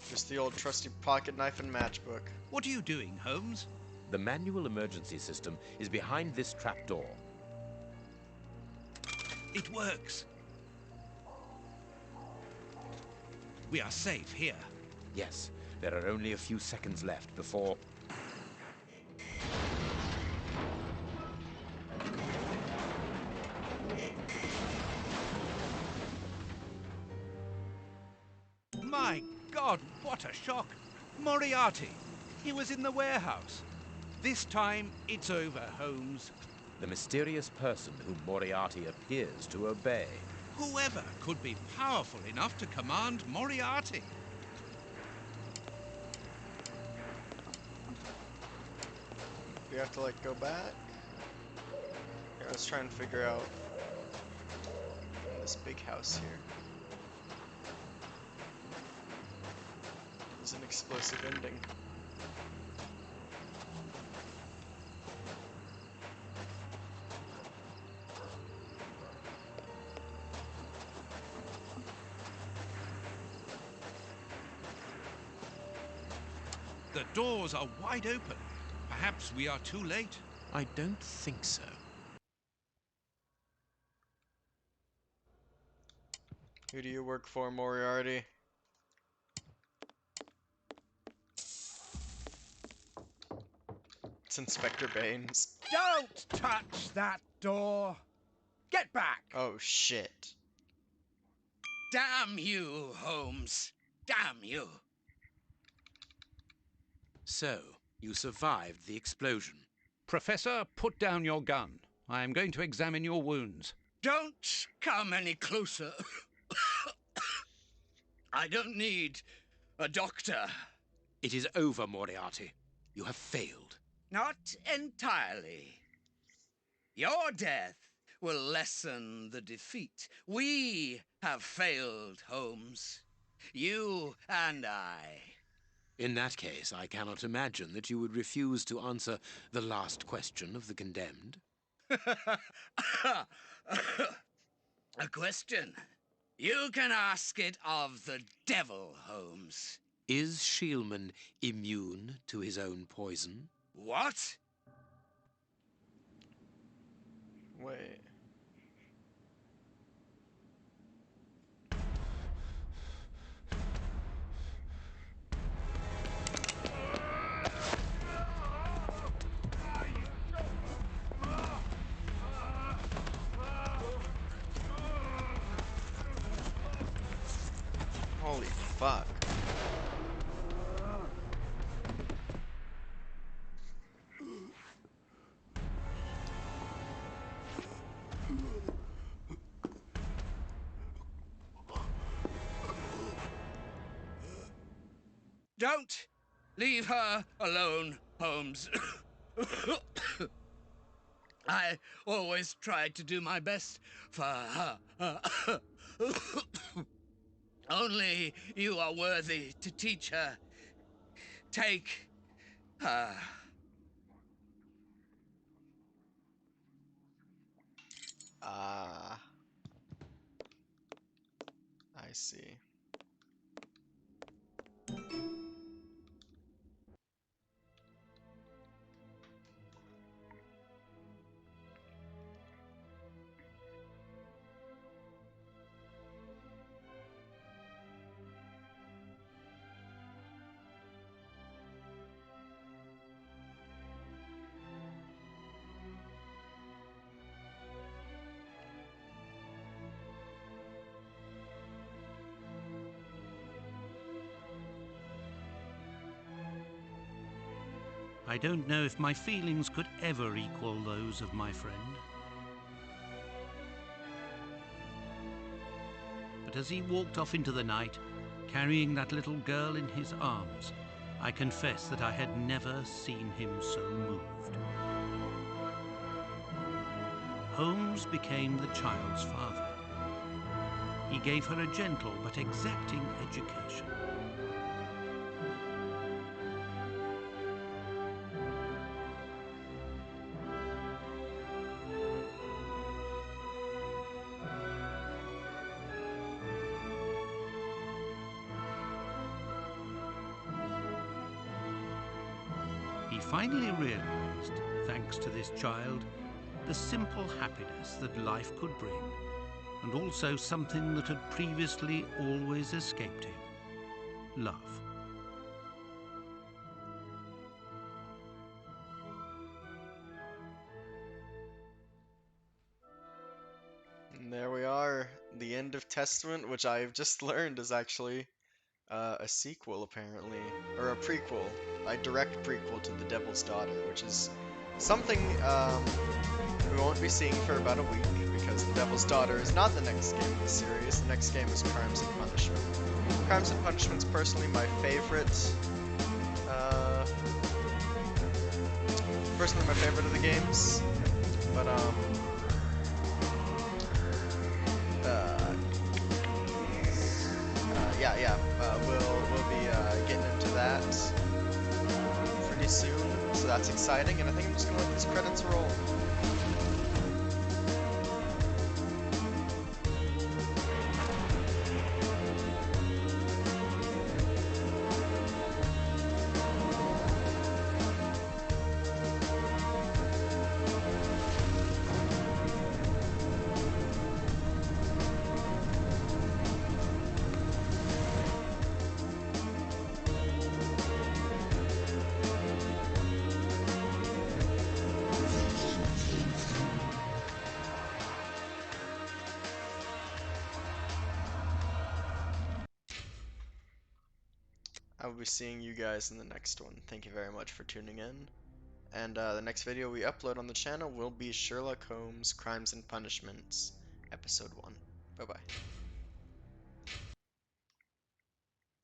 A: Just the old trusty pocket knife and matchbook.
B: What are you doing, Holmes?
J: The manual emergency system is behind this trapdoor.
B: It works. We are safe here.
J: Yes, there are only a few seconds left before...
B: My God, what a shock! Moriarty! He was in the warehouse. This time, it's over, Holmes.
J: The mysterious person whom Moriarty appears to obey.
B: Whoever could be powerful enough to command Moriarty?
A: We have to, like, go back? Here, let's try and figure out this big house here. There's an explosive ending.
B: The doors are wide open. Perhaps we are too late.
E: I don't think so.
A: Who do you work for, Moriarty? It's Inspector Baines.
C: Don't touch that door! Get back!
A: Oh, shit.
C: Damn you, Holmes. Damn you.
E: So, you survived the explosion.
B: Professor, put down your gun. I am going to examine your wounds.
C: Don't come any closer. I don't need a doctor.
E: It is over, Moriarty. You have failed.
C: Not entirely. Your death will lessen the defeat. We have failed, Holmes. You and I.
E: In that case, I cannot imagine that you would refuse to answer the last question of the condemned.
C: A question. You can ask it of the devil, Holmes.
E: Is Shielman immune to his own poison?
C: What?
A: Wait. Holy fuck.
C: Don't leave her alone, Holmes. I always tried to do my best for her. Only you are worthy to teach her. Take her.
A: Ah. I see.
B: I don't know if my feelings could ever equal those of my friend. But as he walked off into the night, carrying that little girl in his arms, I confess that I had never seen him so moved. Holmes became the child's father. He gave her a gentle but exacting education. He finally realized, thanks to this child, the simple happiness that life could bring, and also something that had previously always escaped him: love.
A: And there we are, the end of Testament, which I've just learned is actually a sequel, apparently, or a prequel, a direct prequel to The Devil's Daughter, which is something we won't be seeing for about a week, because The Devil's Daughter is not the next game in the series. The next game is Crimes and Punishment. Crimes and Punishment's personally my favorite, of the games, but we'll be getting into that pretty soon, so that's exciting, and I think I'm just gonna let these credits roll. I will be seeing you guys in the next one. Thank you very much for tuning in. And the next video we upload on the channel will be Sherlock Holmes Crimes and Punishments, Episode 1. Bye bye.